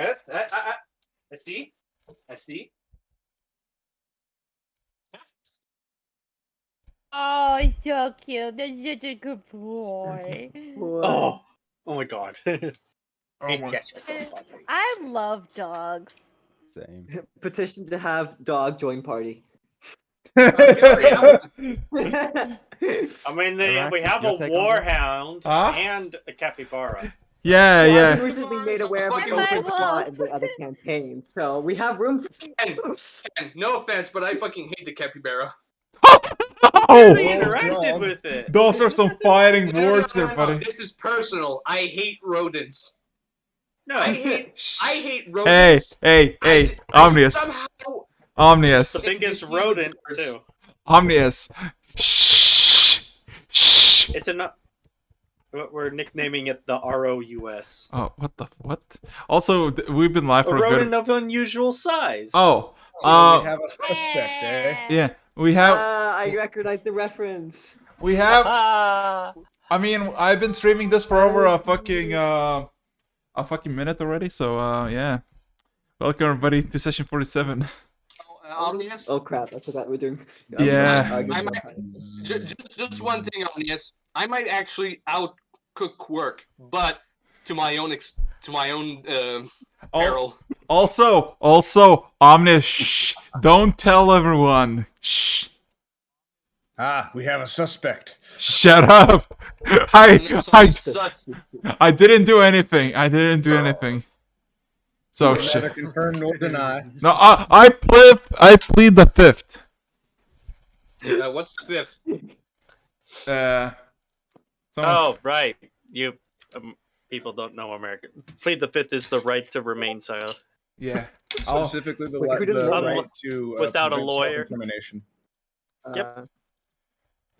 Yes, I see. I see. Oh, he's so cute. That's such a good boy. Oh my god. Oh my. I love dogs. Same. Petition to have dog join party. Yeah. I mean, we Alexis, have your a take on this? warhound Huh? and a capybara. Yeah, Well, I've yeah. been recently made aware of Fucking an open wolf. slot in the other campaign, so we have room. And no offense, but I fucking hate the capybara. Oh, We interacted with it. those are some fighting No, words there, buddy. This is personal. I hate rodents. No, I hate Hey, rodents. hey, hey, I Omnius, somehow Omnius, the biggest These rodent universe. too. Omnius. Shh, shh. It's enough. We're nicknaming it the ROUS. Oh, what? Also, we've been live A for a rodent good. of unusual size. Oh, So we have a suspect, eh? yeah, we have, I recognize the reference. we have. Ah. I mean, I've been streaming this for over a fucking minute already. So, yeah. Welcome everybody to session 47. Omnius. Oh crap! I forgot we're doing. Yeah. I might, just one thing, Omnius. I might actually outcook work, but to my own peril. Also, Omnius, shh, don't tell everyone. Shh, Ah, we have a suspect. shut up. I Sus. didn't do anything. So Neither shit. confirm nor deny. No, I plead the fifth. What's the fifth? Someone- Oh, right. You people don't know American. Plead the fifth is the right to remain silent. yeah. Oh, Specifically, the, Wait, who doesn't know right that? to Without a prevent lawyer? self-incrimination. Yep.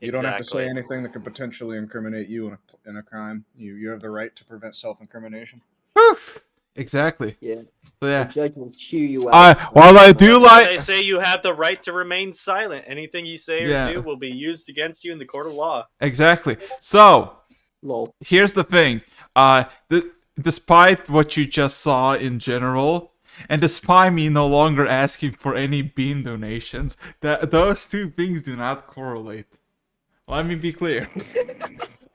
You don't have to say Exactly. anything that could potentially incriminate you in a crime. You have the right to prevent self-incrimination. whew. Exactly. Yeah. So The yeah. judge will chew you out. While I do That's why they like. say you have the right to remain silent. Anything you say or Yeah. do will be used against you in the court of law. Exactly. So Lol. here's the thing. Despite what you just saw in general, and despite me no longer asking for any bean donations, those two things do not correlate. Let me be clear.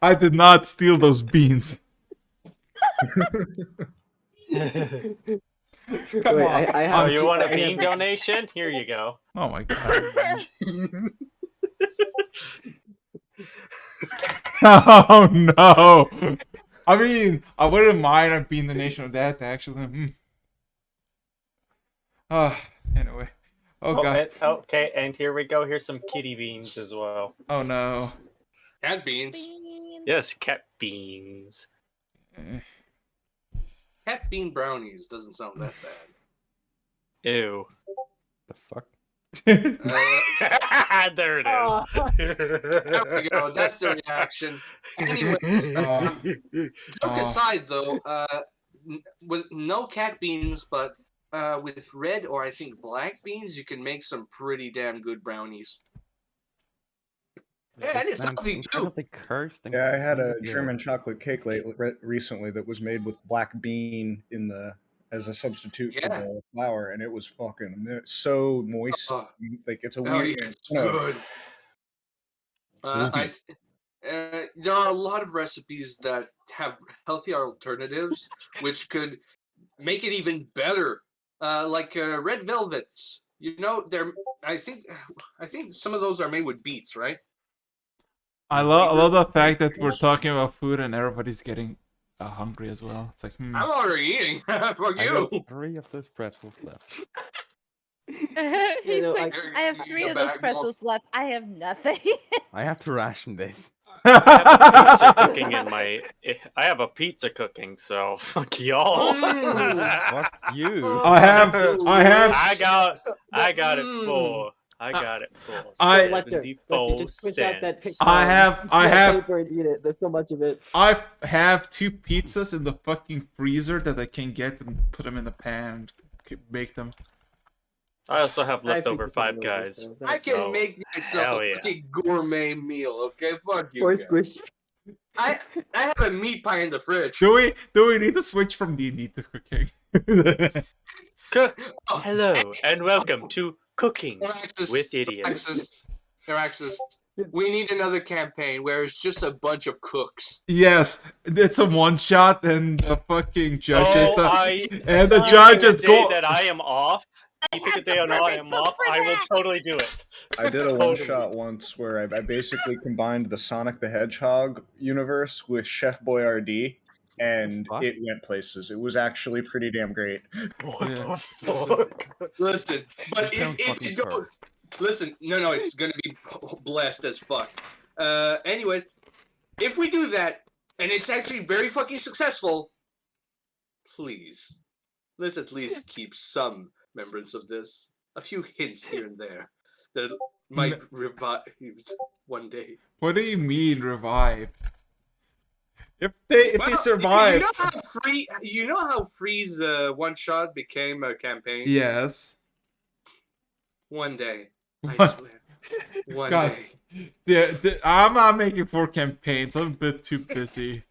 I did not steal those beans. Come Wait, on. I Oh, have. you want a I bean have- donation? Here you go. Oh my god. Oh no. I mean, I wouldn't mind a bean donation of that actually. Anyway. Oh god. Okay, and here we go. Here's some kitty beans as well. Oh no. Cat beans. Bean. Yes, cat beans. Eh. Cat bean brownies doesn't sound that bad. Ew. The fuck? There it is. Oh. There we go. That's the reaction. Anyways, joke aside, though, with no cat beans, but with red or I think black beans, you can make some pretty damn good brownies. Yeah, and it's healthy too. Incredibly cursed. And Yeah, I had a crazy. German chocolate cake recently that was made with black bean as a substitute for Yeah. the flour, and it was fucking so moist. Like it's a Oh, weird. yeah, it's good. There are a lot of recipes that have healthier alternatives, which could make it even better. Like red velvets. You know, I think some of those are made with beets, right? I love the fact that we're talking about food and everybody's getting hungry as well. It's like, I'm already eating. Fuck I you. have 3 of those pretzels left. He's know, like, I have you 3 go of those back, pretzels left. I have nothing. I have to ration this. Pizza cooking in my. I have a pizza cooking, so fuck y'all. Fuck you. I have. I got it full. I got it full. Lecter, 74 just print out that cents. picture. I have paper and eat it. There's so much of it. I have 2 pizzas in the fucking freezer that I can get and put them in the pan and bake them. I also have I think leftover you can Five do Guys. this, so I that's- can So, make myself hell a yeah. fucking gourmet meal, okay? Fuck you. Or guys. squish. I have a meat pie in the fridge. Do we need to switch from D&D to cooking? Oh, Hello and welcome to Cooking Araxis, with Idiots. Araxis, we need another campaign where it's just a bunch of cooks. Yes, it's a one shot, and the fucking judges. And the You judges pick a day go. that I am off. You pick a day on I am off. I will totally do it. I did a Totally. one shot once where I basically combined the Sonic the Hedgehog universe with Chef Boyardee, and What? it went places. It was actually pretty damn great. What Yeah. the fuck? Listen, but That sounds if fucking it goes, cursed. listen, no, it's gonna be blessed as fuck. Anyways, if we do that and it's actually very fucking successful, please, let's at least keep some remembrance of this. A few hints here and there that it might revive one day. What do you mean revived? If they Well, survive. you know how Freeze one shot became a campaign? Yes. One day. I What? swear. One God. day. I'm not making 4 campaigns. I'm a bit too busy.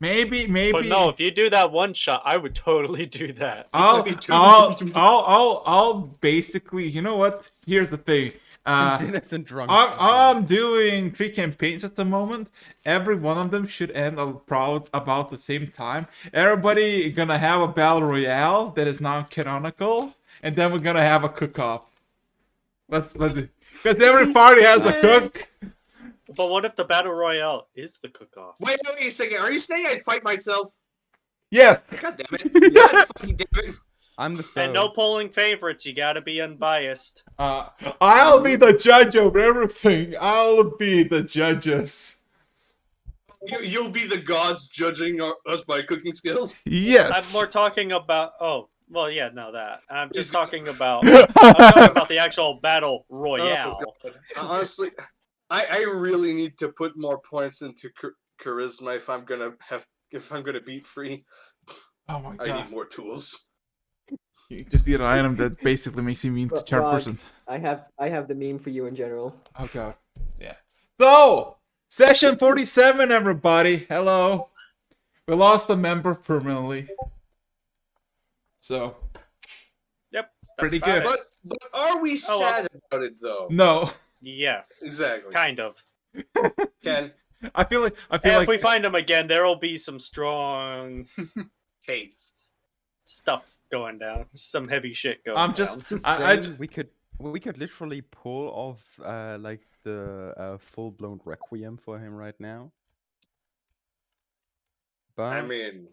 Maybe. But no, if you do that one shot, I would totally do that. I'll basically. You know what? Here's the thing. Dennis and drunk. I'm doing 3 campaigns at the moment. Every one of them should end about the same time. Everybody gonna have a battle royale that is non-canonical, and then we're gonna have a cook-off. Let's because every party has a cook. But what if the battle royale is the cook-off? Wait a second. Are you saying I'd fight myself? Yes. God damn it. God fucking damn it. I'm the And no polling favorites. You gotta be unbiased. I'll be the judge over everything. I'll be the judges. You'll be the gods judging us by cooking skills? Yes. I'm more talking about. Oh, well, yeah, no, that. I'm just He's- talking about. I'm talking about the actual battle royale. Oh, God. Honestly, I really need to put more points into charisma if I'm gonna beat Free. Oh my I god. need more tools. You just need an item that basically makes you mean to chairperson. I have the meme for you in general. Oh god. Yeah. So, session 47, everybody. Hello. We lost a member permanently. So, Yep. that's Pretty about good. it. But are we Oh, well. sad about it though? no. Yes. Exactly. Kind of. Ken, I feel like And if we find them again, there will be some strong hate. stuff going down. Some heavy shit going I'm down. just I I we could literally pull off like the full blown requiem for him right now. But I mean,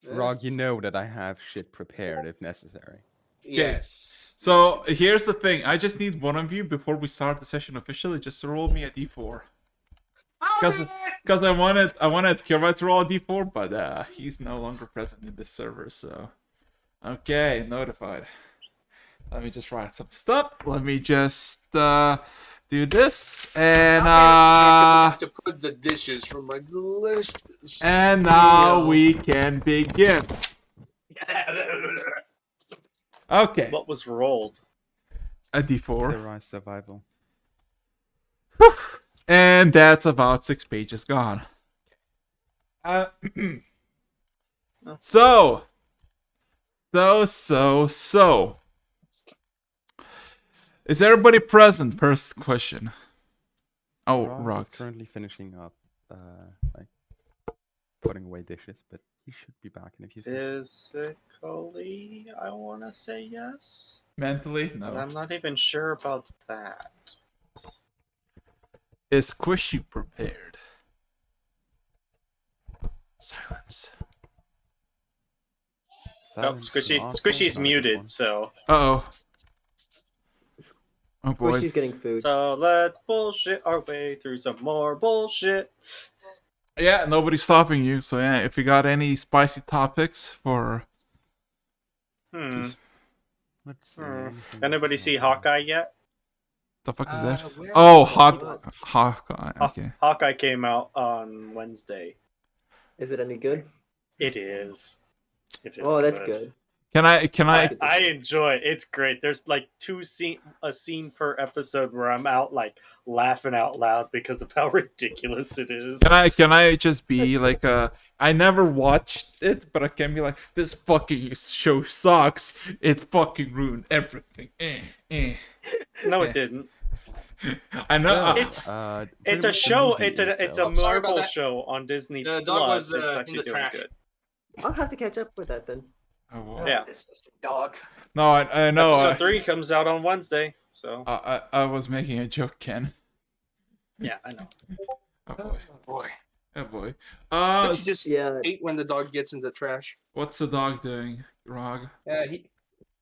Rog, you know that I have shit prepared if necessary. yes. So here's the thing. I just need one of you before we start the session officially just to roll me a d4. Because I wanted Kira to roll a d4, but he's no longer present in this server, so okay, notified. Let me just write some stuff. Let me just do this, and I have to put the dishes from my delicious. and now we can begin. Okay, What was rolled? a d4. Terrorize survival. And that's about 6 pages gone. So. Is everybody present? First question. Oh, Rog is Rock. currently finishing up, like putting away dishes, but he should be back in a few seconds. Physically, I want to say yes. Mentally? But No. I'm not even sure about that. Is Squishy prepared? Silence. Oh, Silence Squishy, is awesome, Squishy's not a good muted, one. so. Uh-oh. Oh boy. She's getting food. So let's bullshit our way through some more bullshit. Yeah, nobody's stopping you, so yeah, if you got any spicy topics for... Just- Let's see, Hmm. anything Anybody else? see Hawkeye yet? The fuck is that? Where Oh, is it? Hawkeye. Okay. Hawkeye came out on Wednesday. Is it any good? It is. It is. Oh, that's good. Can I? I enjoy it. It's great. There's like a scene per episode where I'm out like laughing out loud because of how ridiculous it is. Can I just be like I never watched it, but I can be like, this fucking show sucks. It fucking ruined everything. No, it didn't. I know. It's pretty a much the show. movie It's a Oh, sorry about Marvel that. show on Disney The Plus. dog was It's in actually the doing trash. good. I'll have to catch up with that then. Oh, well. Yeah. Disgusting dog. No, I know. Episode 3 comes out on Wednesday, so I was making a joke, Ken. yeah, I know. Oh boy. Boy. Oh boy. Don't you just Yeah. hate when the dog gets in the trash? What's the dog doing, Rog?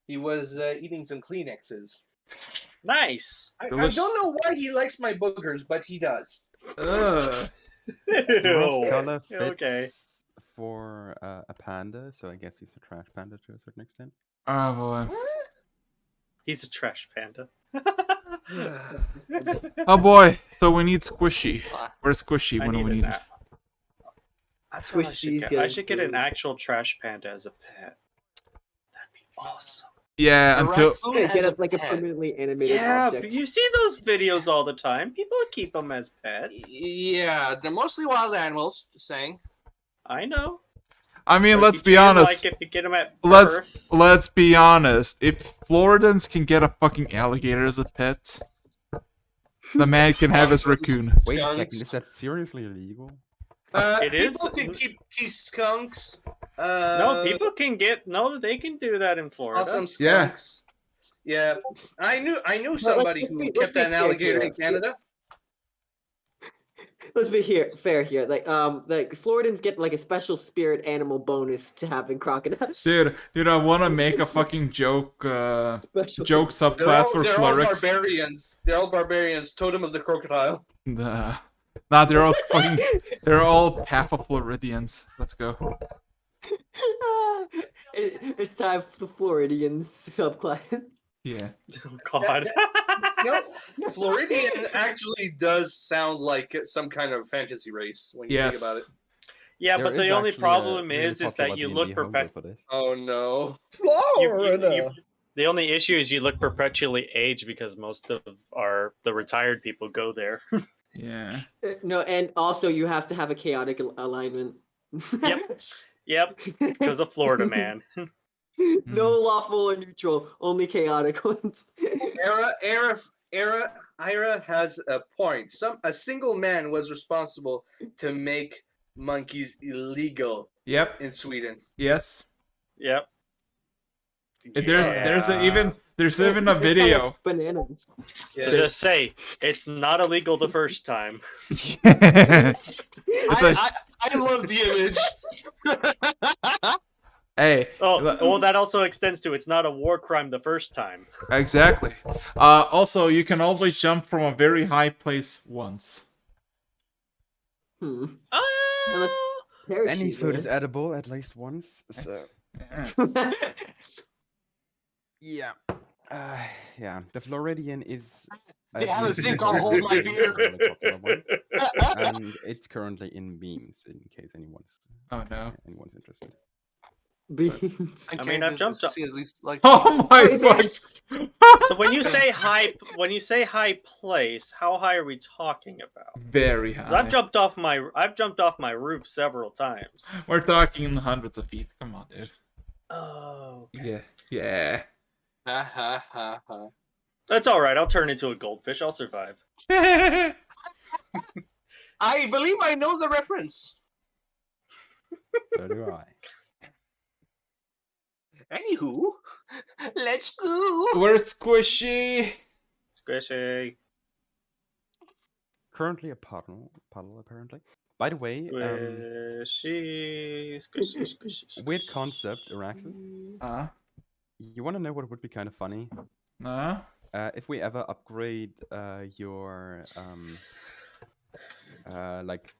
He was eating some Kleenexes. Nice. I Delicious. don't know why he likes my boogers, but he does. Ugh. The rough Ew. color fits Okay. for a panda, so I guess he's a trash panda to a certain extent. Oh boy. He's a trash panda. Oh boy. So we need Squishy. Where's Squishy I when need we an need it? app. That's what I should Squishy's get. I getting should get an food. actual trash panda as a pet. That'd be awesome. Yeah, The until raccoon Yeah, has get a up like a pet. permanently animated Yeah, object. but you see those videos all the time. People keep them as pets. Yeah, they're mostly wild animals. Just saying. I know. I mean, But let's you be treat 'em honest. Like if you get them at Let's birth. let's be honest. If Floridans can get a fucking alligator as a pet, the man can have his raccoon. Wait a second, Skunks. is that seriously illegal? It is- People can keep skunks. No, people can get. No, they can do that in Florida. Awesome Yeah. skunks. Yeah. I knew somebody let's who be- kept let's be an alligator fair in Canada. Let's be fair here. Like Floridans get like a special spirit animal bonus to having crocodiles. Dude, I want to make a fucking joke Special. joke subclass for They're all clerics. barbarians. They're all barbarians. Totem of the crocodile. Nah, they're all fucking. They're all Pathofloridians. Let's go. It's time for the Floridians subclass. Yeah. Oh, God. No, Floridian actually does sound like some kind of fantasy race when you Yes. think about it. Yeah, There but the is only actually a problem really is popular that you D&D look homebrew for this. Oh no. Florida. The only issue is you look perpetually aged because most of the retired people go there. Yeah. No, and also you have to have a chaotic alignment. Yep. Yep, because of Florida, man. No lawful or neutral, only chaotic ones. Ira has a point. A single man was responsible to make monkeys illegal Yep. in Sweden. Yes. Yep. There's even a It's video. kind of bananas. Yeah. Just say it's not illegal the first time. It's like, I love the image. hey. Oh, well, that also extends to it's not a war crime the first time. Exactly. Also, you can always jump from a very high place once. Hmm. Oh, Any food is Parachute, edible at least once, so Yeah. yeah. Yeah, the Floridian is. They have a decent sink, I'll hold my beer. really popular one, and it's currently in memes in case anyone's Oh no. interested. beans. I mean, I've jumped up. See at least like Oh my Wait, god. this- So when you say high place, how high are we talking about? Very 'Cause high. I've jumped off my roof several times. We're talking hundreds of feet. Come on, dude. Oh, Yeah. Yeah. ha ha ha ha. that's all right. I'll turn into a goldfish. I'll survive. I believe I know the reference. So do I. Anywho, let's go. Where's Squishy? Squishy. Currently a puddle apparently. By the way, Squishy. Squishy. Squishy. weird concept, Araxis. You want to know what would be kind of funny? No. If we ever upgrade your like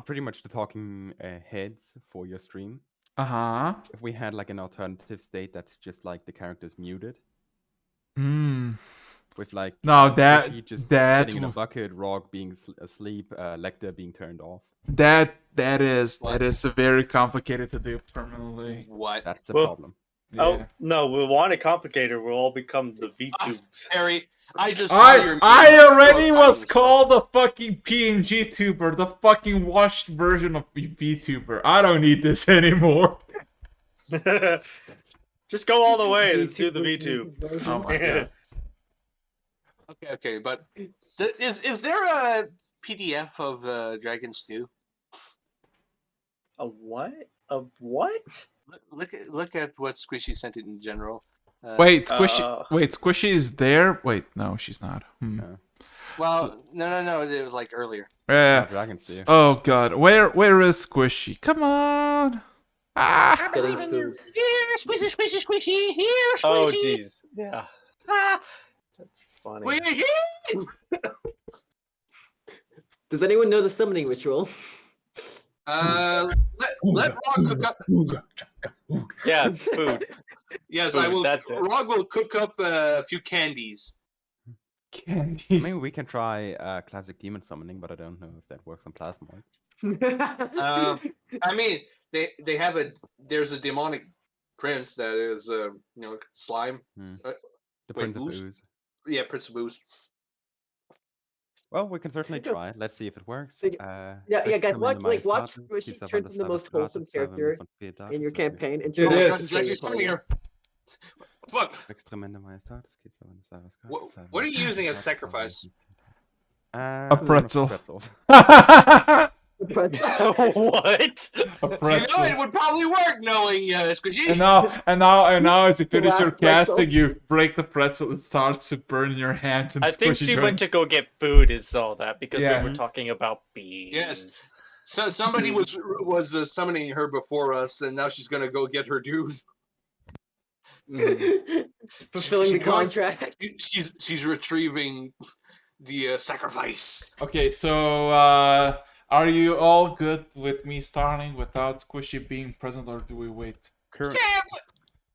pretty much the talking heads for your stream. Uh-huh. If we had like an alternative state that's just like the characters muted Hmm. with like No, Squishy just that sitting in a w- bucket, Rog being asleep, Lecter being turned off. that is What? a very complicated to do permanently. What? That's the Well, problem. Yeah. Oh no, we want it complicated. We'll all become the VTubes. Harry, I just saw your I meme already about was fighting called a fucking PNG tuber, the fucking washed version of VTuber. I don't need this anymore. Just go all the way. Let's do the VTube. Oh my god. Okay, but is there a PDF of Dragons 2? A what? A what? Look at what Squishy sent it in general. Wait, Squishy is there? Wait, no, she's not. No. Well, no, it was like earlier. Yeah. Dragons do. Oh god, where is Squishy? Come on. Ah. Getting food. Here, squishy, here, squishy. Oh jeez. Yeah. That's funny. We're here. Does anyone know the summoning ritual? Let Rog cook up. Yeah, food. Yes, Food, I will. that's it. Rog will cook up a few candies. Candies. Maybe we can try classic demon summoning, but I don't know if that works on plasmoid. I mean, they have there's a demonic prince that is slime. The Wait, Prince of Ooze? Ooze. Yeah, Prince of Booze. Well, we can certainly try. Let's see if it works. Yeah, guys, watch Squishy turn from the most wholesome character in your campaign into It a is. He's actually standing here. Fuck. What are you using as sacrifice? A pretzel. What? A You pretzel. know, it would probably work knowing Squishy. And now, as you finish your Pretzel. casting, you break the pretzel. It starts to burn in your hands. And I think Squishy she went to joins. go get food and saw that because Yeah. we were talking about bees. Yes. So somebody was summoning her before us, and now she's gonna go get her dude. fulfilling the She's going- contract. She's retrieving the sacrifice. Okay, so are you all good with me starting without Squishy being present, or do we wait?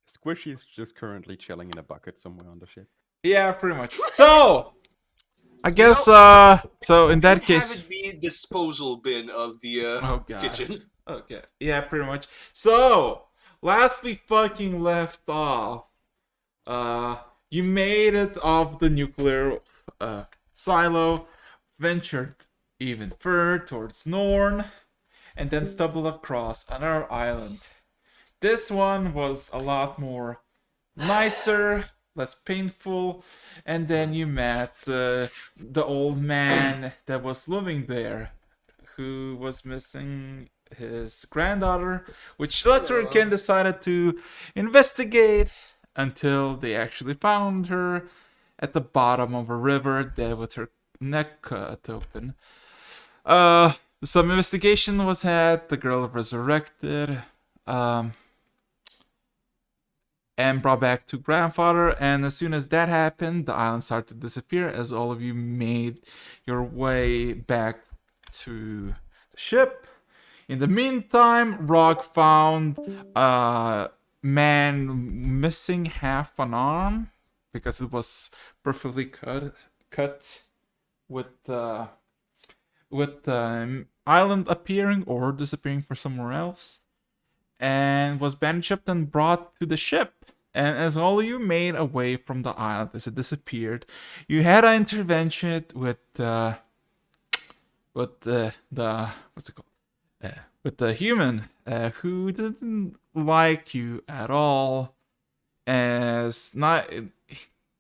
Squishy is just currently chilling in a bucket somewhere on the ship. Yeah, pretty much. So, I guess so in that case. Have it be disposal bin of the Oh god. kitchen. Okay. Yeah, pretty much. So, last we fucking left off, you made it off the nuclear silo, ventured even further towards Norn, and then stumbled across another island. This one was a lot more nicer, less painful, and then you met the old man that was living there, who was missing his granddaughter, which Ken decided to investigate until they actually found her at the bottom of a river, dead with her neck cut open. Some investigation was had, the girl resurrected, and brought back to grandfather, and as soon as that happened, the island started to disappear as all of you made your way back to the ship. In the meantime, Rog found a man missing half an arm because it was perfectly cut with the island appearing or disappearing for somewhere else, and was bandaged up and brought to the ship. And as all of you made away from the island as it disappeared, you had an intervention with the what's it called? With the human who didn't like you at all, as not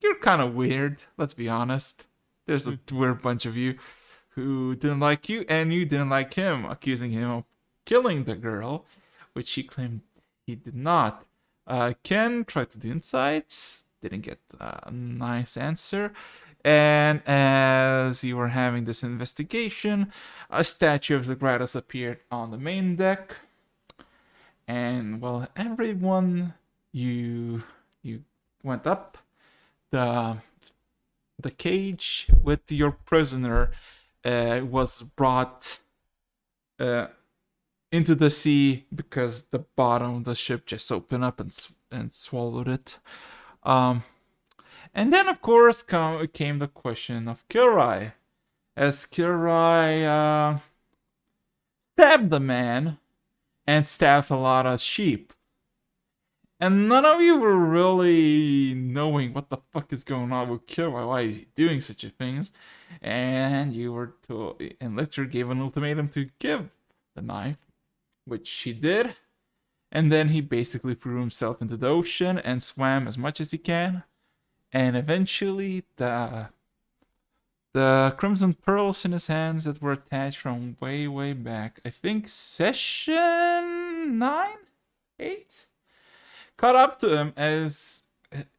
you're kind of weird. Let's be honest. There's a weird bunch of you who didn't like you, and you didn't like him, accusing him of killing the girl, which he claimed he did not. Ken tried to do insights, didn't get a nice answer. And as you were having this investigation, a statue of Zagratis appeared on the main deck. And well, everyone you went up the cage with your prisoner was brought into the sea because the bottom of the ship just opened up and swallowed it. And then, of course, came the question of Kilrai. As Kilrai stabbed the man and stabbed a lot of sheep. And none of you were really knowing what the fuck is going on with Kira. Why is he doing such a things? And you were told, and Lecter gave an ultimatum to give the knife, which he did. And then he basically threw himself into the ocean and swam as much as he can. And eventually, the crimson pearls in his hands that were attached from way, way back, I think session 9? 8? Caught up to him as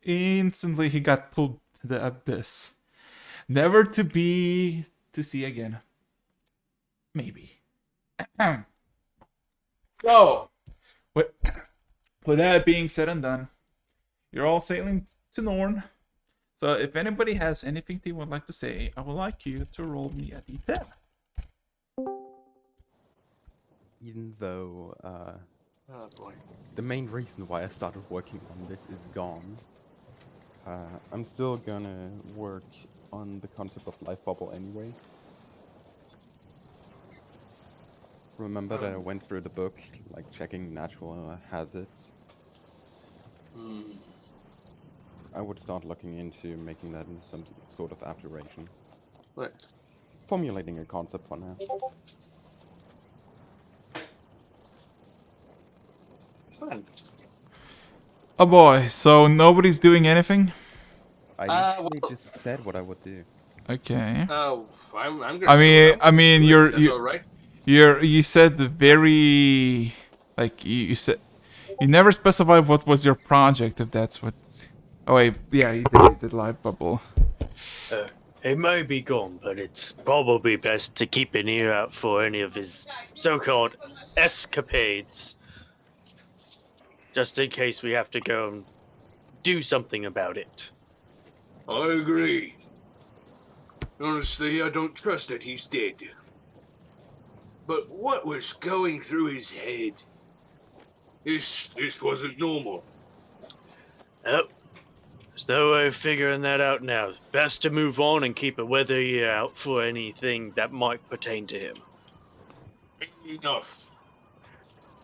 instantly he got pulled to the abyss. Never to see again. Maybe. So, with that being said and done, you're all sailing to Norn. So if anybody has anything they would like to say, I would like you to roll me a d10. Even though Oh boy. the main reason why I started working on this is gone, I'm still gonna work on the concept of life bubble anyway. Remember that I went through the book, like checking natural hazards. I would start looking into making that into some sort of abjuration. What? Formulating a concept for now. Fun. Oh boy, so nobody's doing anything? I literally just said what I would do. Okay. Oh, I'm gonna. I mean, That's all right. you said the very, like you said, you never specified what was your project. If that's what. Oh wait, yeah, you did live bubble. It may be gone, but it's probably best to keep an ear out for any of his so-called escapades. Just in case we have to go and do something about it. I agree. Honestly, I don't trust that he's dead. But what was going through his head? This wasn't normal. Oh, there's no way of figuring that out now. It's best to move on and keep a weather ear out for anything that might pertain to him. Enough.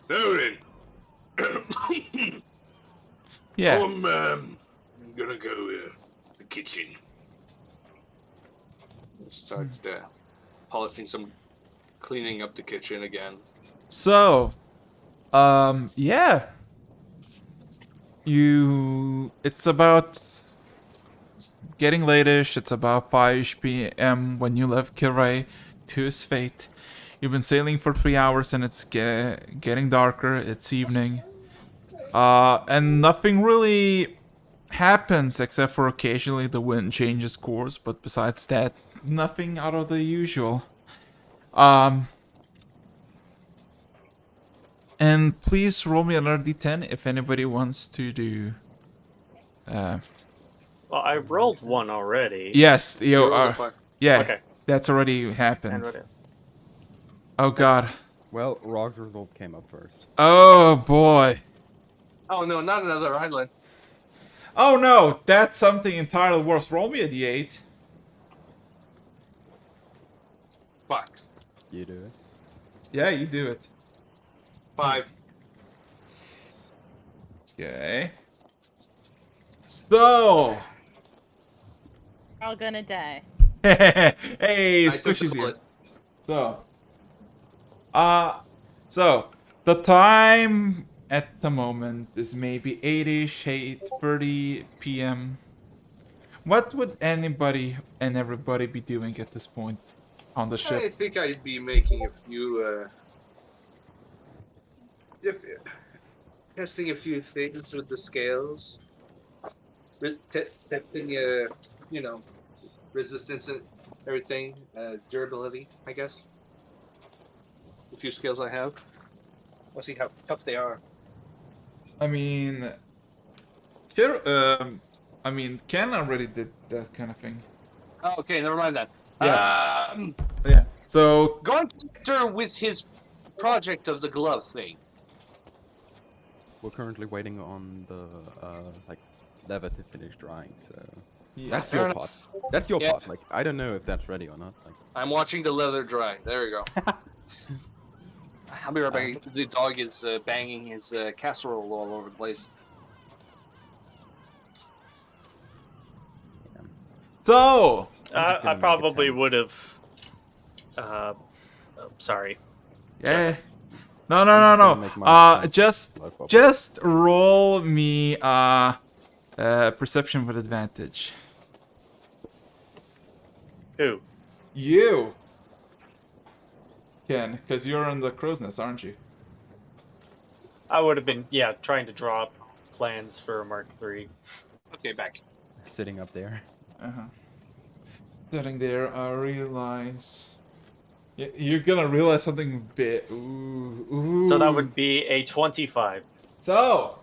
Now then. Yeah. I'm gonna go the kitchen. Start polishing cleaning up the kitchen again. So, yeah. It's about getting late-ish. It's about 5 p.m. when you left Kilray to his fate. You've been sailing for 3 hours and it's getting darker. It's evening. And nothing really happens except for occasionally the wind changes course. But besides that, nothing out of the usual. And please roll me another d10 if anybody wants to do. Well, I rolled one already. Yes, You rolled a yeah, Okay. that's already happened. And what Oh god. Well, Rog's result came up first. Oh boy. Oh no, not another island. Oh no, that's something entirely worse. Roll me a d8. Fuck. You do it. Yeah, you do it. 5. Okay. So. We're all gonna die. Hey, I took the Squishy's here. bullet. So the time at the moment is maybe 8-ish, 8:30 p.m. What would anybody and everybody be doing at this point on the I ship? think I'd be making a few testing a few things with the scales. Testing you know, resistance and everything, durability, I guess. The few skills I have. We'll see how tough they are. I mean, Ken already did that kind of thing. Oh, okay, never mind that. Yeah. Yeah. So Going to with his project of the glove thing. We're currently waiting on the like leather to finish drying, so yeah. that's fair your enough. part. That's your Yeah. part. Like I don't know if that's ready or not. Like I'm watching the leather dry. There we go. I'll be right back. The dog is banging his casserole all over the place. So, I'm just I gonna make probably attempts. would have. Sorry. yeah. No, I'm no, just no, gonna make my attempts just, with life bubble. just roll me perception with advantage. Who? You, Ken, because you're in the crow's nest, aren't you? I would have been, yeah, trying to draw up plans for a Mark III. Okay, back. Sitting up there. Uh-huh. Sitting there, I realize. You're gonna realize something big. Ooh, ooh. So that would be a 25. So,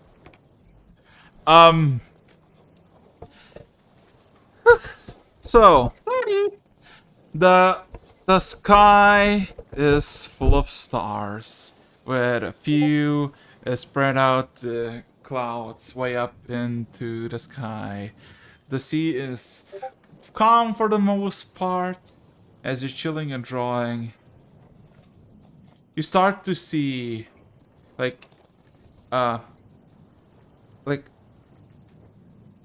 um, so the sky is full of stars, with a few spread out clouds way up into the sky. The sea is calm for the most part. As you're chilling and drawing, you start to see, like, uh, like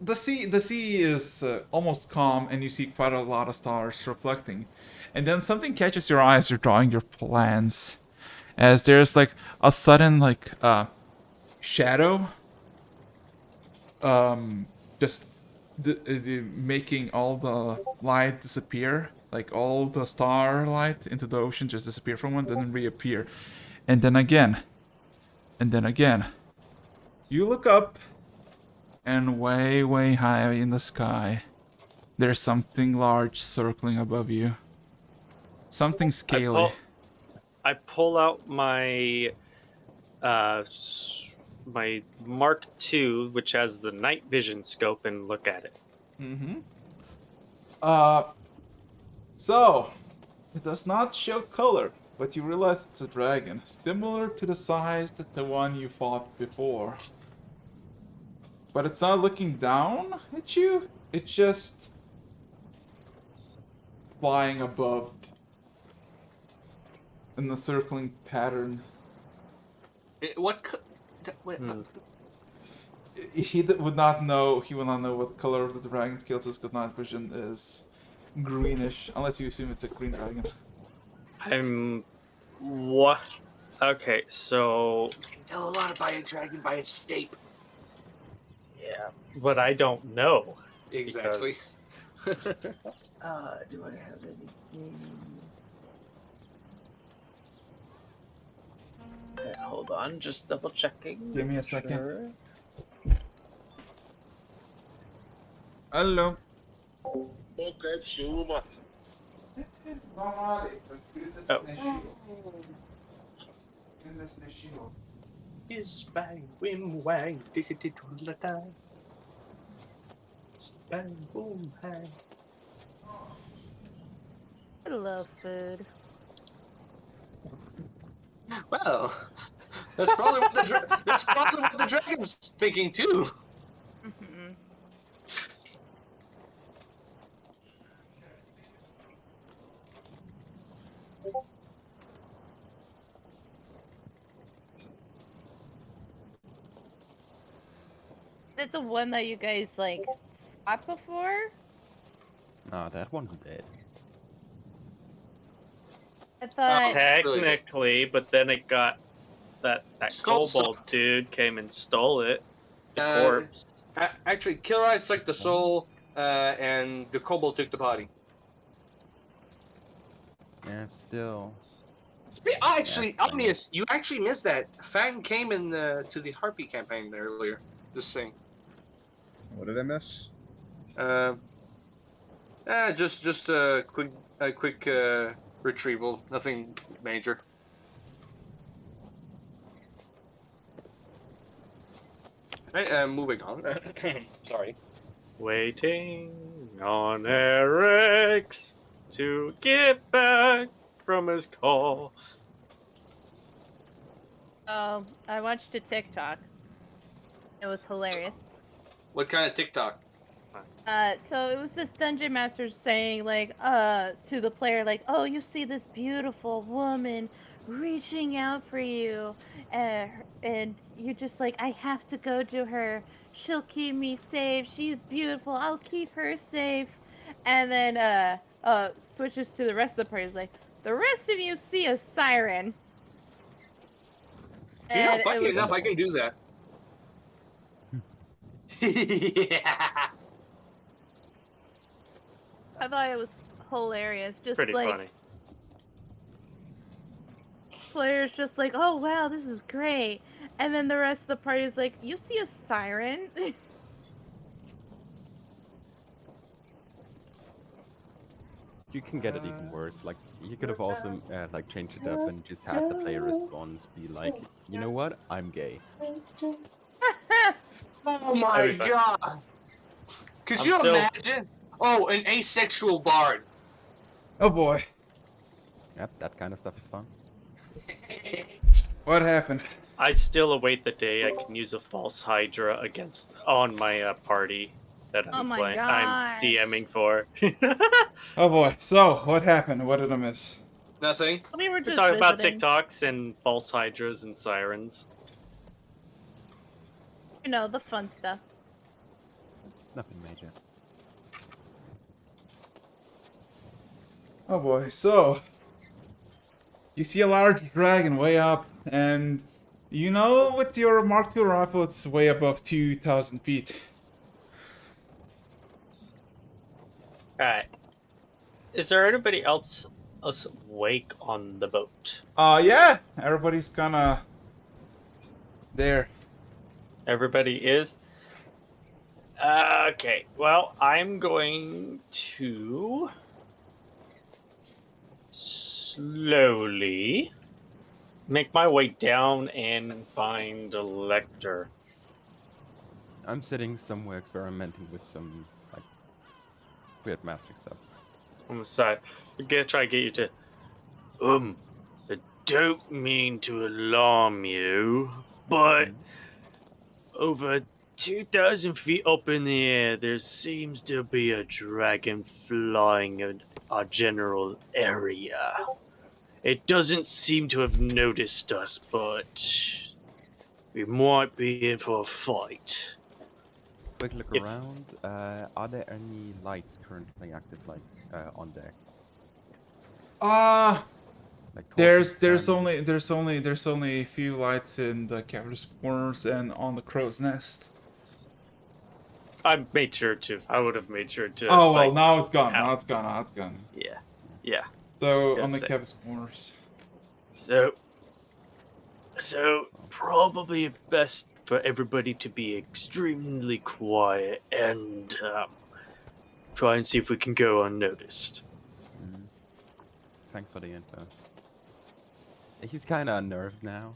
the sea is almost calm, and you see quite a lot of stars reflecting, and then something catches your eye as you're drawing your plans, as there's like a sudden like shadow just making all the light disappear, like all the starlight into the ocean just disappear from one, then reappear, and then again, and then again. You look up, and way, way high in the sky, there's something large circling above you. Something scaly. I pull out my my Mark II, which has the night vision scope, and look at it. Mm-hmm. Uh, so, it does not show color, but you realize it's a dragon, similar to the size that the one you fought before. But it's not looking down at you, it's just flying above in the circling pattern. What? Wait, He would not know. He would not know what color of the dragon scales is, because night vision is greenish, unless you assume it's a green dragon. I'm what? Okay, so you can tell a lot about a dragon by its shape. yeah, but I don't know. Exactly. because- Do I have anything? Okay, hold on, just double checking. Give me a second. Sure. Hello. Is bang, wim, wang, diggity toodle-da. Bang, boom, bang. I love food. Well, that's probably what the dragon's thinking too. Mhm. Is it the one that you guys like fought before? Nah, that one's dead. I thought Technically, but then it got that Skull kobold sucked. dude came and stole it. The Uh, corpse. Actually, Kilrai sucked the soul, and the kobold took the body. Yeah, still. Actually, Yeah. Omnius, you actually missed that. Fang came in to the Harpy campaign earlier. Just saying. What did I miss? Just a quick retrieval. Nothing major. Right, moving on. Sorry. Waiting on Eric's to get back from his call. Oh, I watched a TikTok. It was hilarious. What kind of TikTok? So it was this dungeon master saying like, to the player like, oh, you see this beautiful woman reaching out for you, and you're just like, I have to go to her. She'll keep me safe. She's beautiful. I'll keep her safe. and then switches to the rest of the party. He's like, the rest of you see a siren. You know, And it funny was enough, I can do that. Yeah. I thought it was hilarious. Just Pretty like funny. players just like, oh wow, this is great. And then the rest of the party is like, you see a siren? You can get it even worse. Like you could have also like changed it up and just had the player response be like, you know what? I'm gay. Oh my That'd be fun. god! Could I'm you still- imagine? Oh, an asexual bard. Oh boy, Yep, that kind of stuff is fun. what happened? I still await the day I can use a false Hydra on my party that Oh I'm my playing. I'm gosh. DMing for. Oh boy, so what happened? What did I miss? Nothing. We were We're just talking about visiting. TikToks and false Hydras and sirens. You know, the fun stuff. Nothing major. Oh boy, so you see a large dragon way up, and you know with your Mark II rifle it's way above 2,000 feet. Alright. Is there anybody else awake on the boat? Yeah, everybody's kinda there. Everybody is? Okay, well, I'm going to slowly make my way down and find a lector. I'm sitting somewhere experimenting with some like weird magic stuff. On the side. I'm gonna try to get you to. I don't mean to alarm you, but over 2,000 feet up in the air, there seems to be a dragon flying in our general area. It doesn't seem to have noticed us, but we might be in for a fight. Quick look If- around. Are there any lights currently active, like on deck? Like There's torches, only a few lights in the captain's corners and on the crow's nest. I made sure to. I would have made sure to. Oh well, like, now it's gone. how- Now it's gone. Now it's gone. Yeah. Yeah. So gonna on the say. captain's corners. So probably best for everybody to be extremely quiet and try and see if we can go unnoticed. Mhm. Thanks for the info. He's kind of unnerved now,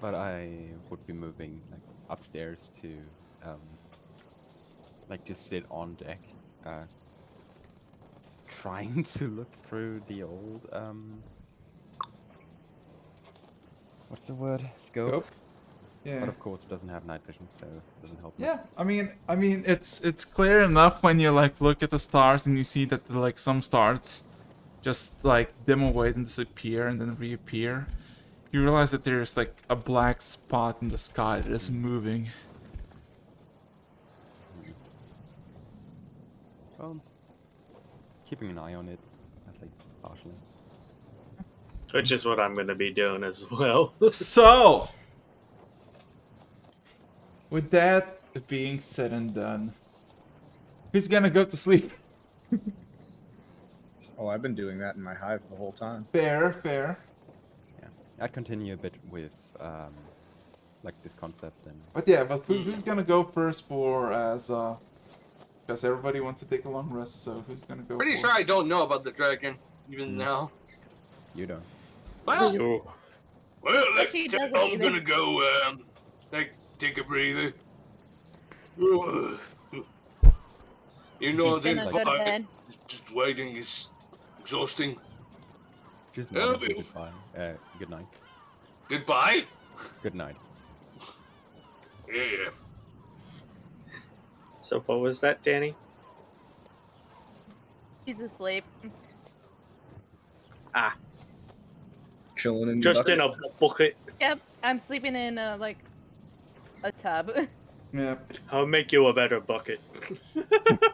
but I would be moving like upstairs to like just sit on deck, trying to look through the old what's the word? Scope. Scope? Yeah. But of course, it doesn't have night vision, so it doesn't help. much. Yeah, I mean, it's clear enough when you like look at the stars and you see that like some stars just like dim away and disappear and then reappear. You realize that there's like a black spot in the sky that is moving. Well, keeping an eye on it, at least partially. Which is what I'm going to be doing as well. So, with that being said and done, who's gonna go to sleep? Oh, I've been doing that in my hive the whole time. Fair. Yeah, I continue a bit with like this concept and But yeah, but who's gonna go first for because everybody wants to take a long rest, so who's gonna go Pretty for? sure I don't know about the dragon even now. you don't. Well, You- She doesn't I'm either. gonna go take a breather. You know, She's gonna this go to fight, bed. just waiting is exhausting. Just Yeah, nod but- goodbye. Good night. Goodbye. Good night. Yeah. So what was that, Danny? She's asleep. Chilling in the Just bucket. in a bucket. Yep, I'm sleeping in like a tub. Yeah. I'll make you a better bucket.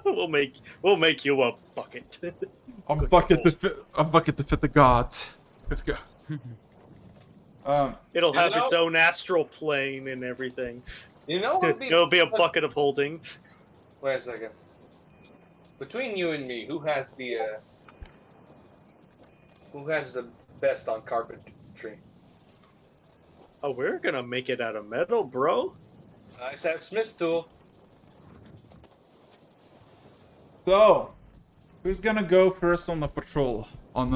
we'll make you a bucket. A Good bucket to lord. fit. A bucket to fit the gods. Let's go. It'll You have know- its own astral plane and everything. You know what? It'll be a bucket of holding. Wait a second. Between you and me, who has the best on carpentry? Oh, we're gonna make it out of metal, bro. I said Smith's tool. So, who's gonna go first on the patrol? On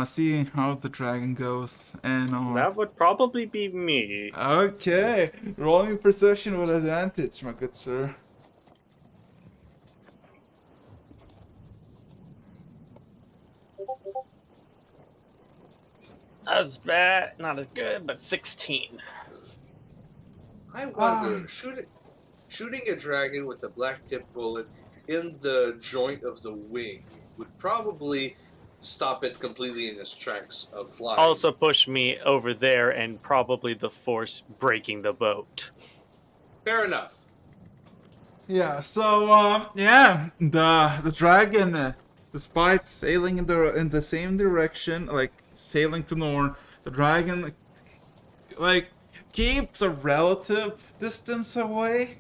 a seeing how the dragon goes and on. That would probably be me. Okay, rolling perception with advantage, my good sir. Not as bad, not as good, but 16. I wonder, shooting a dragon with a black tip bullet in the joint of the wing would probably stop it completely in its tracks of flying. Also push me over there and probably the force breaking the boat. Fair enough. Yeah. So yeah, the dragon, despite sailing in the same direction, like sailing to north, the dragon like keeps a relative distance away,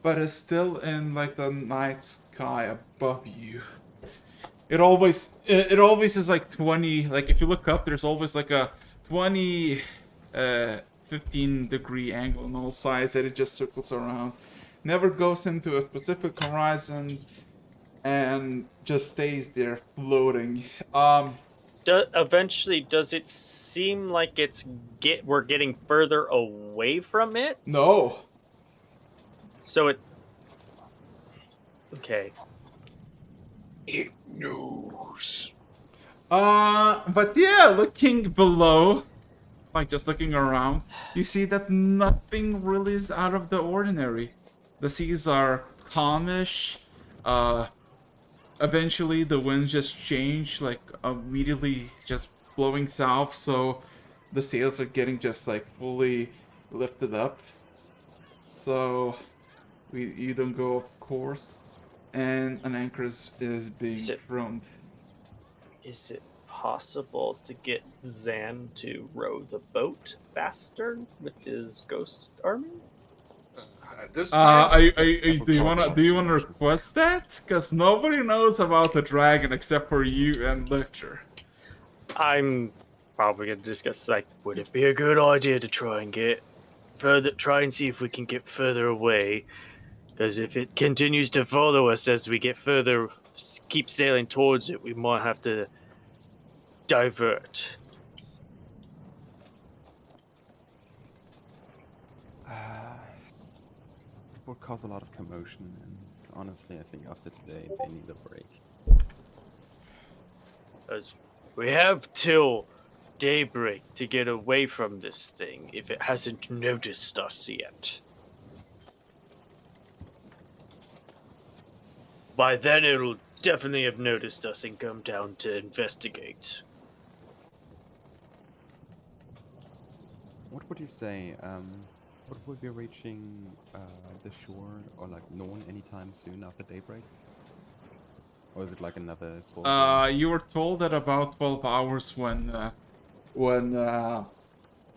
but is still in like the night sky above you. It always is like 20, like if you look up there's always like a 20 15-degree angle on all sides that it just circles around. Never goes into a specific horizon and just stays there floating. Eventually, does it seem like we're getting further away from it? No. So it. Okay. It knows. But yeah, looking below, like just looking around, you see that nothing really is out of the ordinary. The seas are calmish. Eventually the winds just change, like immediately just blowing south, so the sails are getting just like fully lifted up. So you don't go off course, and an anchor is being thrown. Is it possible to get Zan to row the boat faster with his ghost army? At this time, Do you wanna request that? Cause nobody knows about the dragon except for you and Lecture. I'm probably gonna discuss, like, would it be a good idea to try and see if we can get further away? Because if it continues to follow us as we get further, keep sailing towards it, we might have to divert. It would cause a lot of commotion, and honestly, I think after today, they need a break. As we have till daybreak to get away from this thing if it hasn't noticed us yet. By then, it'll definitely have noticed us and come down to investigate. What would you say? Would we be reaching the shore or like Norn anytime soon after daybreak? Or is it like another 12 hours? You were told that about 12 hours when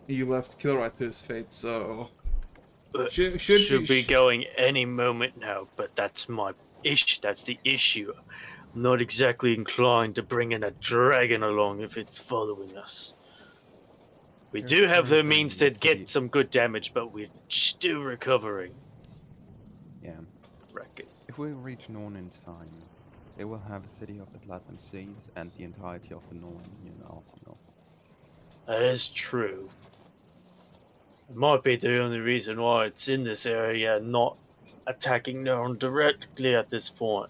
you left Kilroy to his fate, so Should be going any moment now, but that's my issue. That's the issue. I'm not exactly inclined to bring in a dragon along if it's following us. We do have the means to get some good damage, but we're still recovering. Yeah. Reckon. If we reach Norn in time, they will have a city of the Platinum Seas and the entirety of the Norwegian arsenal. That is true. It might be the only reason why it's in this area, not attacking Norn directly at this point.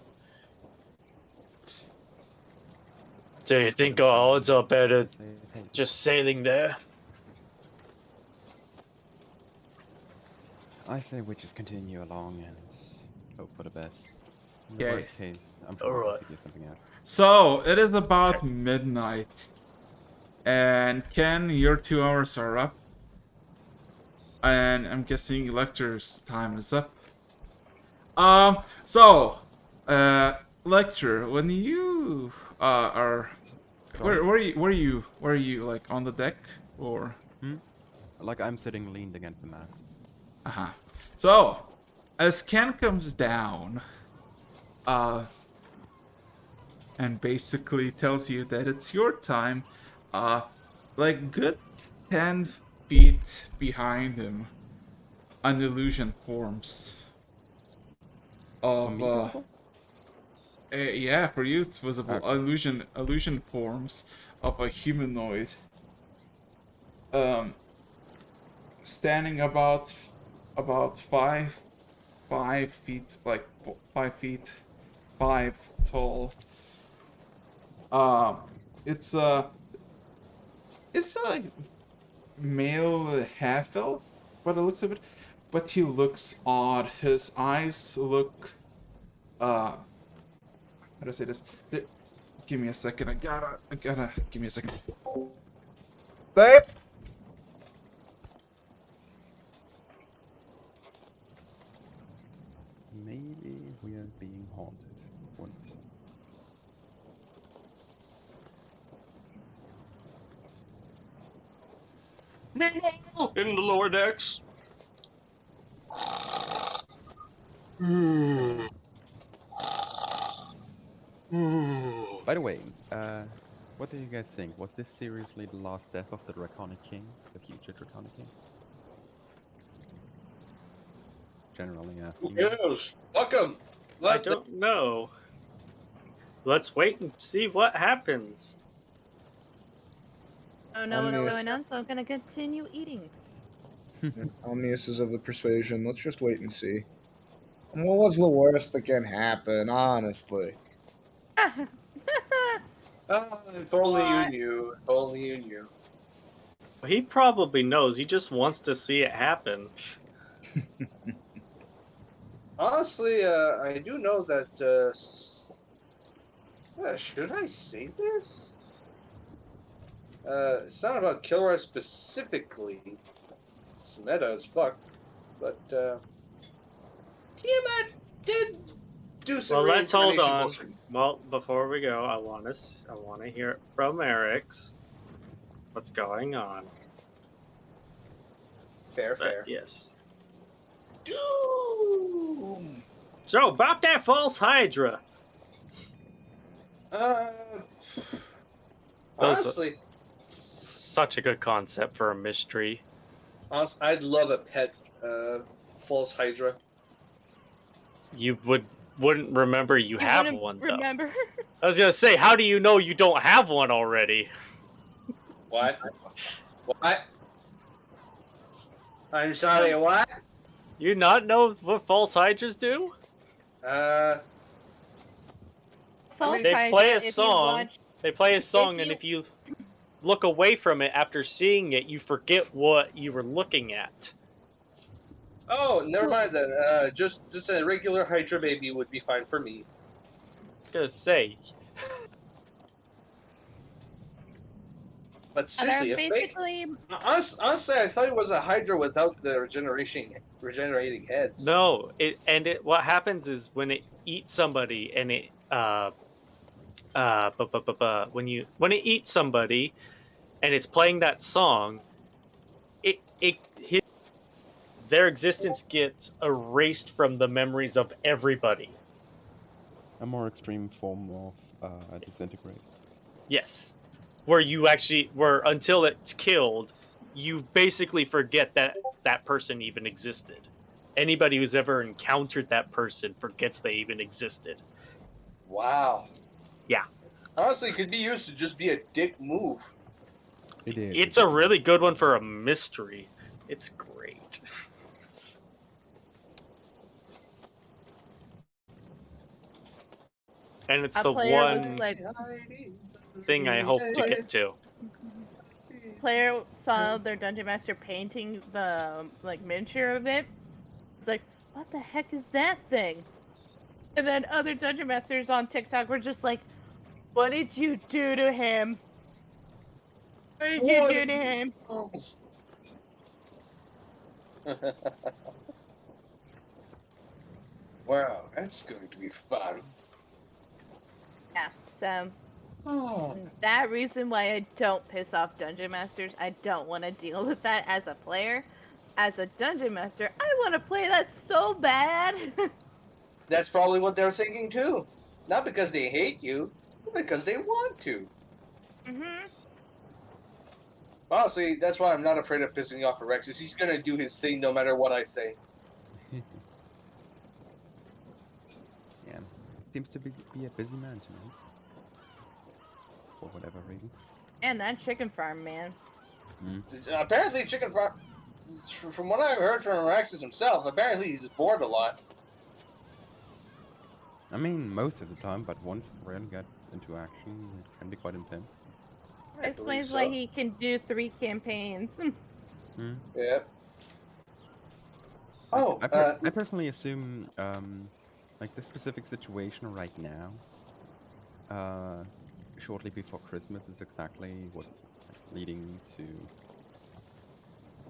Do you think our odds are better just sailing there? I say we just continue along and hope for the best. In the Okay. worst case, I'm sure we'll figure something out. So it is about midnight, and Ken, your 2 hours are up. And I'm guessing Lecter's time is up. Lecter, when you are Sorry? where are you like on the deck or? Hmm? Like I'm sitting leaned against the mast. Uh-huh. So, as Ken comes down, and basically tells you that it's your time, like good 10 feet behind him, an illusion forms For of me, visible? yeah, for you it's visible. Okay. Illusion forms of a humanoid, um, standing about 5 feet, like 5 feet 5 tall. Um, it's a male half elf, by the looks of it, but he looks odd. His eyes look how do I say this? Give me a second. I gotta. Give me a second. Babe? Maybe we are being haunted. Wonderful. In the lower decks. By the way, what do you guys think? Was this seriously the last death of the Draconic King? The future Draconic King? Generally Who asking. knows? Welcome. I don't know. Let's wait and see what happens. I don't know what's Omnius. going on, so I'm gonna continue eating. Omnius is of the persuasion. Let's just wait and see. And what was the worst that can happen, honestly? If only you What? knew. If only you knew. He probably knows. He just wants to see it happen. Honestly, I do know that. Should I say this? It's not about Kilroy specifically. It's meta as fuck. But, Tiamat did do some Well, let's hold reincarnation on. bullshit. Well, before we go, I want to hear it from Eric's. What's going on? Fair, But fair. yes. Doom! So about that false Hydra. Honestly, Such a good concept for a mystery. I'd love a pet, false Hydra. You wouldn't remember you have wouldn't one though. remember? I was gonna say, how do you know you don't have one already? What? What? I'm sorry, what? You not know what false Hydras do? False They Hydra, play a if you song. watch- They play a song, you- and if you look away from it after seeing it, you forget what you were looking at. Oh, never mind then. Just a regular Hydra baby would be fine for me. I was gonna say, But seriously, if they basically, honestly, I thought it was a Hydra without the regenerating heads. no. What happens is when it eats somebody, and it when it eats somebody, and it's playing that song, their existence gets erased from the memories of everybody. A more extreme form of disintegrate. Yes. Where until it's killed, you basically forget that person even existed. Anybody who's ever encountered that person forgets they even existed. Wow. Yeah. Honestly, it could be used to just be a dick move. It is. It's a really good one for a mystery. It's great. And it's A the player was one like- thing I hope to get to. player saw their dungeon master painting the miniature of it. It's like, what the heck is that thing? And then other dungeon masters on TikTok were just like, what did you do to him? What did you do to him? Wow, that's going to be fun. Yeah, so Oh. that reason why I don't piss off dungeon masters. I don't want to deal with that as a player. As a dungeon master, I want to play that so bad. That's probably what they're thinking too. Not because they hate you, but because they want to. Mhm. Honestly, that's why I'm not afraid of pissing off Alexis. He's gonna do his thing no matter what I say. Yeah. Seems to be a busy man tonight. For whatever reason. And that chicken farm, man. Apparently, Chicken Farm, from what I've heard from Alexis himself, apparently he's bored a lot. I mean, most of the time, but once Ren gets into action, it can be quite intense. I believe Explains so. why he can do 3 campaigns. Yep. Like, Oh, I personally assume, like this specific situation right now, shortly before Christmas is exactly what's like, leading to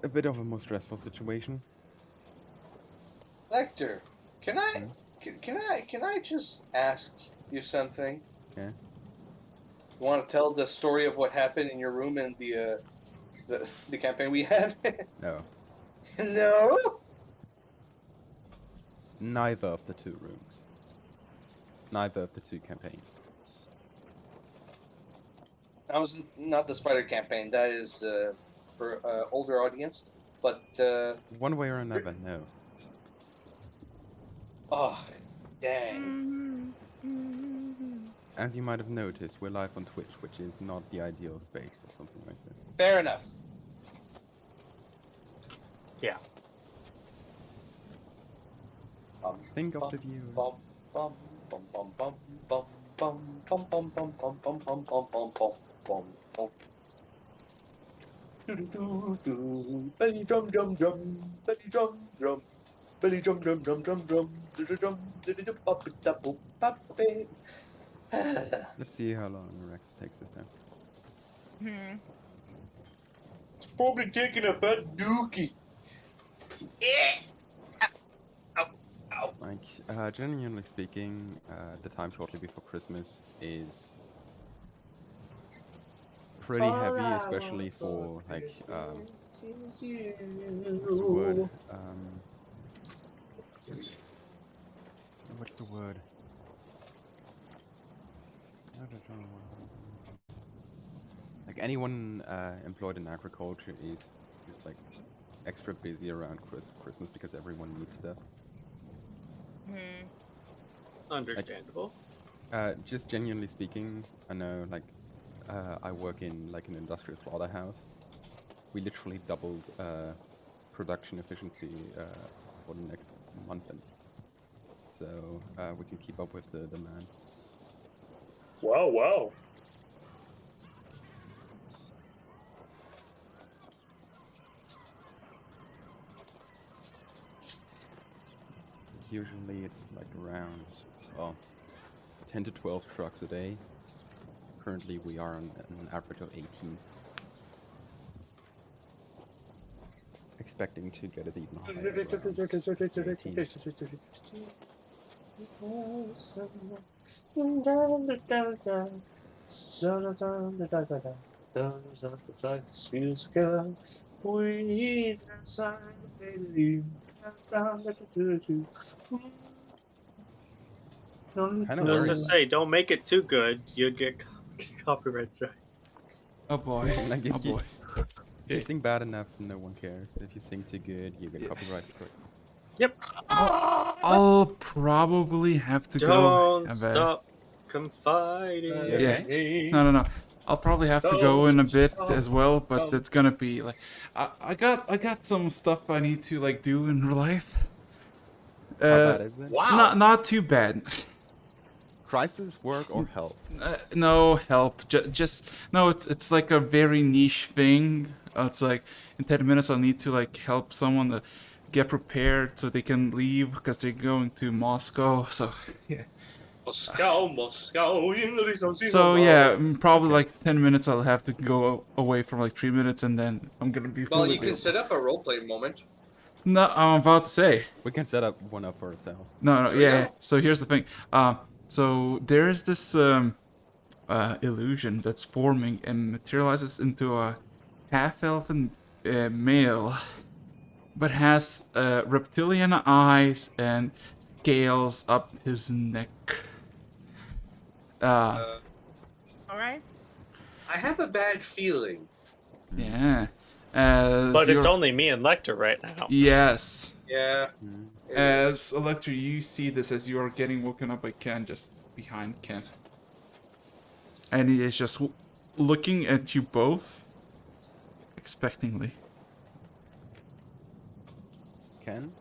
a bit of a more stressful situation. Lecter, can I just ask you something? Yeah. You want to tell the story of what happened in your room in the campaign we had? No, No. neither of the two rooms. Neither of the two campaigns. I was not the spider campaign. That is for older audience. But One way or another, no. oh, dang. As you might have noticed, we're live on Twitch, which is not the ideal space for something like this. Fair enough. Yeah. Think of the viewers. Bum bum bum bum bum bum bum bum bum bum bum bum bum bum bum bum bum bum. Belly drum drum drum, belly drum drum, belly drum drum drum drum drum, drum drum pop it up pop it. Let's see how long Rex takes this time. It's probably taking a fat dookie. Like, genuinely speaking, the time shortly before Christmas is pretty heavy, especially for, like, what's the word? What's the word? Like, anyone employed in agriculture is like extra busy around Christmas because everyone needs stuff. Understandable. Just genuinely speaking, I know, like, I work in like an industrial slaughterhouse. We literally doubled production efficiency for the next month, so we can keep up with the demand. Wow. Usually it's like around 10 to 12 trucks a day. Currently we are on an average of 18. Expecting to get it even higher. Kinda Let's worried. just say, don't make it too good. You'd get copyright strike. Oh boy. Like, if Oh you- boy. If you sing bad enough, no one cares. If you sing too good, you get copyright strike. Yep. I'll probably have to go. Don't have a- stop confiding. Yeah. No. I'll probably have to go in a bit as well, but it's gonna be like I got some stuff I need to like do in real life. How bad is it? Wow. Not too bad. Crisis, work, or health? No help. Just no. It's like a very niche thing. It's like in 10 minutes I'll need to like help someone to get prepared so they can leave because they're going to Moscow. So yeah. Moscow. So yeah, probably like 10 minutes I'll have to go away from like 3 minutes and then I'm gonna be Well, fully you can available. set up a roleplay moment. No, I'm about to say. We can set up one up for ourselves. No, There we yeah. go. So here's the thing. So there is this illusion that's forming and materializes into a half-elven male, but has reptilian eyes and scales up his neck. Uh, All right. I have a bad feeling. Yeah. As But it's you're- only me and Lecter right now. Yes. Yeah. Mm. It is. As Electra, you see this as you are getting woken up by Ken, just behind Ken. And he is just looking at you both expectingly. Ken?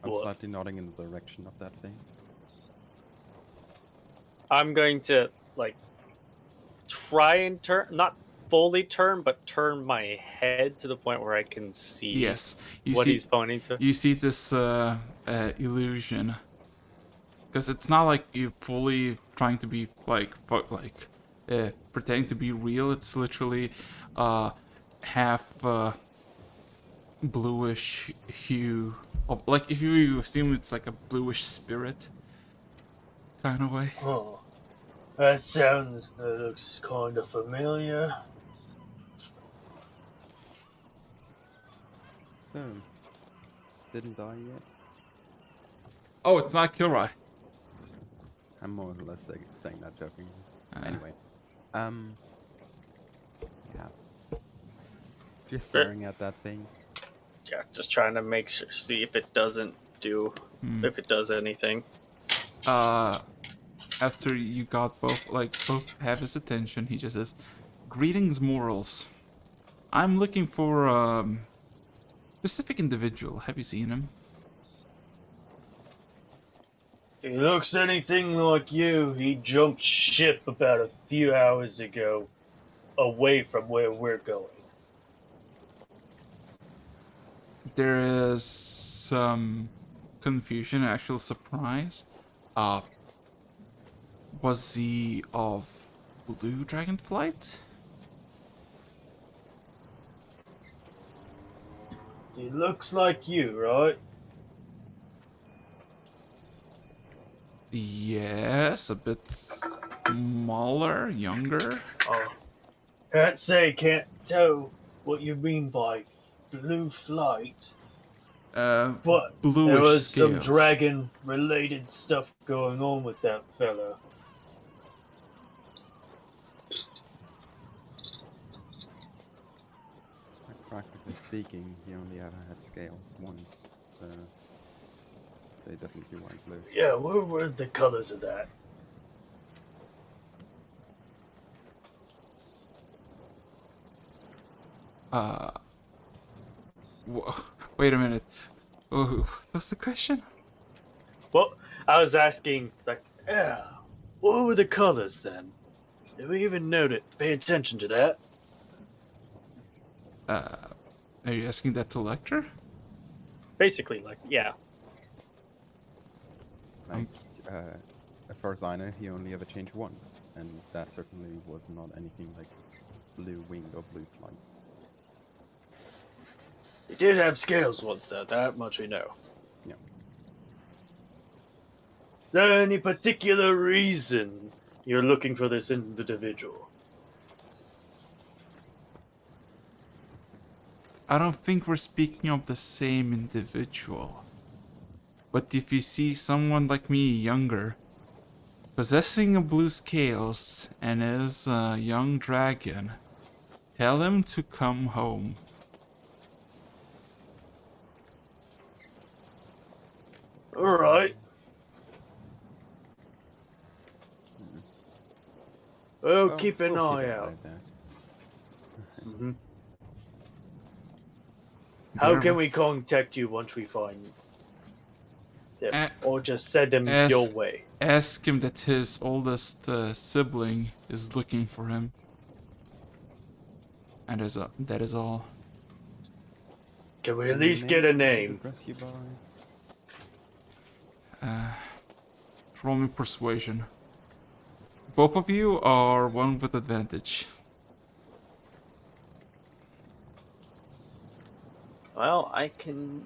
I'm What? slightly nodding in the direction of that thing. I'm going to like try and turn, not fully turn, but turn my head to the point where I can see Yes, you what see. he's pointing to. You see this illusion, because it's not like you fully trying to be pretending to be real. It's literally half bluish hue of, like, if you assume it's like a bluish spirit kind of way. Oh, that looks kind of familiar. So, didn't die yet? Oh, it's not Kilroy. I'm more or less saying that jokingly. Uh, Anyway, yeah. Just staring at that thing. Yeah, just trying to make sure, see if it doesn't do, if it does anything. After you got both have his attention, he just says, "Greetings, mortals. I'm looking for specific individual. Have you seen him?" He looks anything like you. He jumped ship about a few hours ago, away from where we're going. There is some confusion and actual surprise. Was he of Blue Dragon Flight? He looks like you, right? Yes, a bit smaller, younger. Oh, can't tell what you mean by blue flight, but Bluish there was some scales. dragon-related stuff going on with that fella. Practically speaking, he only ever had scales once, so they definitely weren't blue. Yeah, what were the colors of that? Wait a minute. Oh, what's the question? Well, I was asking, it's like, yeah, what were the colors then? Did we even note it? Pay attention to that? Are you asking that to Lecter? Basically, like, yeah. Like, as far as I know, he only ever changed once, and that certainly was not anything like blue wing or blue flight. He did have scales once, though. That much we know. Yeah. Is there any particular reason you're looking for this individual? I don't think we're speaking of the same individual. But if you see someone like me, younger, possessing a blue scales and is a young dragon, tell him to come home. Alright. Well, keep an we'll eye keep our out. eyes Mm-hmm. How There can we- we contact you once we find him? Uh, Or just send him as- your way? Ask him that his oldest sibling is looking for him. And that is all. Can we there. at least get a name? Address you by? Roll me persuasion. Both of you are one with advantage. Well, I can.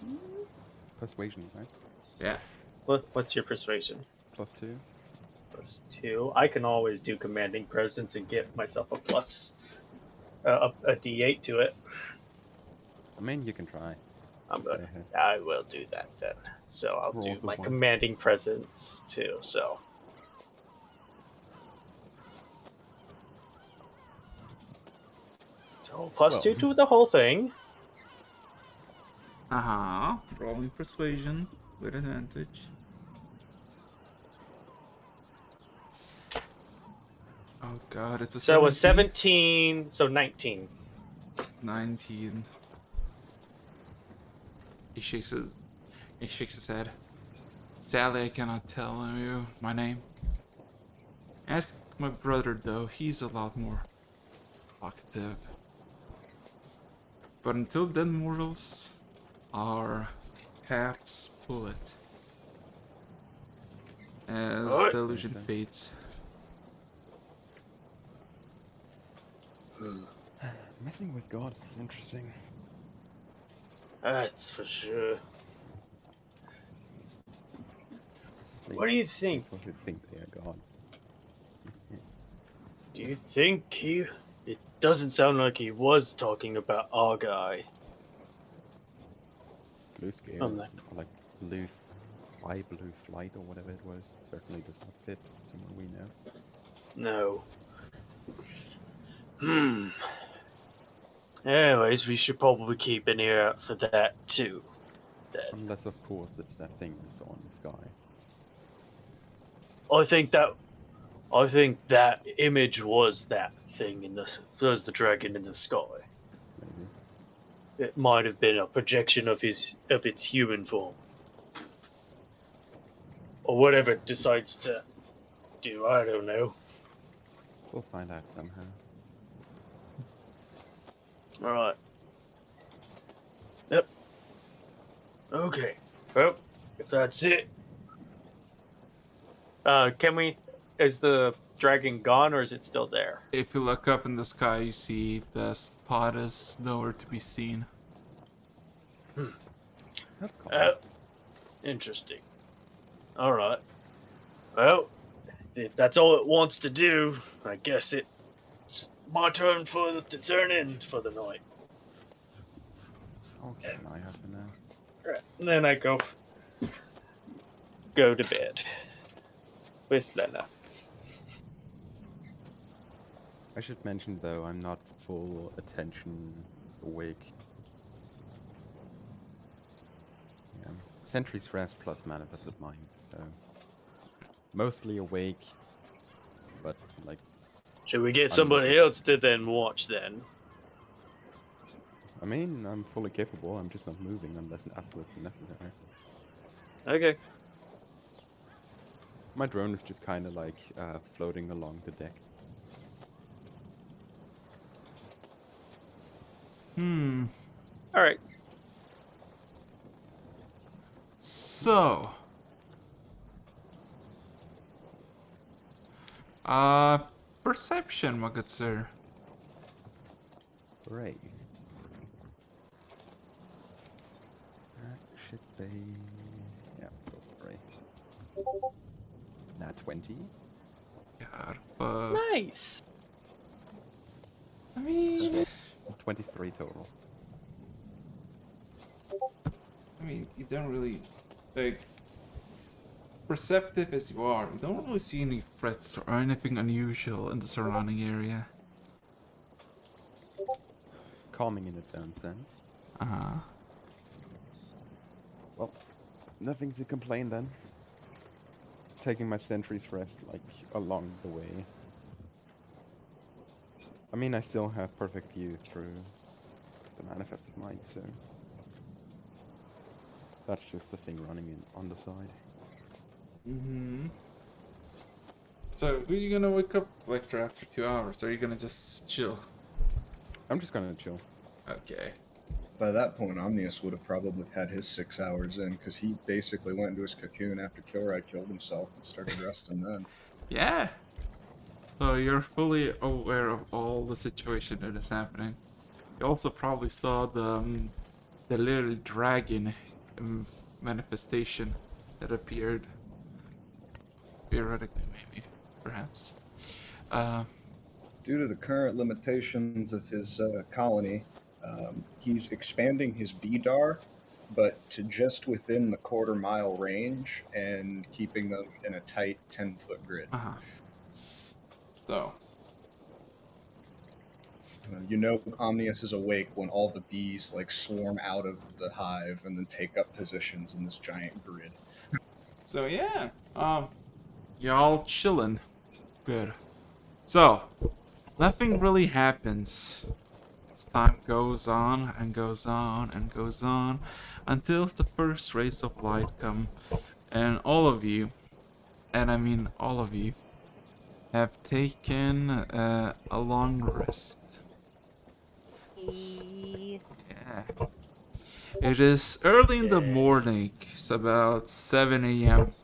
Persuasion, right? Yeah. What's your persuasion? +2. +2. I can always do commanding presence and get myself a plus a D8 to it. I mean, you can try. I'm Just go gonna. ahead. I will do that then. So I'll Roll do the my one. commanding presence too. So +2 to the whole thing. Rolling persuasion with advantage. Oh god, it's a So 17. 17. So 19. 19. He shakes his head. Sadly, I cannot tell you my name. Ask my brother, though. He's a lot more talkative. But until then, mortals, our paths split as What? the illusion fades. Messing with gods is interesting. That's for sure. Like, What do you think? people who think they are gods. Do you think he? It doesn't sound like he was talking about our guy. Blue scale, I'm not- or like blue, blue flight, or whatever it was, certainly does not fit someone we know. No. Anyways, we should probably keep an ear out for that too. Then Unless, of course, it's that thing we saw in the sky. I think that image was that thing was the dragon in the sky. Maybe. It might have been a projection of its human form, or whatever it decides to do. I don't know. We'll find out somehow. All right. Yep. Okay. Well, if that's it, can we? Is the dragon gone, or is it still there? If you look up in the sky, you see the spot is nowhere to be seen. That's cool. Interesting. All right. Well, if that's all it wants to do, I guess it's my turn to turn in for the night. I'll keep an eye out for now. Right. And then I go to bed with Lena. I should mention, though, I'm not full attention awake. Yeah. Sentry's rest plus manifested mind, so mostly awake, but like Should we get somebody else to then watch then? I mean, I'm fully capable. I'm just not moving unless absolutely necessary. Okay. My drone is just kind of like floating along the deck. All right. So, perception, my good sir. Hooray. That should be... yeah, plus 3. Nat 20. God, but Nice. I mean, 23 total. you don't really like perceptive as you are. You don't really see any threats or anything unusual in the surrounding area. Calming in its own sense. Well, nothing to complain then. Taking my sentry's rest, like, along the way. I mean, I still have perfect view through the manifested mind, so... that's just the thing running in on the side. So, are you gonna wake up like after 2 hours? Or are you gonna just chill? I'm just gonna chill. Okay. By that point, Omnius would have probably had his 6 hours in, because he basically went into his cocoon after Kilride killed himself and started resting then. Yeah. So you're fully aware of all the situation that is happening. You also probably saw the the little dragon manifestation that appeared. Theoretically, maybe, perhaps. Due to the current limitations of his colony, he's expanding his BDAR, but to just within the quarter-mile range and keeping them in a tight 10-foot grid. So, You know Omnius is awake when all the bees like swarm out of the hive and then take up positions in this giant grid. so yeah, y'all chilling. Good. So, nothing really happens. As time goes on and goes on and goes on until the first rays of light come, and all of you, and I mean all of you, have taken a long rest. Yeah. It is early in the morning. It's about 7 a.m.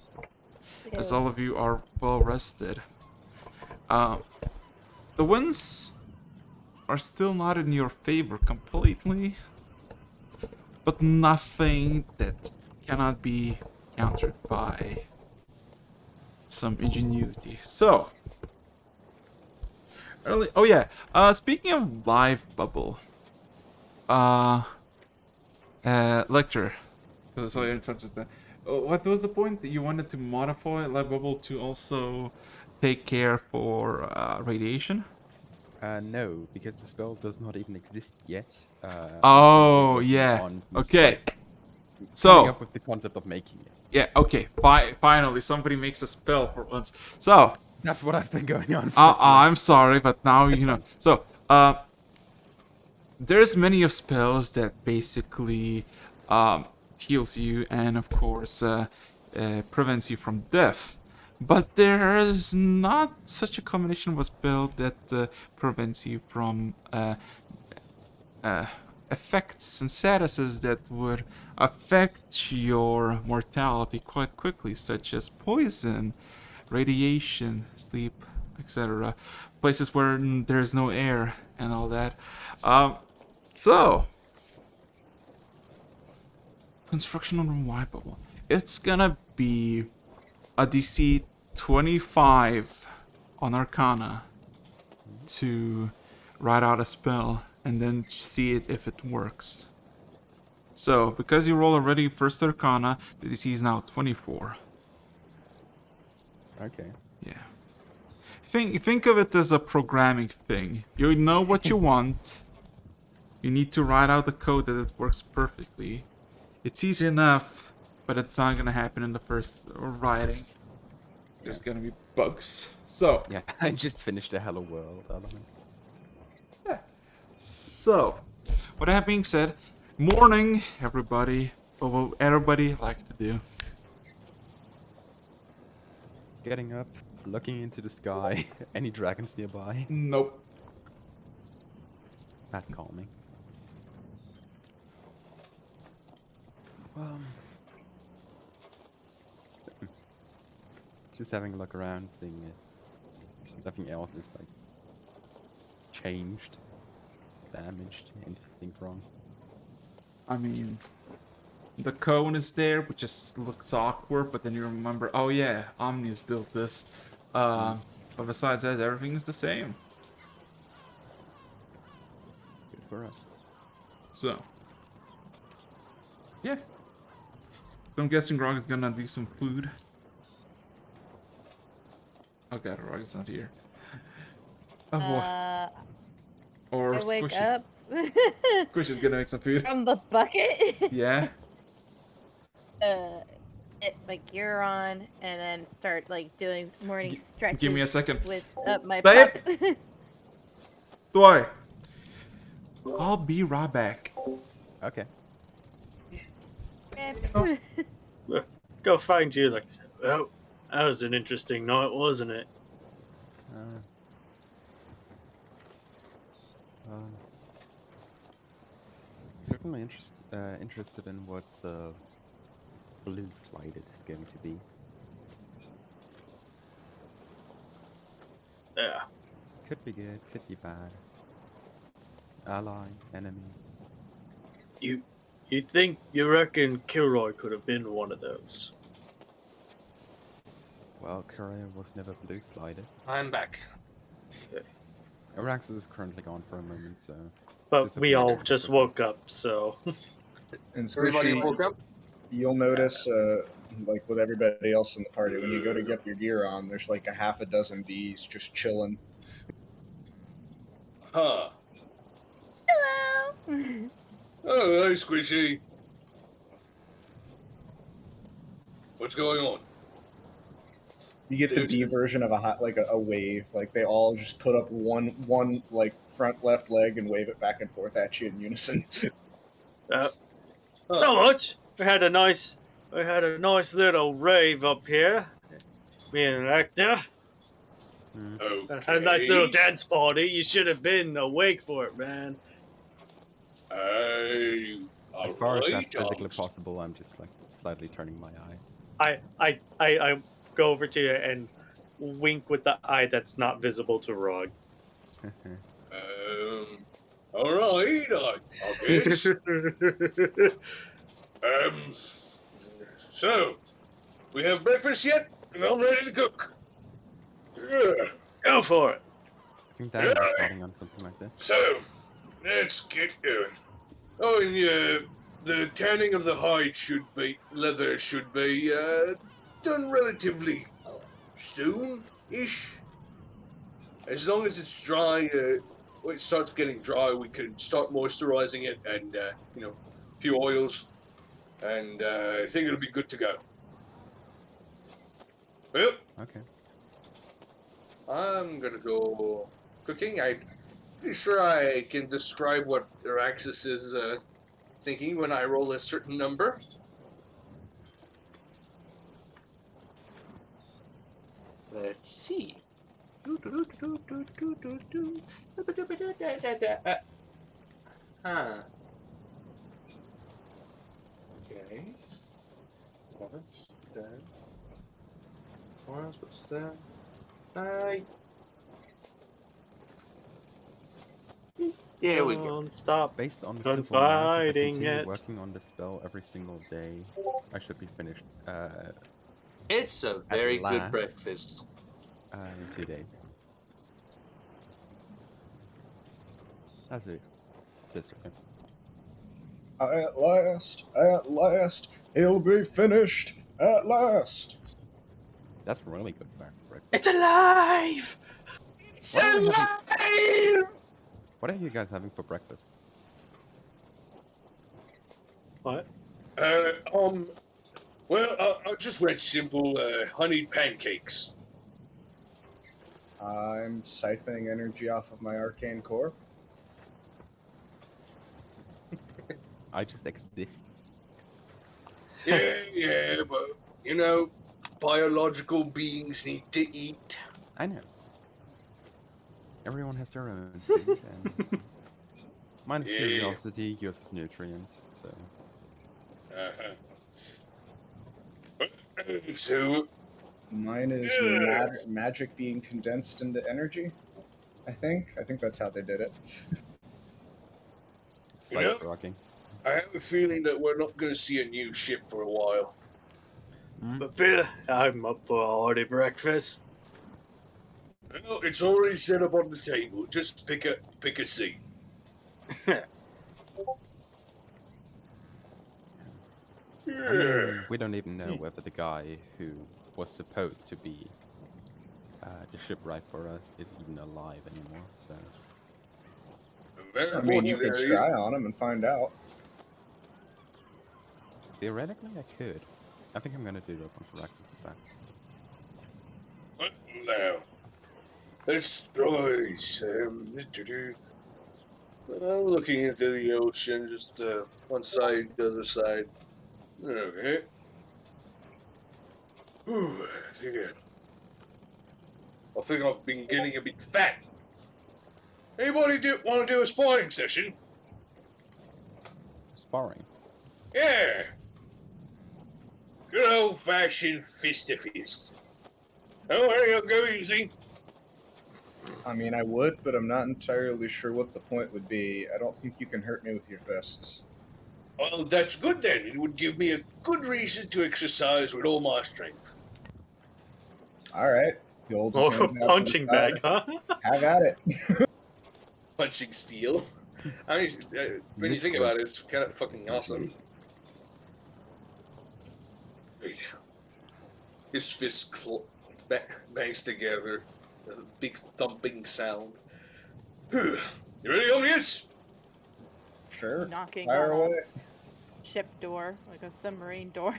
As all of you are well rested. The winds are still not in your favor completely, but nothing that cannot be countered by some ingenuity. So, early. Oh yeah. Speaking of live bubble, Lecter. So it's not just that. What was the point that you wanted to modify live bubble to also take care for radiation? No, because the spell does not even exist yet. Oh working yeah. on Okay. coming So up with the concept of making it. yeah. Okay. Finally, somebody makes a spell for once. So That's what I've been going on for. I'm sorry, but now It's you know. fine. So there's many of spells that basically heals you and of course prevents you from death. But there is not such a combination of a spell that prevents you from effects and statuses that would affect your mortality quite quickly, such as poison, radiation, sleep, etc. Places where there's no air and all that. So, construction on a Y bubble. It's gonna be a DC 25 on Arcana to write out a spell and then see it if it works. So, because you roll already first Arcana, the DC is now 24. Okay. Yeah. Think of it as a programming thing. You know what you want. You need to write out the code that it works perfectly. It's easy enough, but it's not gonna happen in the first writing. There's gonna be bugs. So, Yeah, I just finished a Hello World element. So, with that being said, morning, everybody. What will everybody like to do? Getting up, looking into the sky. Any dragons nearby? Nope. That's calming. Just having a look around, seeing if nothing else is like changed, damaged, anything wrong. I mean, the cone is there, which just looks awkward, but then you remember, oh yeah, Omnius built this. But besides that, everything is the same. Good for us. So, yeah. So I'm guessing Grog is gonna do some food. Okay, Grog is not here. Oh boy. Or I wake Squishy. up Squishy's gonna make some food. from the bucket. Yeah. Get my gear on and then start like doing morning stretches. Give me a second. With my Babe? pup. Boy. I'll be right back. Okay. Go find you. Like, oh, that was an interesting night, wasn't it? Certainly interested in what the blue slide is going to be. Yeah. Could be good, could be bad. Ally, enemy. You You reckon Kilroy could have been one of those? Well, Korea was never blue-flighted. I'm back. Araxis is currently gone for a moment, so... But we all disappeared just for woke up, so. And Everybody Squishy, woke up? you'll notice, like with everybody else in the party, when you go to get your gear on, there's like a half a dozen bees just chilling. Huh. Hello. Oh, hey, Squishy. What's going on? You get the bee version of a wave. Like they all just put up one like front left leg and wave it back and forth at you in unison. Not Huh. much. We had a nice little rave up here. Me and Hector. Okay. Had a nice little dance party. You should have been awake for it, man. As far as that's physically possible, I'm just like slightly turning my eye. I go over to you and wink with the eye that's not visible to Rog. All right, I guess. So, we have breakfast yet? I'm ready to cook. Yeah. Go for it. I think Dad was starting on something like this. So, let's get going. Oh, and yeah, the tanning of the hide leather should be done relatively soon-ish. As long as it's dry, when it starts getting dry, we can start moisturizing it and, a few oils. And I think it'll be good to go. Well, Okay. I'm gonna go cooking. I'm pretty sure I can describe what Araxis is thinking when I roll a certain number. Let's see. Huh. Okay. What's that? What's that? There we go. Don't stop. Based on the Confiding simple math, if I continue it. working on this spell every single day, I should be finished It's a very good last. breakfast. in 2 days. That's it. Just okay. At last, he'll be finished. At last. That's really good breakfast. It's alive! It's What are we alive! What are you guys having for breakfast? What? Well, I just went simple honeyed pancakes. I'm siphoning energy off of my arcane core. I just exist. Yeah, but, biological beings need to eat. I know. Everyone has their own food, and mine is Yeah. curiosity, yours is nutrients, so... Uh-huh. So, Mine is magic being condensed into energy. I think that's how they did it. It's like Yeah. rocking. I have a feeling that we're not going to see a new ship for a while. But Phil, I'm up for a hearty breakfast. Well, it's already set up on the table. Just pick a seat. I mean, we don't even know whether the guy who was supposed to be the shipwright for us is even alive anymore, so... I mean, you could scry on him and find out. Theoretically, I could. I think I'm gonna do that once Araxis is back. Now, let's try I'm looking into the ocean, just one side, the other side. Okay. Whew, I think I've been getting a bit fat. Anybody want to do a sparring session? Sparring? Yeah. Good old-fashioned fist-to-fist. Oh, there you go, easy. I mean, I would, but I'm not entirely sure what the point would be. I don't think you can hurt me with your fists. Well, that's good then. It would give me a good reason to exercise with all my strength. All right. He holds his Or a hands out to the punching side. bag, huh? Have at it. Punching steel. I mean, when you think Literally. about it, it's kind of fucking awesome. His fist bangs together. A big thumping sound. You ready, Omnius? Sure. Knocking Fire on away. a ship door, like a submarine door.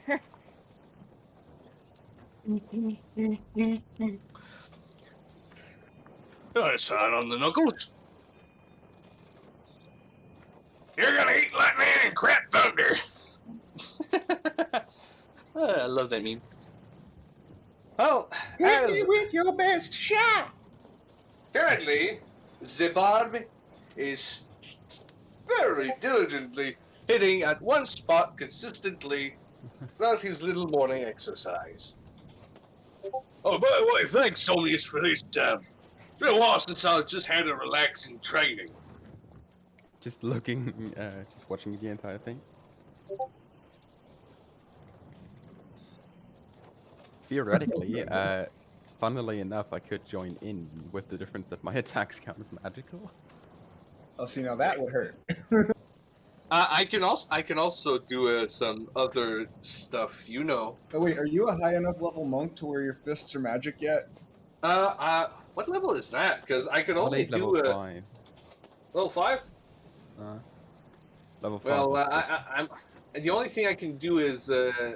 Nice hard on the knuckles. You're gonna eat lightning and crap thunder. I love that meme. Well, as with your best shot. currently, Zibarb is very diligently hitting at one spot consistently throughout his little morning exercise. Oh, by the way, thanks, Omnius, for this. It's been a while since I just had a relaxing training. Just looking, just watching the entire thing. Theoretically, funnily enough, I could join in with the difference that my attacks count as magical. Oh, see, now that would hurt. I can also do some other stuff, you know. Oh, wait, are you a high enough level monk to where your fists are magic yet? What level is that? Because I can only do level 5. level 5. Level 5. Well, I'm the only thing I can do is Level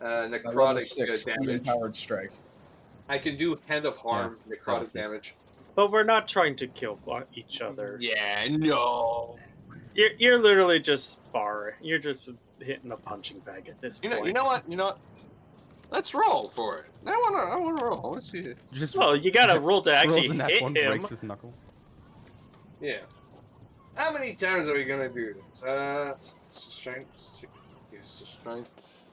necrotic 6, damage. powered strike. I can do hand of harm, necrotic 6. damage. But we're not trying to kill each other. Yeah, no. You're literally just sparring. You're just hitting a punching bag at this point. You know what? Let's roll for it. I wanna roll. Let's see it. Just Well, you gotta roll to actually rolls a nat hit one, him. breaks his knuckle. Yeah. How many times are we gonna do this? Strength. Use the strength.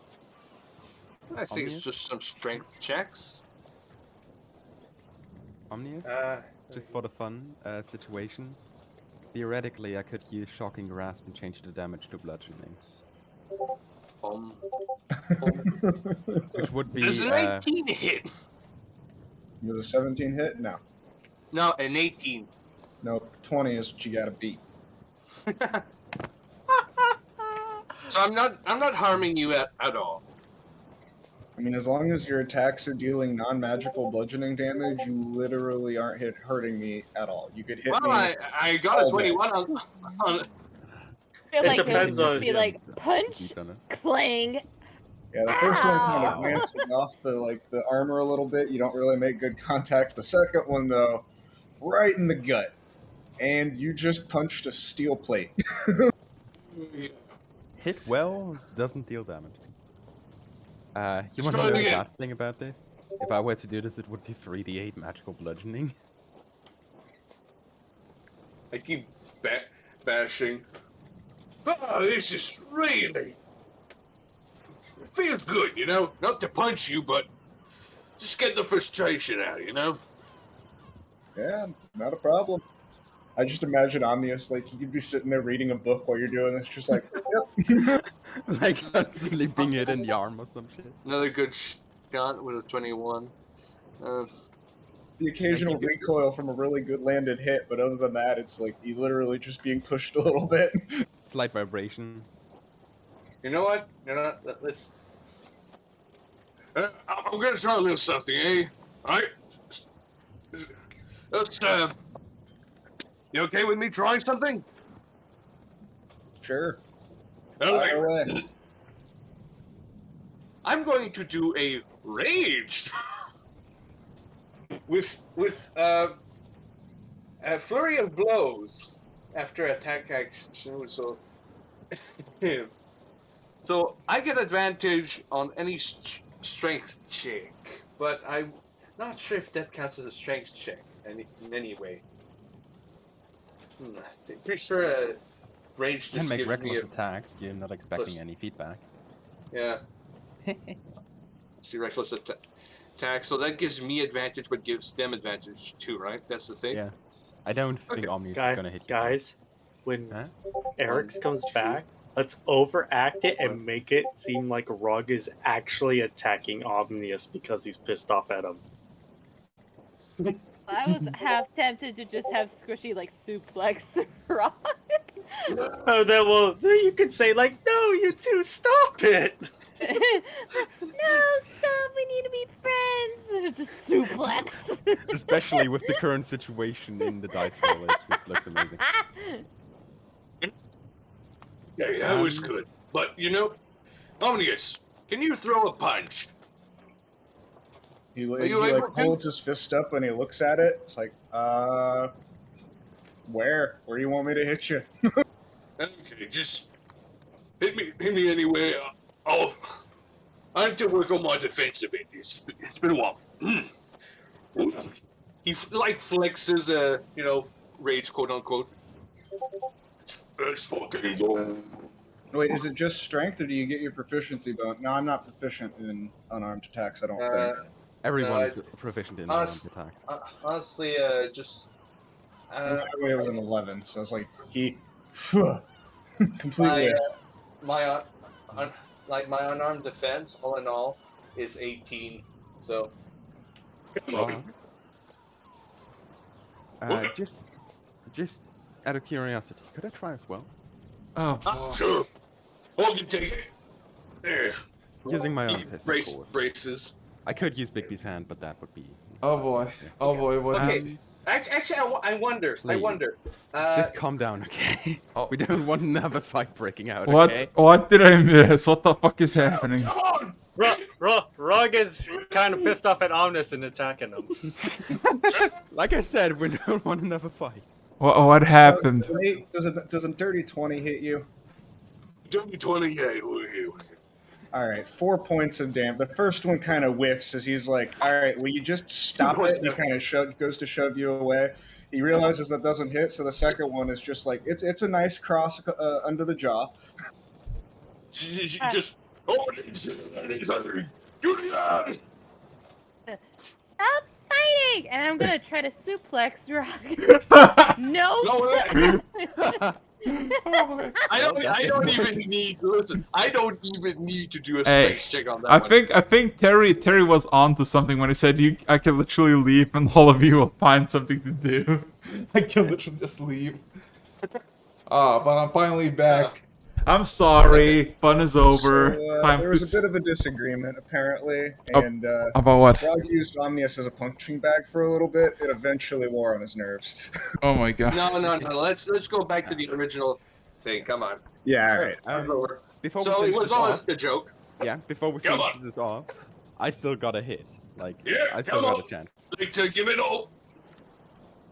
I think it's Omnius? just some strength checks. Omnius? Uh, Just for the fun situation. Theoretically, I could use Shocking Grasp and change the damage to bludgeoning. Which would be... Does an 18 hit? With a 17 hit? No. No, an 18. No, 20 is what you gotta beat. So I'm not harming you at all. I mean, as long as your attacks are dealing non-magical bludgeoning damage, you literally aren't hurting me at all. You could hit Well, me. I got a all 21 on I feel It like it would depends just on- be like punch, He's gonna- clang. Yeah, the first one kind of Ow! glancing off the armor a little bit. You don't really make good contact. The second one, though, right in the gut, and you just punched a steel plate. Hit well, doesn't deal damage. You want to Try know it the again. bad thing about this? If I were to do this, it would be 3d8 magical bludgeoning. I keep bashing. Oh, this is really... It feels good, you know? Not to punch you, but just get the frustration out, you know? Yeah, not a problem. I just imagine Omnius, like, he could be sitting there reading a book while you're doing this, just like, yep. Like constantly being hit in the arm or some shit. Another good shot with a 21. The occasional recoil from a really good landed hit, but other than that, it's like he's literally just being pushed a little bit. Slight vibration. You know what? Let's... I'm gonna try a little something, eh? Alright? Let's, you okay with me trying something? Sure. Okay. Fire away. I'm going to do a rage with a flurry of blows after attack action. So, so I get advantage on any strength check, but I'm not sure if that counts as a strength check in any way. Pretty sure rage You can just make gives me reckless a attacks, you're not expecting plus- any feedback. yeah. See, reckless attack. So that gives me advantage, but gives them advantage too, right? That's the thing. Yeah. I don't think Okay. Omnius is gonna hit you. Guys, when Huh? Eric's comes back, Let's overact it and make it seem like Rug is actually attacking Omnius because he's pissed off at him. I was half tempted to just have Squishy like suplex Rock. Oh, then well, you could say like, no, you two, stop it. No, stop! We need to be friends. Just suplex. Especially with the current situation in the dice roll, it just looks amazing. Yeah, that was good. But you know, Omnius, can you throw a punch? He you like able to? holds his fist up and he looks at it. It's like, where? Where do you want me to hit you? Okay, just hit me anyway. I have to work on my defense a bit. It's been a while. He like flexes rage, quote unquote. Let's fucking go. Wait, is it just strength or do you get your proficiency bonus? No, I'm not proficient in unarmed attacks, I don't think. Everyone is proficient in armed attacks. Honestly, just By the way, it was an 11, so it's like he completely. my unarmed defense, all in all, is 18. So. Wow. Just out of curiosity, could I try as well? Oh, boy. Sure. I can take it. There. Using my own He test, braces. I could use Bigby's hand, but that would be. Oh boy. Oh boy. What? Okay. Actually, I wonder. Please. Just calm down, okay? Oh. We don't want another fight breaking out, What? okay? What did I miss? What the fuck is happening? Come on! Rug is kind of pissed off at Omnius and attacking him. Like I said, we don't want another fight. What happened? Does a dirty 20 hit you? Dirty 20, yeah. All right, 4 points of damage. The first one kind of whiffs as he's like, "All right, will you just stop it?" He kind of goes to shove you away. He realizes that doesn't hit, so the second one is just like it's a nice cross under the jaw. Just Stop fighting! And I'm gonna try to suplex Rock. No. I don't even need. Listen, I don't even need to do a Hey, strength check on that one. I think Terry was onto something when he said I can literally leave and all of you will find something to do. I can literally just leave. But I'm finally back. I'm sorry. Fun is over. So, Time there to was a bit of a disagreement apparently, Oh. and About what? Rog used Omnius as a punching bag for a little bit. It eventually wore on his nerves. Oh my god. No. Let's go back to the original thing. Come on. Yeah, all right. Before So we it finish was this all off, a joke. yeah, before we Come finish on. this off, I still got a hit. Like, Yeah, I still come got on. a chance. Like to give it all.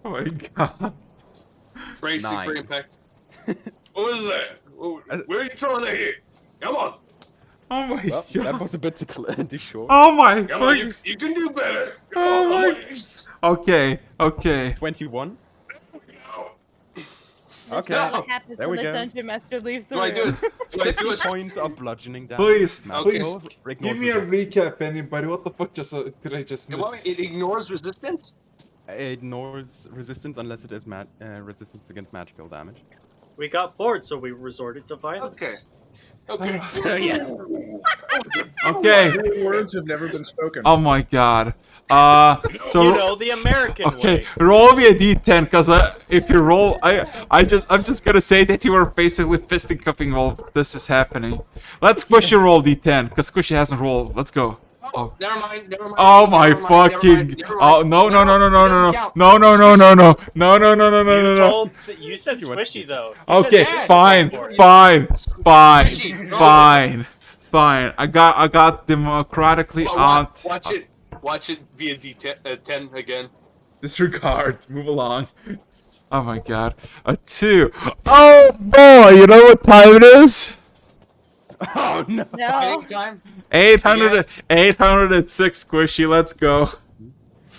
Oh my god. Bracing 9. for impact. What was that? Where are you trying to hit? Come on. Oh my Well, god. that was a bit too short. Oh my Come on. fuck. You can do better. Come Oh on. my- Okay. 21. No. Okay. No. What happens There when we the go. dungeon master leaves the Do I room? do it? Do I do 50 it? points of bludgeoning damage. Please, Magical, please, ignores give me a resistance. recap, anybody. What the fuck did I just miss? It ignores resistance? It ignores resistance unless it is resistance against magical damage. We got bored, so we resorted to violence. Okay. Okay. So yeah. Okay. Words have never been spoken. Oh my god. So You know, the American okay, way. roll me a d10, cause if you roll, I'm just gonna say that you are basically fisticuffing while this is happening. Let Squishy roll d10, cause Squishy hasn't rolled. Let's go. Oh. Never mind. Oh my fucking! Oh no! You said squishy though. Okay, Yeah, fine. I got democratically on. Watch it via D10 again. Disregard. Move along. Oh my god. A 2. Oh boy, you know what time it is? Oh no. No. Fighting time. 806 Squishy, let's go.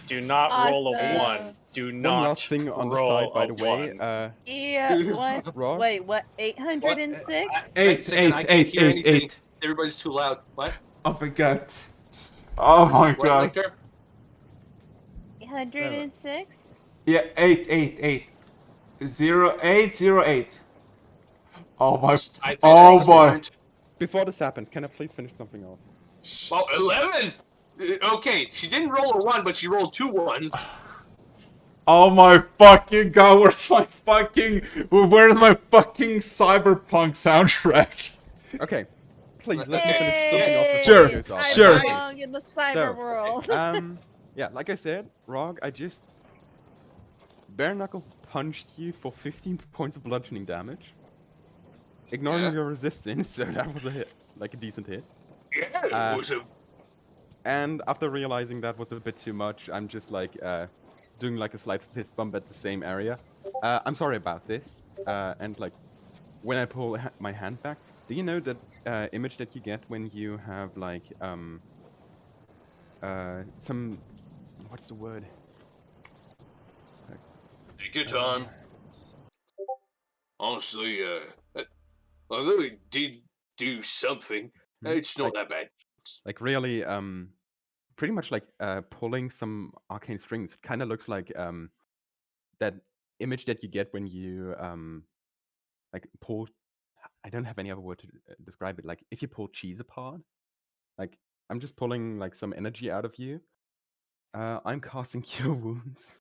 Do not roll a Awesome. 1. Do One not last thing on the roll side, by a the way. 1. Yeah, what? Raw? Wait, what? 806? Eight, Second, I eight, can't eight, hear eight, anything. eight. Everybody's too loud. What? Oh my god. Oh my What, god. Victor? 806? Yeah, 888. 0808. Oh my. Just type it Oh as boy. learned. Before this happens, can I please finish something off? Oh, 11! Okay, she didn't roll a 1, but she rolled 2 ones. Oh my fucking god, where's my fucking cyberpunk soundtrack? Okay, please let me Okay. finish something off before Sure, it goes off. I sure. belong in the cyber world. Yeah, like I said, Rog, I just bare knuckle punched you for 15 points of bludgeoning damage, ignoring Yeah. your resistance, so that was a hit, like a decent hit. Yeah, it was a... And after realizing that was a bit too much, I'm just like doing like a slight fist bump at the same area. I'm sorry about this. And like when I pull my hand back, do you know that image that you get when you have like some, what's the word? Take your time. Honestly, I really did do something. It's not that bad. Like really pretty much like pulling some arcane strings. It kind of looks like that image that you get when you like pull. I don't have any other word to describe it. Like if you pull cheese apart, like I'm just pulling like some energy out of you. I'm casting cure wounds.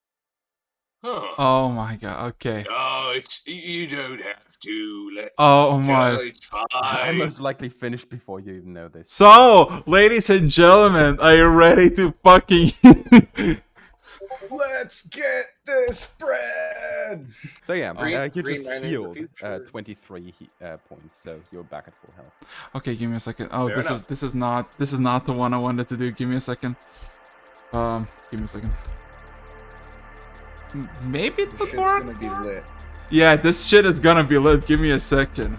Huh. Oh my god, okay. Oh, you don't have to. Oh my. It's I'm fine. most likely finished before you even know this. So, ladies and gentlemen, are you ready to fucking... Let's get this bread. So yeah, you Green just Man in the healed future. 23 points, so you're back at full health. Okay, give me a second. Oh, Fair this enough. is not the one I wanted to do. Give me a second. Give me a second. Maybe it This would shit's work. gonna be lit. Yeah, this shit is gonna be lit. Give me a second.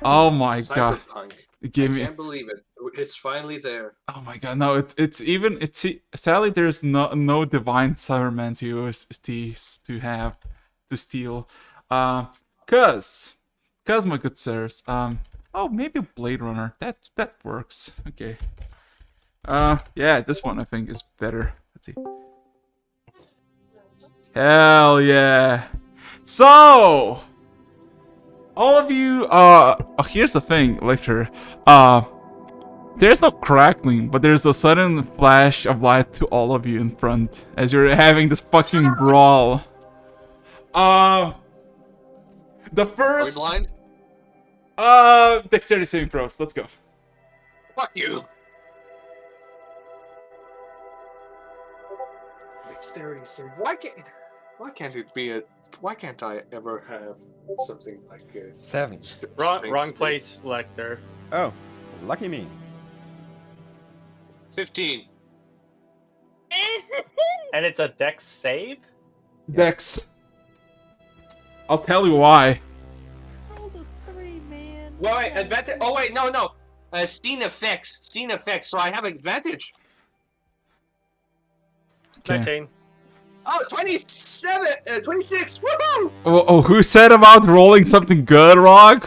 Oh my god. Cyberpunk. Give I me. can't believe it. It's finally there. Oh my god. No, it's sadly there's no divine cybermancy OSTs to have to steal. Cause my good sirs. Oh, maybe Blade Runner. That works. Okay. Yeah, this one I think is better. Let's see. Hell yeah. So, all of you, here's the thing, Lictor. There's no crackling, but there's a sudden flash of light to all of you in front as you're having this fucking brawl. The Are we first, blind? dexterity saving throws. Let's go. Fuck you. Dexterity save. Why can't it be a? Why can't I ever have something like a 7. Wrong place selector. Oh, lucky me. 15. And it's a dex save? Dex. I'll tell you why. Rolled a 3, man. Wait, advantage. Oh wait, no. Scene effects. So I have advantage. Okay. 19. Oh, 27, 26. Woohoo! Oh, who said about rolling something good, Rog?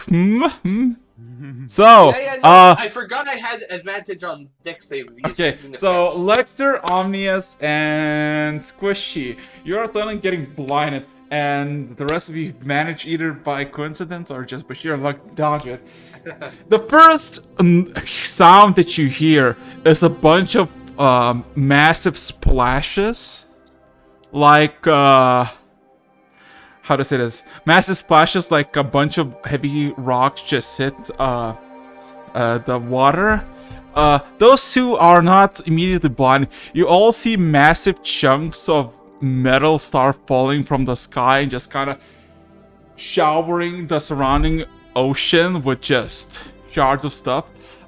So, Yeah, no, I forgot I had advantage on dex save. okay, so Lecter, Omnius, and Squishy, you're suddenly getting blinded, and the rest of you manage either by coincidence or just by sheer luck to dodge it. The first sound that you hear is a bunch of massive splashes, like how to say this? Massive splashes, like a bunch of heavy rocks just hit the water. Those two are not immediately blind. You all see massive chunks of metal start falling from the sky and just kind of showering the surrounding ocean with just shards of stuff.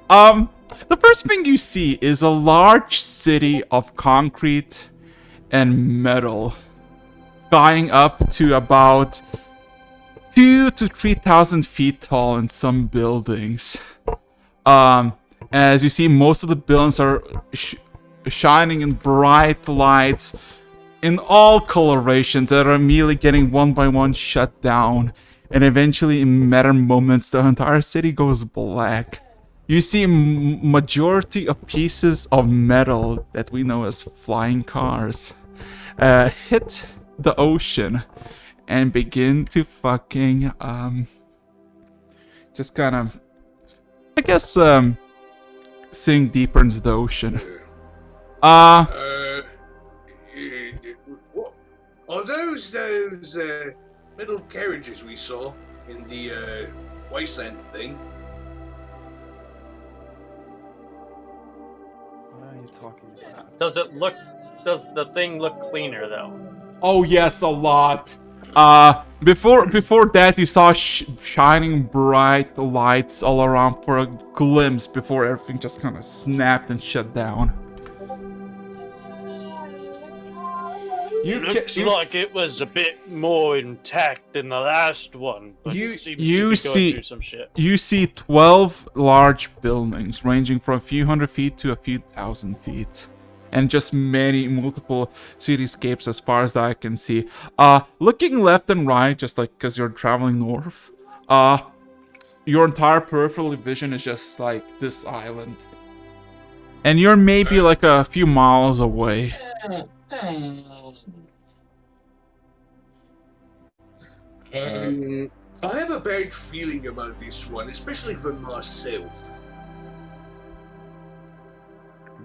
The first thing you see is a large city of concrete and metal, skying up to about 2,000 to 3,000 feet tall in some buildings. As you see, most of the buildings are shining in bright lights in all colorations that are immediately getting one by one shut down, and eventually in matter moments the entire city goes black. You see majority of pieces of metal that we know as flying cars hit the ocean and begin to fucking just kind of, I guess, sink deeper into the ocean. What are those metal carriages we saw in the wasteland thing? What are you talking about? Does the thing look cleaner though? Oh yes, a lot. Before that, you saw shining bright lights all around for a glimpse before everything just kind of snapped and shut down. Looks like it was a bit more intact than the last one, but it seems to be going through some shit. You see 12 large buildings ranging from a few hundred feet to a few thousand feet. And just multiple cityscapes as far as I can see. Looking left and right, just like because you're traveling north, your entire peripheral vision is just like this island. And you're maybe like a few miles away. I have a bad feeling about this one, especially for myself.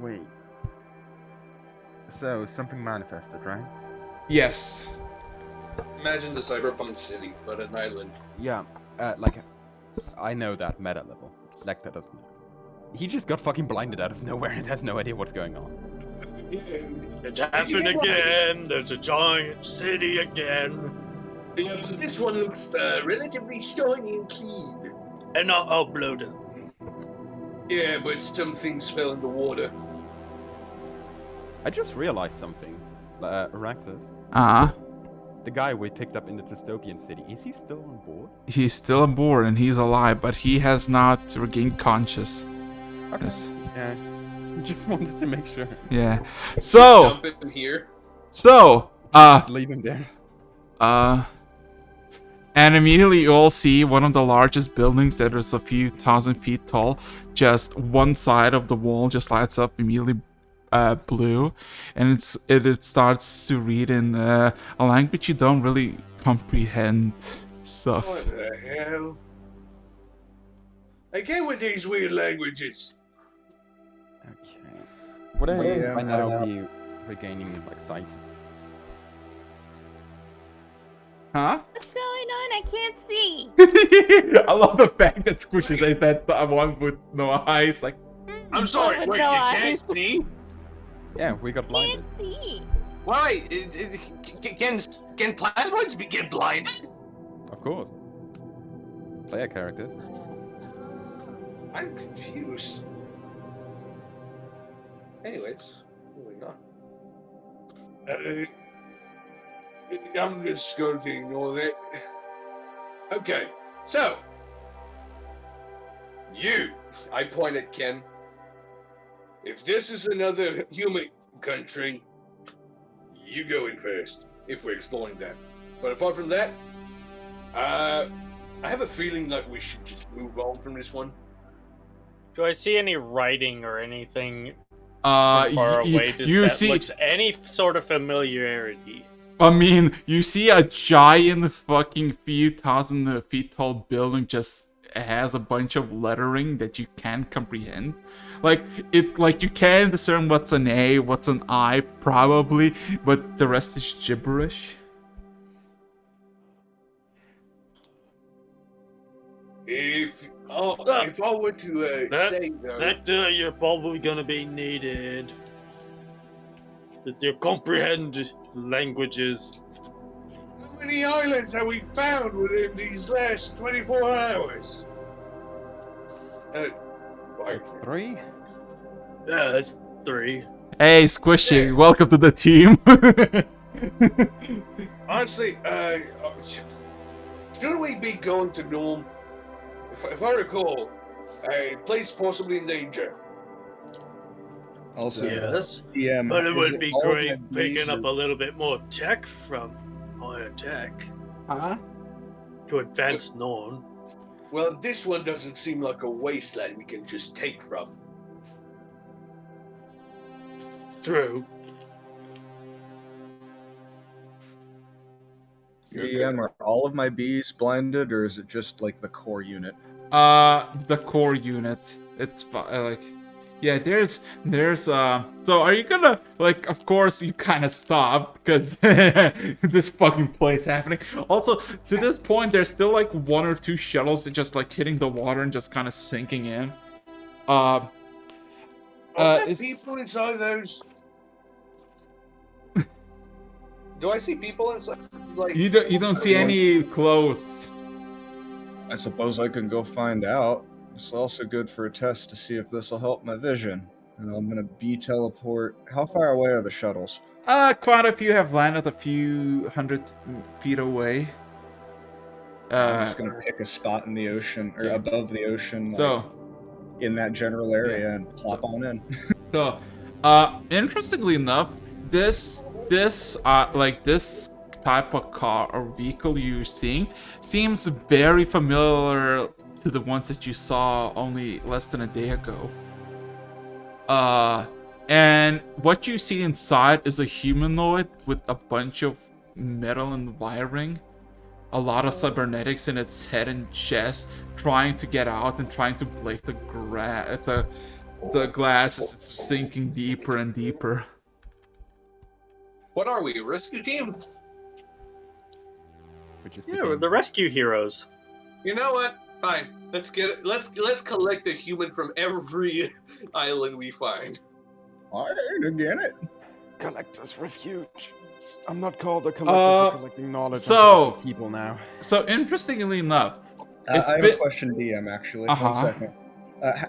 Wait. So, something manifested, right? Yes. Imagine the cyberpunk city, but an island. Yeah, I know that meta level. Like, that doesn't... He just got fucking blinded out of nowhere and has no idea what's going on. It happened again. There's a giant city again. Yeah, but this one looks relatively shiny and clean. And not uploaded. Yeah, but some things fell in the water. I just realized something. Araxis, the guy we picked up in the dystopian city, is he still on board? He's still on board and he's alive, but he has not regained conscious. Okay. Yes. Yeah. Just wanted to make sure. Yeah. So. Dump him here. So. Just leave him there. And immediately you all see one of the largest buildings that is a few thousand feet tall. Just one side of the wall just lights up immediately blue, and it starts to read in a language you don't really comprehend stuff. What the hell? I get with these weird languages. Okay. Would I by now be regaining like sight? Huh? What's going on? I can't see. I love the fact that Squishy says that one with no eyes. Like, I'm sorry, with wait, no you eyes. can't see? Yeah, we got blinded. Can't see. Why? Can plasmoids get blinded? Of course. Player characters. I'm confused. Anyways, moving on. I'm just going to ignore that. Okay, so I point at Ken. If this is another human country, you go in first, if we're exploring that. But apart from that, I have a feeling that we should just move on from this one. Do I see any writing or anything far away that looks any sort of familiarity? I mean, you see a giant fucking few thousand feet tall building just has a bunch of lettering that you can't comprehend. Like you can discern what's an A, what's an I, probably, but the rest is gibberish. If I were to say though, that you're probably gonna be needed. That you comprehend languages. how many islands have we found within these last 24 hours? Like 3? Yeah, that's 3. Hey, Squishy, welcome to the team. Honestly, shouldn't we be going to Norm? If I recall, a place possibly in danger. Also, Yes, DM, but it is would be all great that picking these up are- a little bit more tech from higher tech Huh? to advance Norn. Well, this one doesn't seem like a wasteland we can just take from. True. DM, are all of my bees blinded, or is it just like the core unit? The core unit. It's like, yeah. There's So are you gonna like? Of course, you kind of stop because this fucking play's happening. Also, to this point, there's still like 1 or 2 shuttles that just like hitting the water and just kind of sinking in. Are there Is people inside those? Do I see people inside? Like you don't see any clothes. I suppose I can go find out. It's also good for a test to see if this will help my vision. And I'm gonna teleport. How far away are the shuttles? Quite a few have landed a few 100 feet away. I'm just gonna pick a spot in the ocean or yeah. above the ocean, So, in that general area, yeah. and plop on in. So, interestingly enough, this type of car or vehicle you're seeing seems very familiar to the ones that you saw only less than a day ago. And what you see inside is a humanoid with a bunch of metal and wiring, a lot of cybernetics in its head and chest, trying to get out and trying to break the glass as it's sinking deeper and deeper. what are we? A rescue team? Which is Yeah, we're the rescue heroes. You know what? Fine. Let's collect a human from every island we find. I ain't again it. Collector's refuge. I'm not called a collector for collecting knowledge. I'm so- collecting people now. So interestingly enough, I it's have been a question, DM. Actually, Uh-huh. 1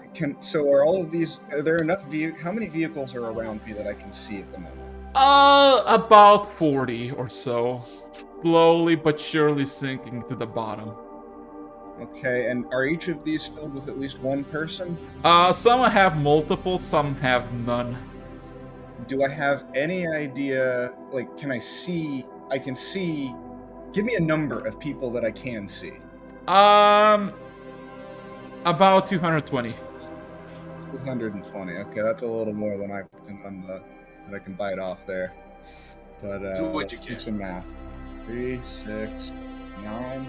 second. So are all of these? Are there enough? How many vehicles are around me that I can see at the moment? about 40 or so, slowly but surely sinking to the bottom. Okay, and are each of these filled with at least one person? Some have multiple, some have none. Do I have any idea? Like, can I see? I can see. Give me a number of people that I can see. About 220. 220. Okay, that's a little more than I can bite off there. But Do what let's you do can. some math. 3, 6, 9.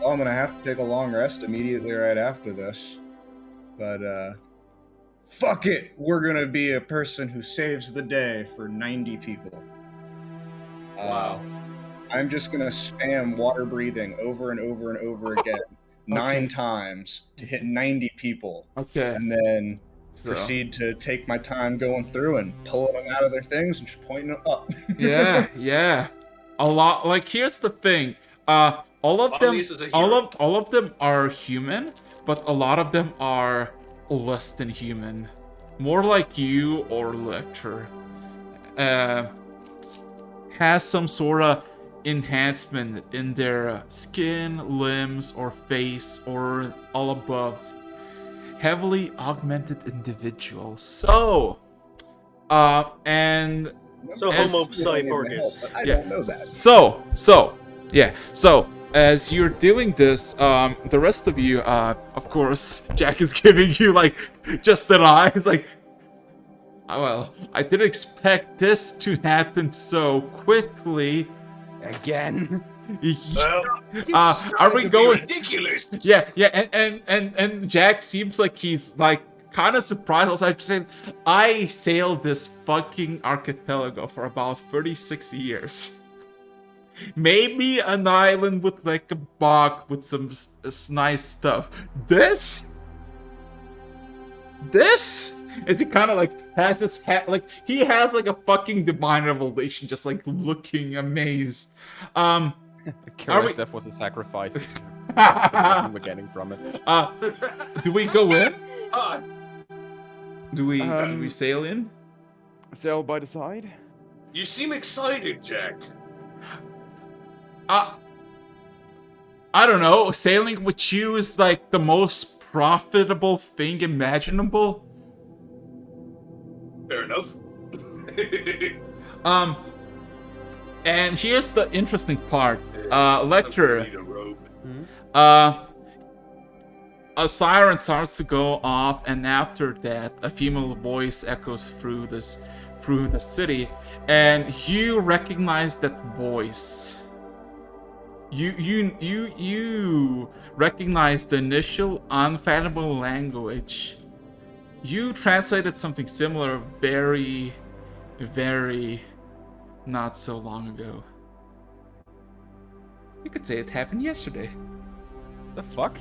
Oh, I'm gonna have to take a long rest immediately right after this. But fuck it, we're gonna be a person who saves the day for 90 people. Wow. I'm just gonna spam water breathing over and over and over again 9 Okay. times to hit 90 people, Okay. and then So, proceed to take my time going through and pulling them out of their things and just pointing them up. yeah. A lot. Like, here's the thing. All of them, Obvious as a hero. all of them are human, but a lot of them are less than human, more like you or Lecter. Has some sort of enhancement in their skin, limbs, or face, or all above. Heavily augmented individuals. So, and So As- Homo You don't need my help, cyborgus. but I yeah. don't know that. So, as you're doing this, the rest of you, of course, Jack is giving you like just an eye. He's like, oh, well, I didn't expect this to happen so quickly. Again? Are we going? Ridiculous. Yeah, and Jack seems like he's like kind of surprised. Also, I sailed this fucking archipelago for about 36 years. Maybe an island with like a bog with some nice stuff. This is he kind of like has this hat like he has like a fucking divine revelation, just like looking amazed. Kara's death was a sacrifice. That's the blessing we're getting from it. Do we go in? Ah, Do we sail in? Sail by the side? you seem excited, Jack. I don't know. Sailing with you is like the most profitable thing imaginable. Fair enough. And here's the interesting part. Lecter. Need a robe. A siren starts to go off, and after that, a female voice echoes through the city, and you recognize that voice. you recognize the initial unfathomable language. You translated something similar very, very not so long ago. You could say it happened yesterday. The fuck?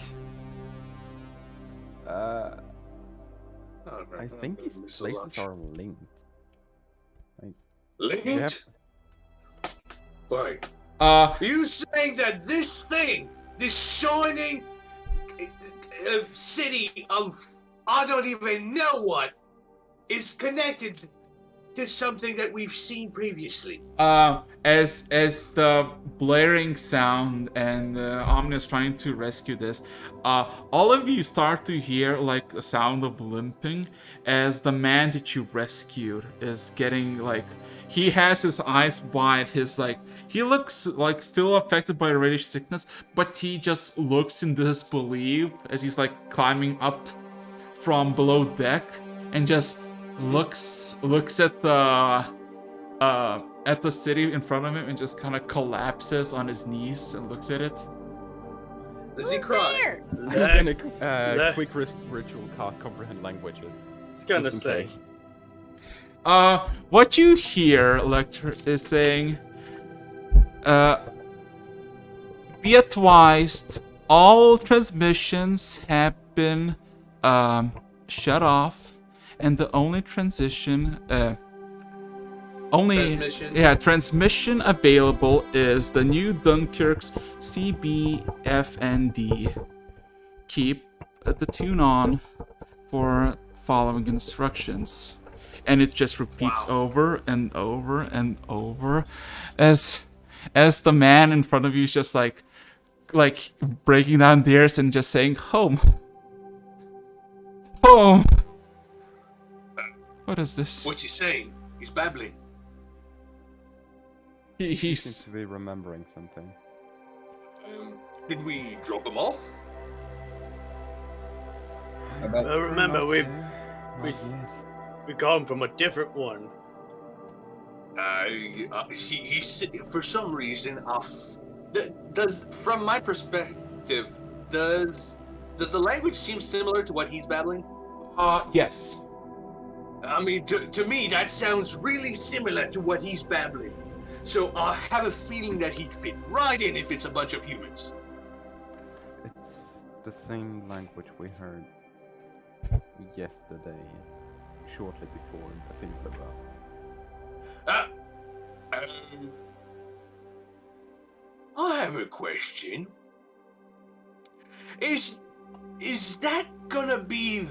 Oh, I think these Miss places Lunch. are linked. Linked? Why? You saying that this thing, this shining city of I don't even know what, is connected to something that we've seen previously? As the blaring sound and Omnius trying to rescue this, all of you start to hear like a sound of limping as the man that you rescued is getting like, he has his eyes wide, he looks like still affected by radiation sickness, but he just looks in disbelief as he's like climbing up from below deck and just looks at the city in front of him and just kind of collapses on his knees and looks at it. Does he cry? There? I'm gonna quick ritual cast comprehend languages. It's gonna just in say. case. What you hear, Lecter, is saying, be advised, all transmissions have been shut off, and the only transmission available is the new Dunkirk's CBFND. Keep the tune on for following instructions. And it just repeats over and over and over as the man in front of you is just like breaking down tears and just saying, home. Home. What is this? What's he saying? He's babbling. He He's seems to be remembering something. Did we drop him off? About Remember, Not we yet. we got him from a different one. He's for some reason off. Does from my perspective, does the language seem similar to what he's babbling? yes. I mean, to me, that sounds really similar to what he's babbling. So I have a feeling that he'd fit right in if it's a bunch of humans. It's the same language we heard yesterday, shortly before the thing blew up. I have a question. Is that gonna be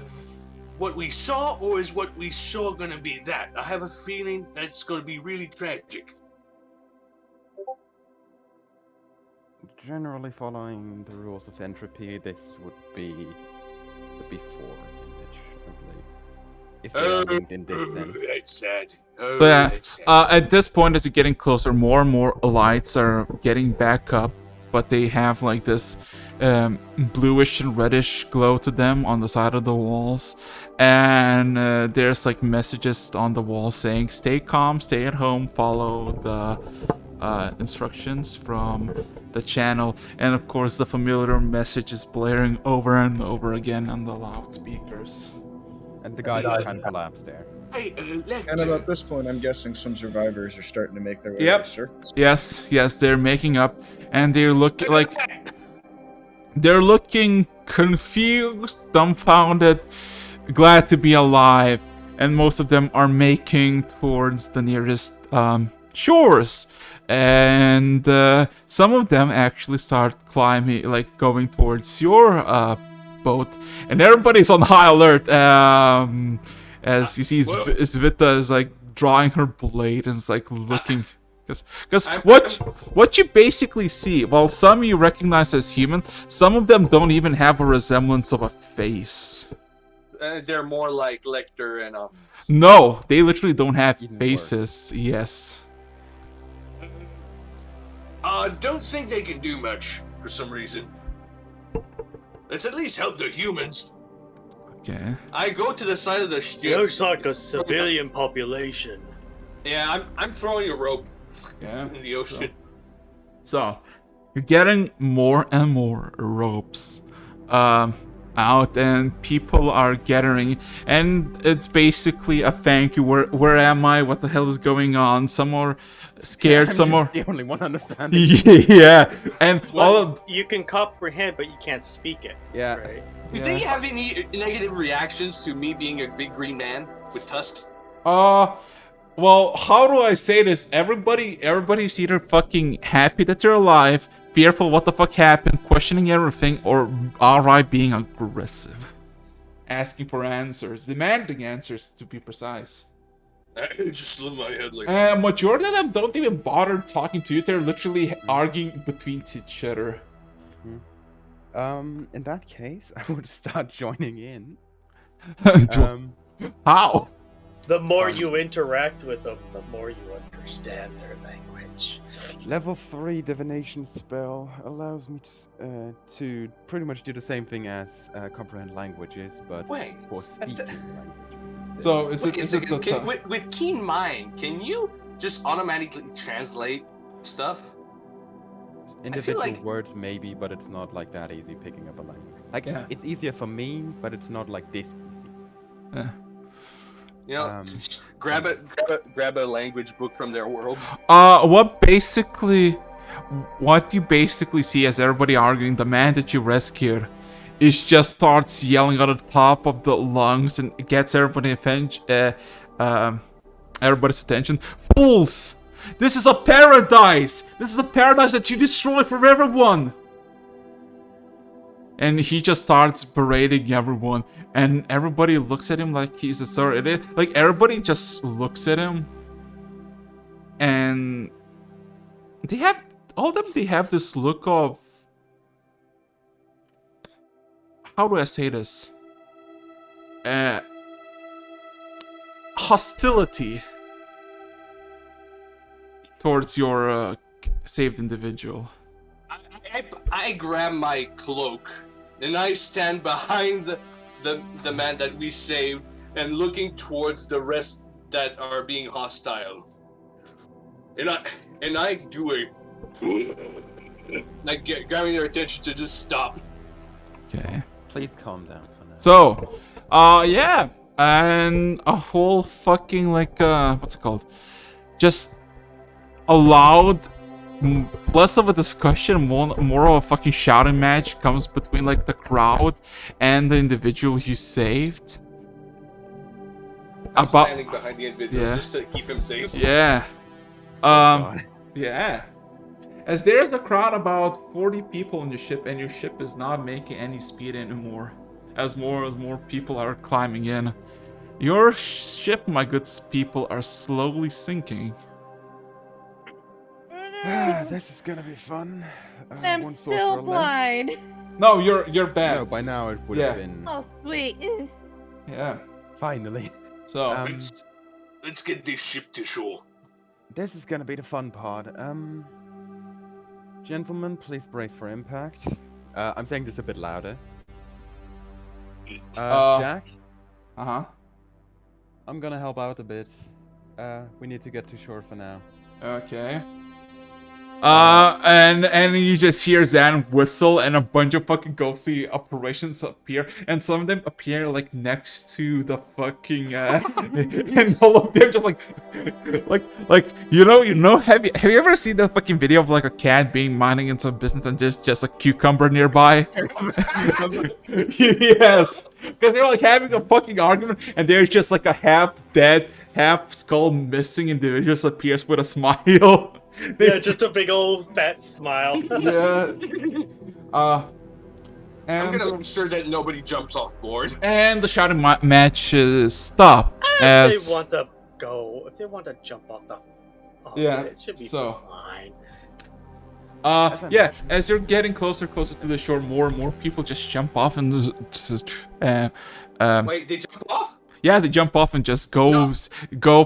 what we saw, or is what we saw gonna be that? I have a feeling that's gonna be really tragic. Generally following the rules of entropy, this would be the before image, I believe. If they are linked in this sense. That's sad. But yeah, That's sad. at this point, as you're getting closer, more and more lights are getting back up, but they have like this bluish and reddish glow to them on the side of the walls, and there's like messages on the wall saying, "Stay calm, stay at home, follow the instructions from the channel," and of course the familiar message is blaring over and over again on the loudspeakers. And the guy just kind of collapsed there. Hey, And about this point, I'm guessing some survivors are starting to make their way Yep. to the surface. Yes, they're making up, and they're looking like they're looking confused, dumbfounded, glad to be alive, and most of them are making towards the nearest shores. And some of them actually start climbing, like going towards your boat, and everybody's on high alert. As you see, Svita is like drawing her blade and is like looking, because what you basically see, while some you recognize as human, some of them don't even have a resemblance of a face. they're more like Lecter and No, they literally don't have Even faces. Yes. Don't think they can do much for some reason. Let's at least help the humans. Okay. I go to the side of the It ship. looks like a civilian population. Yeah, I'm throwing a rope Yeah. in the ocean. So, you're getting more and more ropes out, and people are gathering, and it's basically a thank you. Where am I? What the hell is going on? Some are scared, I'm some just are the only one understanding. yeah, and What? all of You can comprehend, but you can't speak it. Yeah. Right? Do they have any negative reactions to me being a big green man with tusks? Well, how do I say this? Everybody's either fucking happy that they're alive, fearful what the fuck happened, questioning everything, or outright being aggressive. Asking for answers, demanding answers to be precise. I just love my head like. Majority of them don't even bother talking to you, they're literally arguing between each other. In that case, I would start joining in. How? The more you interact with them, the more you understand their language. Level 3 divination spell allows me to pretty much do the same thing as comprehend languages, but Wait, for that's speaking languages instead. So is Wait it a is it second, the with keen mind, can you just automatically translate stuff? Individual like- words maybe, but it's not like that easy picking up a language. Like Yeah. it's easier for me, but it's not like this easy. You know, grab a language book from their world. What you basically see as everybody arguing, the man that you rescued is just starts yelling at the top of the lungs and gets everybody's attention. Fools! This is a paradise! This is a paradise that you destroy for everyone! And he just starts berating everyone, and everybody looks at him like he's a star. Like everybody just looks at him, and they have they have this look of, how do I say this? Hostility towards your saved individual. I grab my cloak and I stand behind the man that we saved and looking towards the rest that are being hostile. And I do like grabbing their attention to just stop. Okay. Please calm down for now. So, yeah, and a whole fucking like what's it called? Just a loud, less of a discussion, more of a fucking shouting match comes between like the crowd and the individual you saved. I'm standing behind the individual yeah. just to keep him safe. Yeah. God. Yeah. As there's a crowd about 40 people on your ship, and your ship is not making any speed anymore. As more people are climbing in. Your ship, my good people, are slowly sinking. This is gonna be fun. I'm one still sorcerer left. blind. No, you're back. No, by now it would Yeah. have been. Oh, sweet. Yeah. Finally. So, Let's get this ship to shore. This is gonna be the fun part. Gentlemen, please brace for impact. I'm saying this a bit louder. Jack, I'm gonna help out a bit. We need to get to shore for now. Okay. And you just hear Zan whistle, and a bunch of fucking ghostly apparitions appear, and some of them appear like next to the fucking and all of them just like you know have you ever seen that fucking video of like a cat being minding in some business and just a cucumber nearby? Yes, because they're like having a fucking argument, and there's just like a half dead, half skull missing individual just appears with a smile. Yeah, just a big old fat smile. Yeah. I'm And gonna make sure that nobody jumps off board. the shouting match stop If as they want to go, if they want to jump off the, Yeah, it should be so- fine. yeah, as you're getting closer to the shore, more and more people just jump off and Wait, they jump off? yeah, they jump off and just go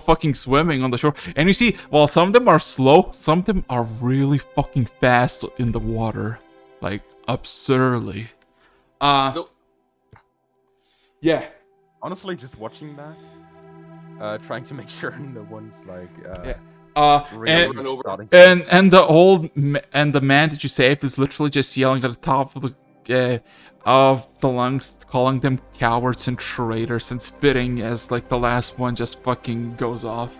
fucking swimming on the shore. And you see, while some of them are slow, some of them are really fucking fast in the water, like absurdly. Nope. Yeah. Honestly, just watching that, trying to make sure no one's like. Yeah. Really run over. starting to- and the man that you saved is literally just yelling at the top of the lungs, calling them cowards and traitors, and spitting as like the last one just fucking goes off.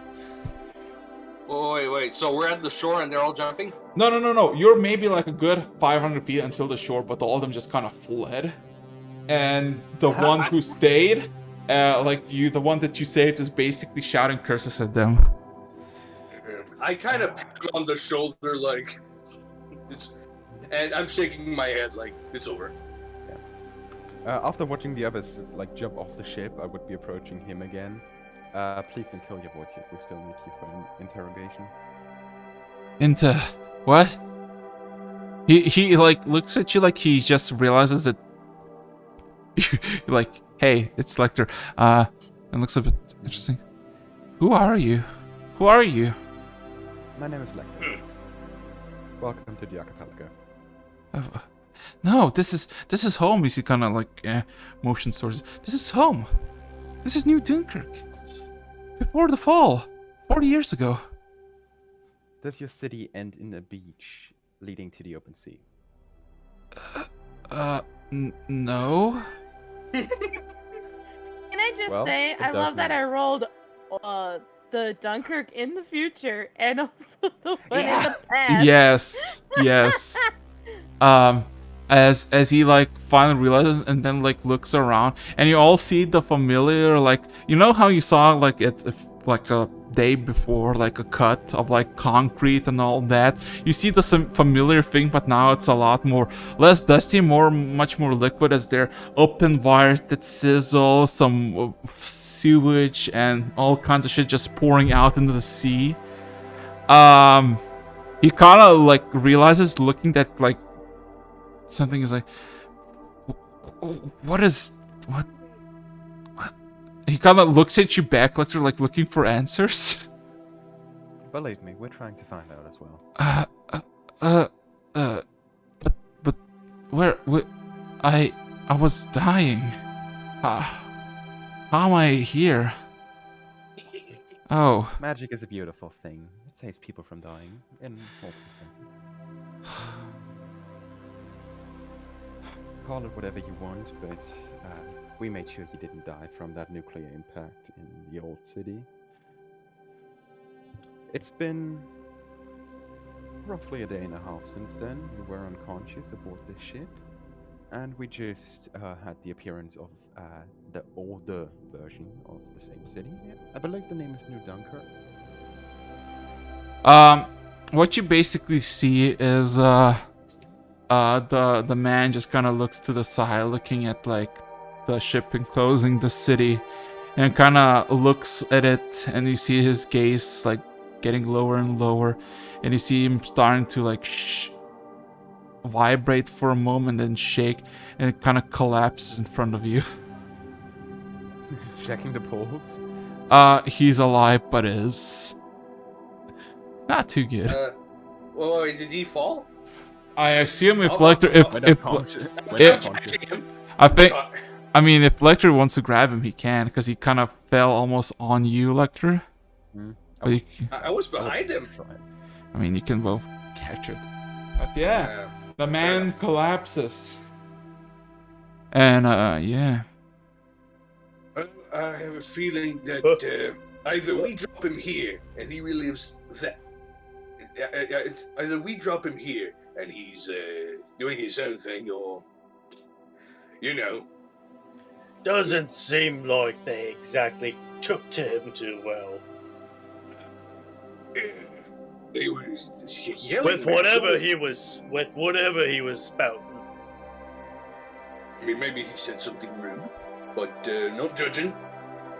Oh, wait. So we're at the shore and they're all jumping? No. You're maybe like a good 500 feet until the shore, but all of them just kind of fled. And the one who stayed, the one that you saved, is basically shouting curses at them. I kind of pat him on the shoulder like, and I'm shaking my head like, it's over. After watching the others like jump off the ship, I would be approaching him again. Please don't kill your voice yet. We still need you for an interrogation. Into what? He like looks at you like he just realizes that you're like, hey, it's Lecter. And looks a bit interesting. Who are you? Who are you? My name is Lecter. Welcome to the Archipeligo. No, this is home. He kind of like motion sources. This is home. This is New Dunkirk. Before the fall, 40 years ago. Does your city end in a beach leading to the open sea? No. Can I just Well, say, it I does love that now. I rolled the Dunkirk in the future and also the one in the past. Yes. As he like finally realizes and then like looks around, and you all see the familiar, like, you know how you saw like like a day before, like a cut of like concrete and all that. You see the some familiar thing, but now it's a lot more less dusty, much more liquid, as there open wires that sizzle, some sewage and all kinds of shit just pouring out into the sea. He kind of like realizes, looking at like something is like, what? He kind of looks at you back, like you're like looking for answers. Believe me, we're trying to find out as well. But where I was dying. How am I here? Oh. Magic is a beautiful thing. It saves people from dying in multiple senses. Call it whatever you want, but we made sure you didn't die from that nuclear impact in the old city. It's been roughly a day and a half since then. You were unconscious aboard this ship, and we just had the appearance of the older version of the same city. I believe the name is New Dunkirk. What you basically see is the man just kind of looks to the side, looking at like the ship enclosing the city, and kind of looks at it, and you see his gaze like getting lower and lower, and you see him starting to like vibrate for a moment and shake, and it kind of collapses in front of you. Checking the pulse. He's alive, but is not too good. Wait, did he fall? I assume if Oh, Lecter, I mean, if Lecter wants to grab him, he can, because he kind of fell almost on you, Lecter. But you, I was behind him. I mean, you can both catch it. But yeah, the man collapses. And yeah. I have a feeling that either we drop him here and he relives that. Either we drop him here and he's doing his own thing, or, you know. Doesn't seem like they exactly took to him too well. They were yelling With whatever he was spouting. I mean, maybe he said something rude, but not judging.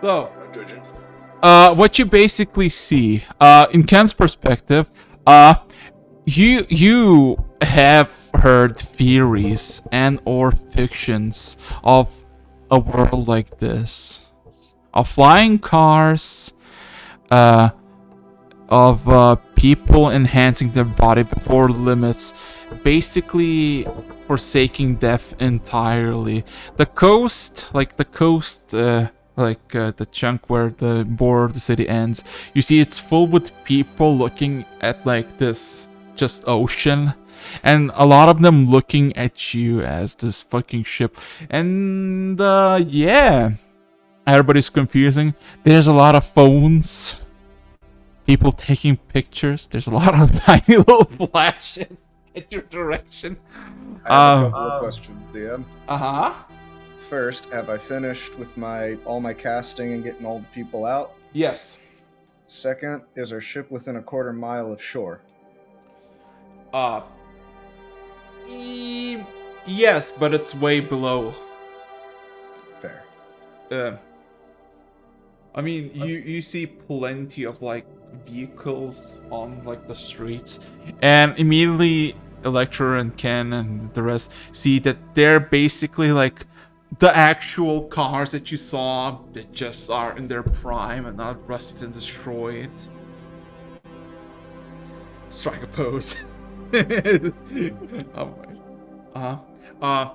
So, Not judging. what you basically see, in Ken's perspective, you have heard theories and or fictions of a world like this, of flying cars, of people enhancing their body before limits, basically forsaking death entirely. The coast, like like the chunk where the border of the city ends, you see it's full with people looking at like this just ocean, and a lot of them looking at you as this fucking ship. And yeah, everybody's confusing. There's a lot of phones, people taking pictures. There's a lot of tiny little flashes in your direction. I have a couple of questions, DM. Uh-huh. First, have I finished with all my casting and getting all the people out? Yes. Second, is our ship within a quarter mile of shore? Yes, but it's way below. Fair. I mean, you see plenty of like vehicles on like the streets, and immediately Electra and Ken and the rest see that they're basically like the actual cars that you saw that just are in their prime and not rusted and destroyed. Strike a pose. Oh my.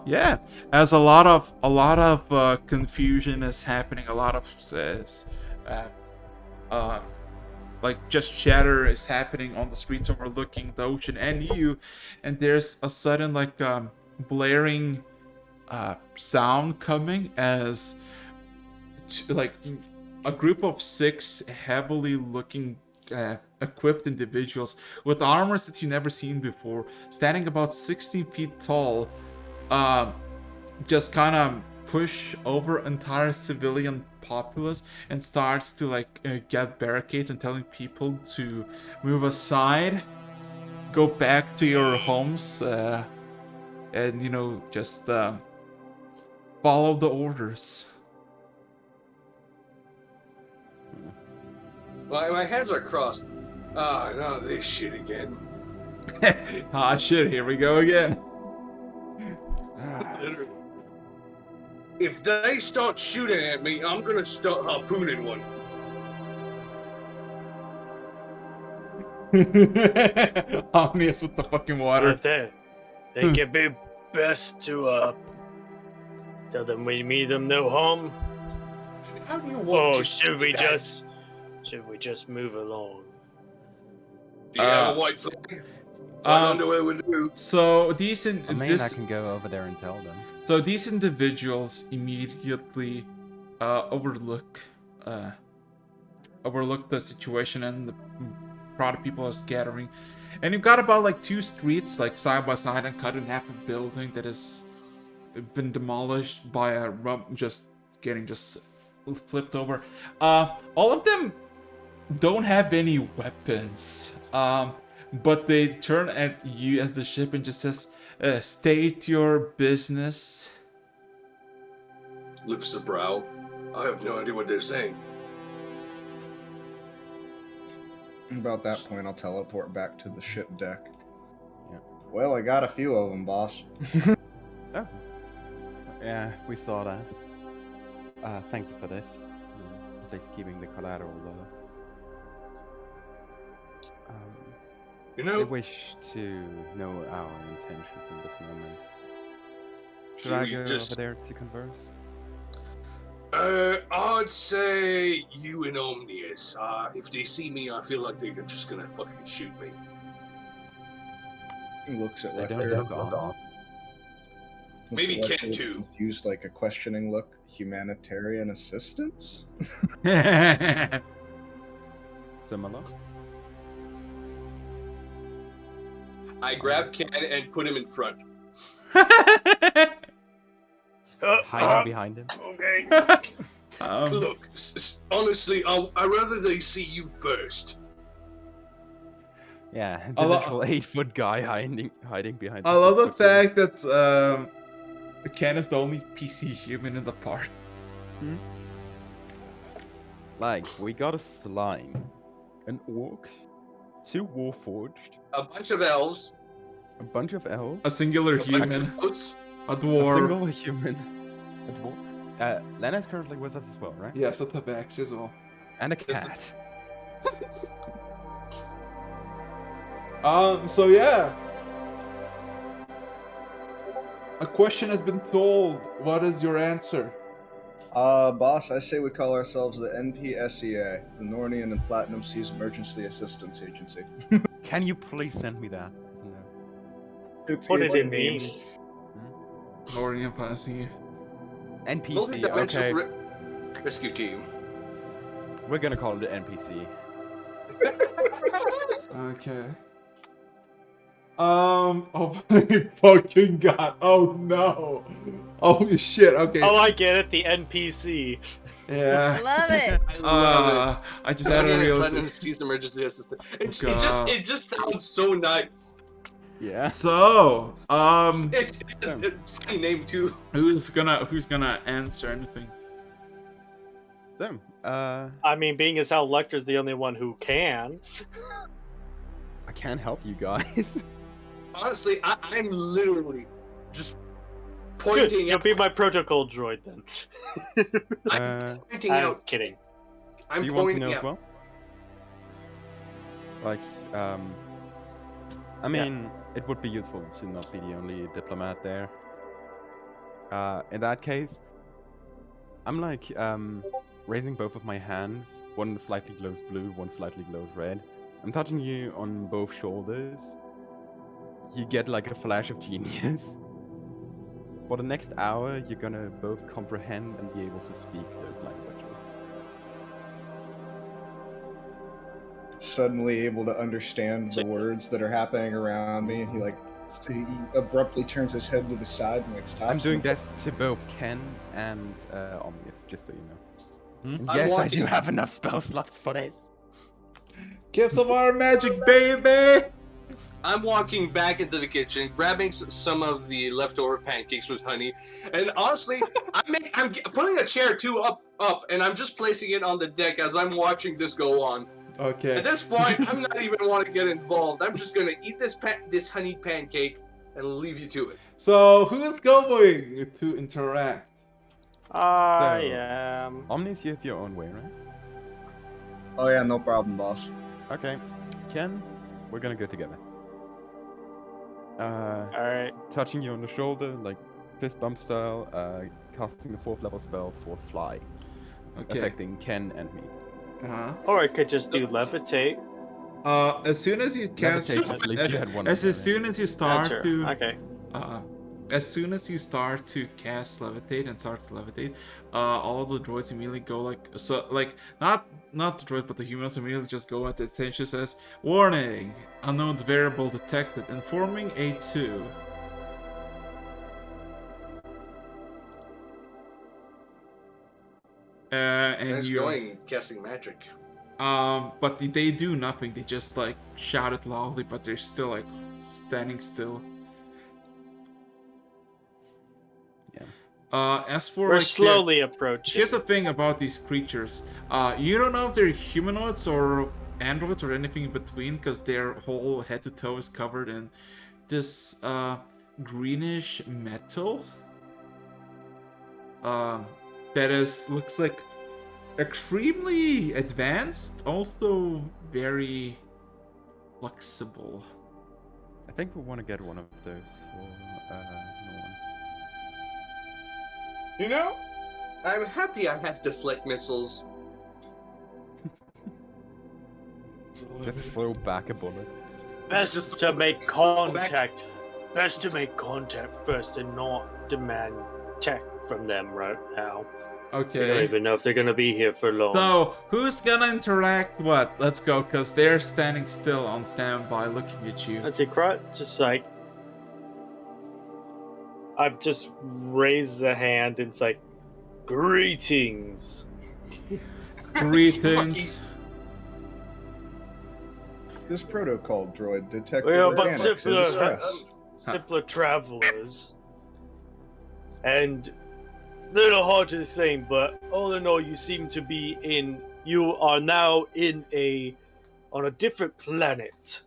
Yeah, as a lot of confusion is happening, a lot of like just chatter is happening on the streets overlooking the ocean and you, and there's a sudden like blaring sound coming as like a group of 6 heavily looking equipped individuals with armors that you've never seen before, standing about 16 feet tall, just kind of push over entire civilian populace and starts to like get barricades and telling people to move aside, go back to your homes, and you know, just follow the orders. My hands are crossed. Ah, not this shit again. Ah, shit, here we go again. Literally. If they start shooting at me, I'm gonna start harpooning one. Omnius with the fucking water. Right there. Think it'd be best to tell them we meet them no harm. How do you want Or to should do we that? just move along? Do you have a white flag? White underwear would do. So I can go over there and tell them. So these individuals immediately overlook the situation, and the crowd of people are scattering. And you've got about like 2 streets like side by side and cut in half a building that has been demolished by a just flipped over. All of them don't have any weapons, but they turn at you as the ship and just says, state your business. Lifts a brow. I have no idea what they're saying. About that point, I'll teleport back to the ship deck. Yeah. Well, I got a few of them, boss. Oh. Yeah, we saw that. Thank you for this. At least keeping the collateral low. You I know, wish to know our intentions in this moment. Should Should I we go just- over there to converse? I'd say you and Omnius. If they see me, I feel like they're just gonna fucking shoot me. He looks at They like don't look on. Maybe Ken too. Confused, like a questioning look. Humanitarian assistance? Similar. I grab Ken and put him in front. Hiding behind him. Okay. Look, honestly, I'd rather they see you first. Yeah, I the lo- literal 8-foot guy hiding behind. I love the fact that Ken is the only PC human in the party. Like, we got a slime, an orc, 2 warforged, A bunch of elves. a bunch of elves, A singular A bunch human, of ghosts. a a dwarf. single human, a dwarf. Lena's currently with us as well, right? Yes, a tabax as well. And a cat. So yeah. A question has been told. What is your answer? Boss, I say we call ourselves the NPSEA, the Nornian and Platinum Seas Emergency Assistance Agency. Can you please send me that? It's What it's did it in mean? memes. Nordian Fantasy. NPC, okay. Rescue team. We're gonna call it the NPC. Okay. Oh my fucking god. Oh no. Oh shit. Okay. Oh, I get it. The NPC. Yeah. Love it. I love it. I just had a real. Platinum Seas Emergency Assistant. It God. just sounds so nice. Yeah. So, It's a funny name too. who's gonna answer anything? So, I mean, being as how Lecter's the only one who can. I can't help you guys. Honestly, I'm literally just Good. pointing You'll out. be my protocol droid then. Uh, Pointing I'm out. kidding. I'm do you want to pointing know as out. well? Like, I mean, it would be useful to not be the only diplomat there. In that case, I'm like, raising both of my hands. One slightly glows blue, one slightly glows red. I'm touching you on both shoulders. You get like a flash of genius. For the next hour, you're gonna both comprehend and be able to speak those languages. Suddenly able to understand the words that are happening around me. He abruptly turns his head to the side and like stops. I'm doing and- that to both Ken and Omnius, just so you know. And I'm yes, I walking- do have enough spell slots for this. Give some water magic, baby. I'm walking back into the kitchen, grabbing some of the leftover pancakes with honey, and honestly, I'm putting a chair too up, and I'm just placing it on the deck as I'm watching this go on. Okay. At this point, I'm not even want to get involved. I'm just gonna eat this honey pancake and leave you to it. So who's going to interact? I So- am. Omnius, you have your own way, right? Oh yeah, no problem, boss. Okay. Ken, we're gonna go together. Alright. Touching you on the shoulder, like fist bump style, casting the 4th level spell for Fly, Okay. affecting Ken and me. Or I could just do levitate. As soon as you cast, Levitate just leaves you at one as level. soon as you start Sure. to, Okay. as soon as you start to cast levitate and start to levitate, all the droids immediately go not the droids but the humans immediately just go at the attention says warning, unknown variable detected, informing A2. And Nice you going, casting magic. but they do nothing. They just like shout it loudly, but they're still like standing still. Yeah. As for We're like slowly approaching. here's the thing about these creatures. You don't know if they're humanoids or androids or anything in between, because their whole head to toe is covered in this greenish metal. That looks like extremely advanced, also very flexible. I think we want to get one of those for Norn. You know, I'm happy I have deflect missiles. Just throw back a bullet. Best to make contact. Best to make contact first and not demand tech from them right now. We don't Okay. even know if they're gonna be here for long. So, who's gonna interact what? Let's go, because they're standing still on standby looking at you. That's just like I've just raised a hand and it's like greetings. Greetings. This protocol droid detected We are but organics in simpler, distress. simpler travelers. And it's a little hard to explain, but all in all, you seem to be you are now on a different planet.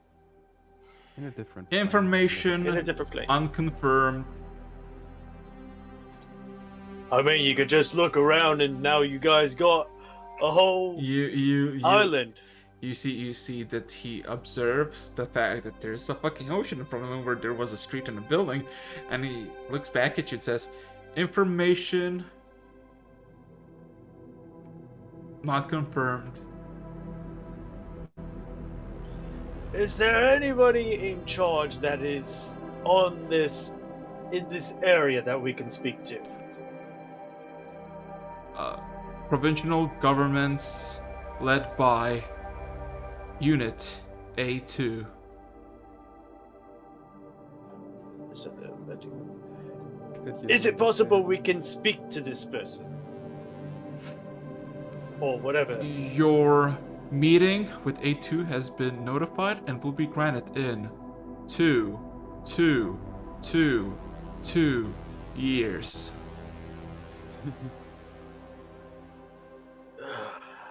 In a different Information In a different place. unconfirmed. I mean, you could just look around and now you guys got a whole You island. You see that he observes the fact that there's a fucking ocean in front of him where there was a street and a building, and he looks back at you and says, information Not confirmed. Is there anybody in charge that is on this in this area that we can speak to? Provincial governments led by Unit A2. So Could you is it read possible the- we can speak to this person? Or whatever. Your meeting with A2 has been notified and will be granted in 2 years.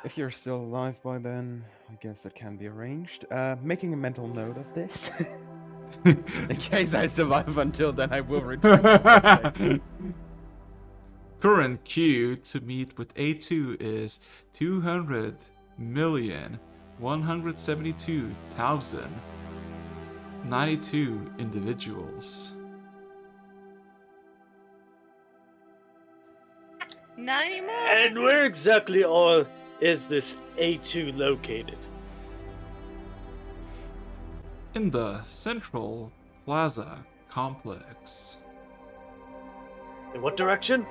If you're still alive by then, I guess it can be arranged. Making a mental note of this. In case I survive until then, I will return to contact. Current queue to meet with A2 is 200,172,092 individuals. 90 more. And where exactly is this A2 located? In the Central Plaza complex. In what direction?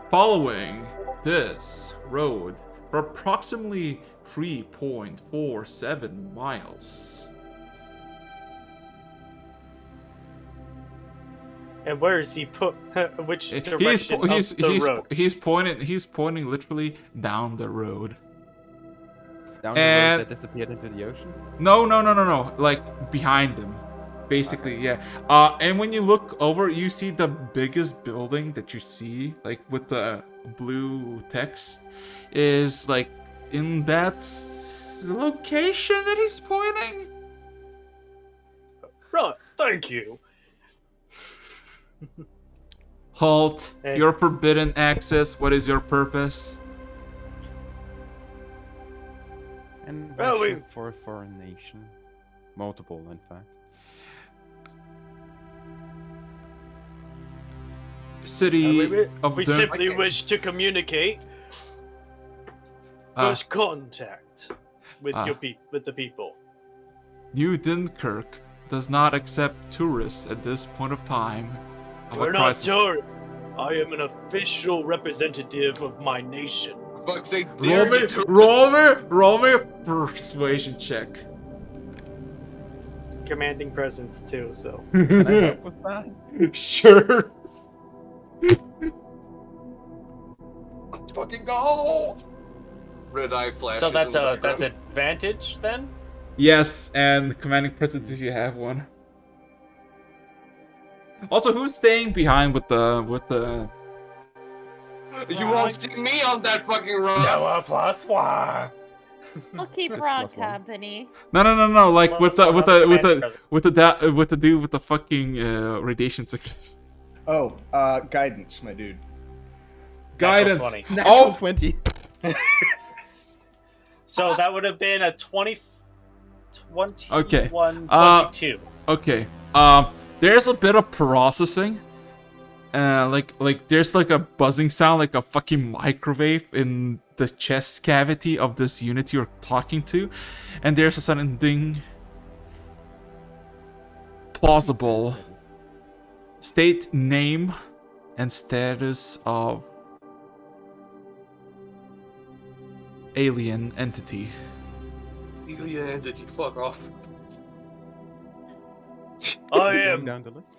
Following this road for approximately 3.47 miles. And where is he put? Which direction He's of the road? he's pointing literally down the road. Down the road And- that disappeared into the ocean? No, like behind them. Basically, yeah. And when you look over, you see the biggest building that you see, like with the blue text, is like in that location that he's pointing. Right, thank you. Halt! Hey. You're forbidden access. What is your purpose? And Well, why we- ship for a foreign nation? Multiple, in fact. City of we Dun- simply wish to communicate. uh, First contact with Ah. with the people. New Dunkirk does not accept tourists at this point of time. Of a We're not crisis. tourists. I am an official representative of my nation. For fuck's sake, Roll dear me, tourists. roll me a persuasion check. Commanding presence too, so. Can I help with that? Sure. Let's fucking go! Red eye flashes. So that's in the background. advantage then? Yes, and commanding presence if you have one. Also, who's staying behind with the? You won't see me on that fucking road. Plus one. I'll keep Just Rod plus one. company. No. Like Well, with that's the one with on the with commanding the presence. with the dude with the fucking radiation sickness. Oh, guidance, my dude. Guidance. 20. Natural Oh, 20. So that would have been a 21, Okay. 22. okay. There's a bit of processing. Like there's like a buzzing sound, like a fucking microwave in the chest cavity of this unit you're talking to, and there's a sudden ding. Plausible. State name and status of alien entity. Alien entity, fuck off. I Going am. down the list.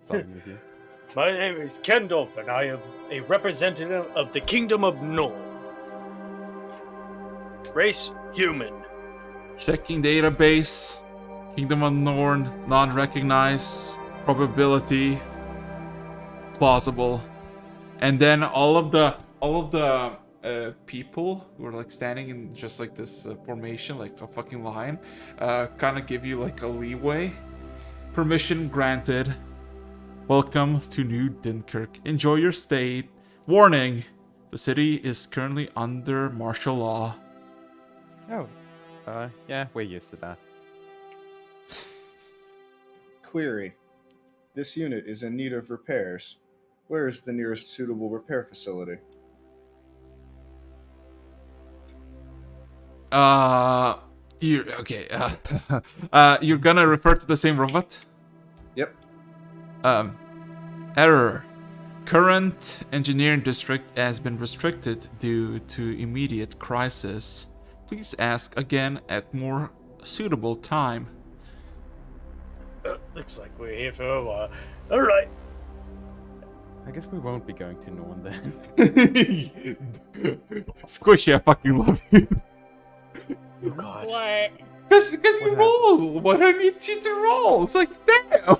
Starting with you. My name is Kendall, and I am a representative of the Kingdom of Nor. Race human. Checking database. Kingdom Unknown, non-recognized, probability, plausible, and then all of the people who are like standing in just like this formation, like a fucking line, kind of give you like a leeway. Permission granted. Welcome to New Dunkirk. Enjoy your stay. Warning: the city is currently under martial law. Oh. Yeah, we're used to that. Query. This unit is in need of repairs. Where is the nearest suitable repair facility? You're okay. You're gonna refer to the same robot? Yep. Error. Current engineering district has been restricted due to immediate crisis. Please ask again at more suitable time. Looks like we're here for a while. All right. I guess we won't be going to Norn then. Squishy, I fucking love you. Oh God. What? Because you happened? roll what I need you to roll. It's like, damn.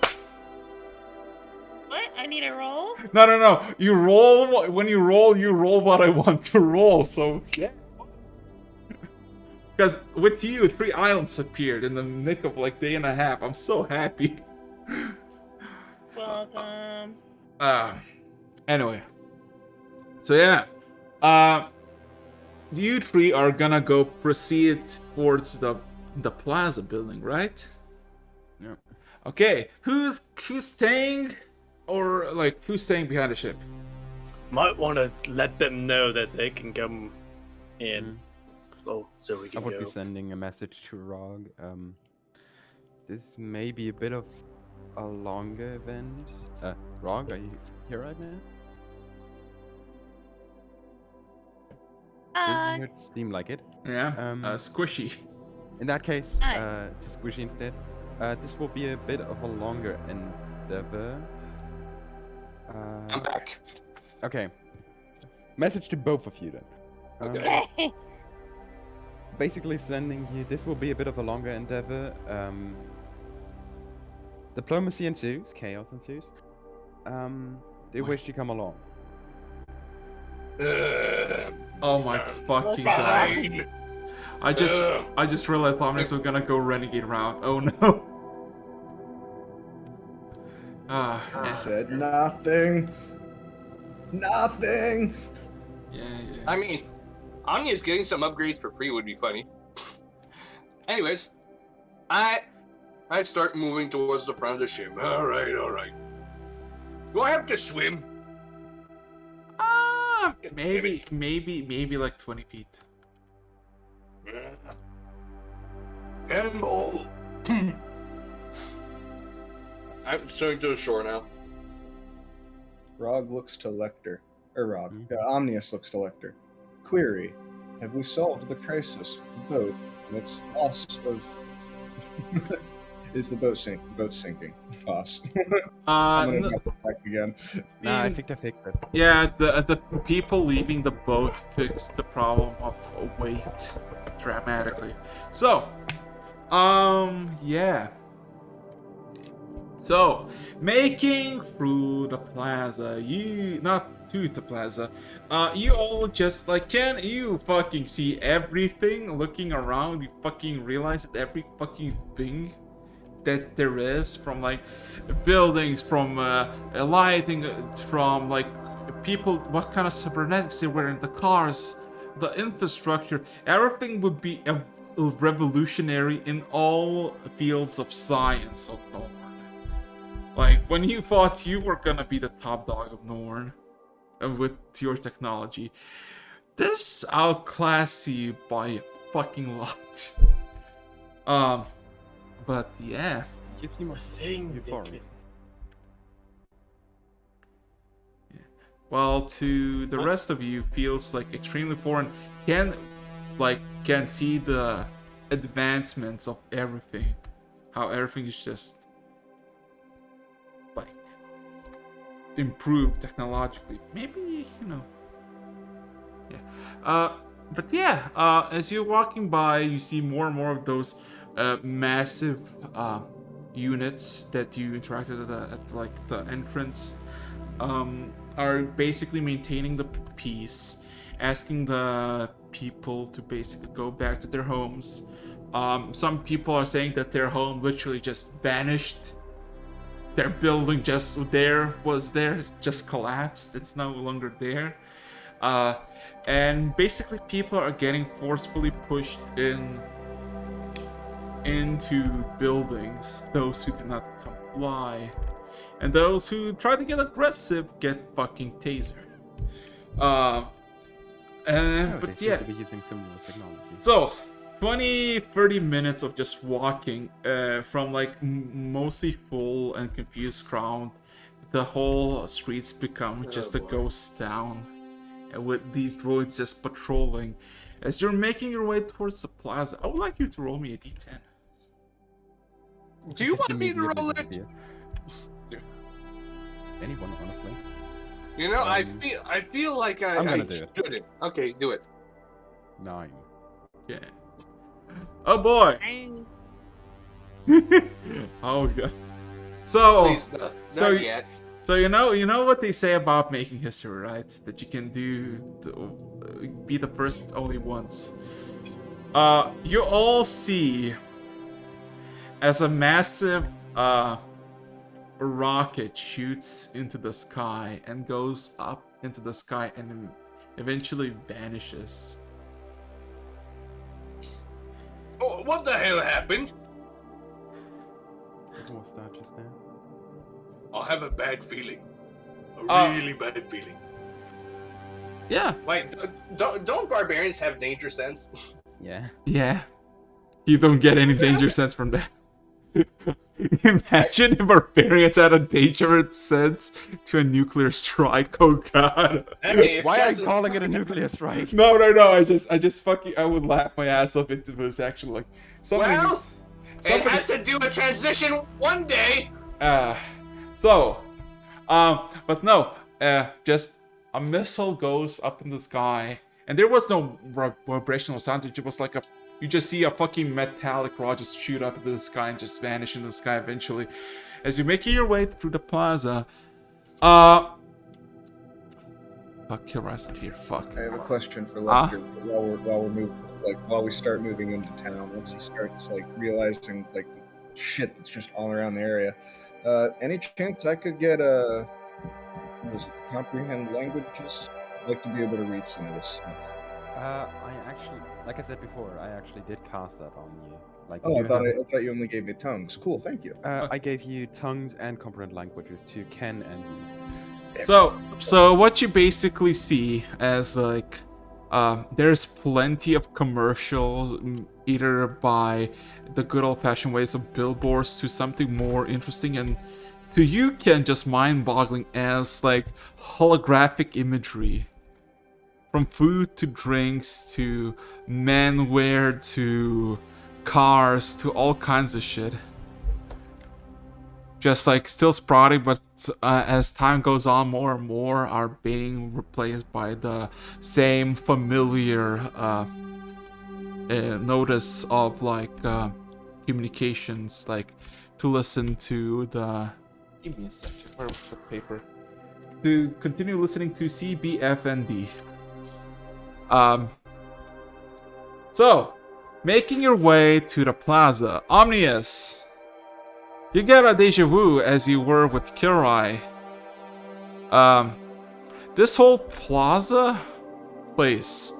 What? I need a roll? No. You roll, when you roll what I want to roll. So, yeah. Because with you, 3 islands appeared in the nick of like day and a half. I'm so happy. Welcome. Anyway. So yeah. You 3 are gonna go proceed towards the plaza building, right? Yeah. Okay. Who's staying, or like who's staying behind the ship? Might want to let them know that they can come in. Oh, so we I can would go. be sending a message to Rog. This may be a bit of a longer event. Rog, are you here right now? Doesn't it seem like it? Yeah. Squishy. In that case, just Squishy instead. This will be a bit of a longer endeavor. I'm back. Okay. Message to both of you then. Okay. Basically sending you, this will be a bit of a longer endeavor. Diplomacy ensues, chaos ensues. Do you wish to come along? Oh my fucking god. I just realized Lomnitz was gonna go renegade route. Oh no. I said nothing. Nothing. Yeah. I mean, Anya's getting some upgrades for free would be funny. Anyways, I'd start moving towards the front of the ship. All right. Do I have to swim? Maybe like 20 feet. Cannonball. I'm swimming to the shore now. Rog looks to Lecter. Omnius looks to Lecter. Query. Have we solved the crisis? The boat and its loss of... Is the boat sinking? Boss. I'm gonna have to back again. Nah, I think I fixed it. Yeah, the people leaving the boat fixed the problem of weight dramatically. So, yeah. So, making through the plaza, not to the plaza, you all just like, can you fucking see everything looking around? You fucking realize that every fucking thing that there is, from like buildings, from lighting, from like people, what kind of cybernetics they were in the cars, the infrastructure, everything would be revolutionary in all fields of science of Norn. Like when you thought you were gonna be the top dog of Norn with your technology, this outclass you by a fucking lot. But yeah. You seem a thing. euphoric. Yeah. Well, to the rest of you, feels like extremely foreign. Can see the advancements of everything. How everything is just like improved technologically. Maybe, Yeah. But yeah. As you're walking by, you see more and more of those massive units that you interacted at like the entrance, are basically maintaining the peace, asking the people to basically go back to their homes. Some people are saying that their home literally just vanished. Their building just just collapsed. It's no longer there. And basically people are getting forcefully pushed into buildings, those who do not comply. and those who try to get aggressive get fucking tasered. Oh, they But seem yeah, to be using similar technology. so 20-30 minutes of just walking from like mostly full and confused crowd. The whole streets become just a ghost town, and with these droids just patrolling. As you're making your way towards the plaza, I would like you to roll me a d10. Do you Just want me to immediately roll it? disappear. Anyone, honestly. You know, I Um, feel like I I'm gonna do it. shouldn't. Okay, do it. 9. Yeah. Oh boy. Oh god. So, Please, not so yet. So you know what they say about making history, right? That you can be the first only once. You all see as a massive rocket shoots into the sky and goes up into the sky and eventually vanishes. Oh, what the hell happened? What was that just now? I have a bad feeling. A really bad feeling. Yeah. Like, don't barbarians have danger sense? Yeah. Yeah. You don't get any danger sense from that. Imagine if barbarians had a danger sense to a nuclear strike. Oh god. Hey, if Why are guys- you calling it a nuclear strike? No. I just fucking I would laugh my ass off if it was actually like somebody. Well, needs- It somebody had to do a transition one day. But no, just a missile goes up in the sky, and there was no vibrational sound. It was like you just see a fucking metallic rod just shoot up into the sky and just vanish in the sky eventually. As you're making your way through the plaza, fuck, Kira's not here. Fuck. I have a question for Ledger while we're moving, like while we start moving into town. Once he starts like realizing like the shit that's just all around the area. Any chance I could get what is it, comprehend languages? I'd like to be able to read some of this stuff. I actually, like I said before, I actually did cast that on you. Like, Oh, I you thought have- you only gave me tongues. Cool, thank you. I gave you tongues and comprehend languages to Ken and you. So what you basically see as like there's plenty of commercials either by the good old-fashioned ways of billboards to something more interesting, and to you Ken, just mind-boggling as like holographic imagery, from food to drinks to menwear to cars to all kinds of shit. Just like still sprouting, but as time goes on, more and more are being replaced by the same familiar notice of like communications, like to listen to the. Give me a second. Where was the paper? To continue listening to CBFND. So, making your way to the plaza, Omnius. You get a deja vu as you were with Kirai. This whole plaza place,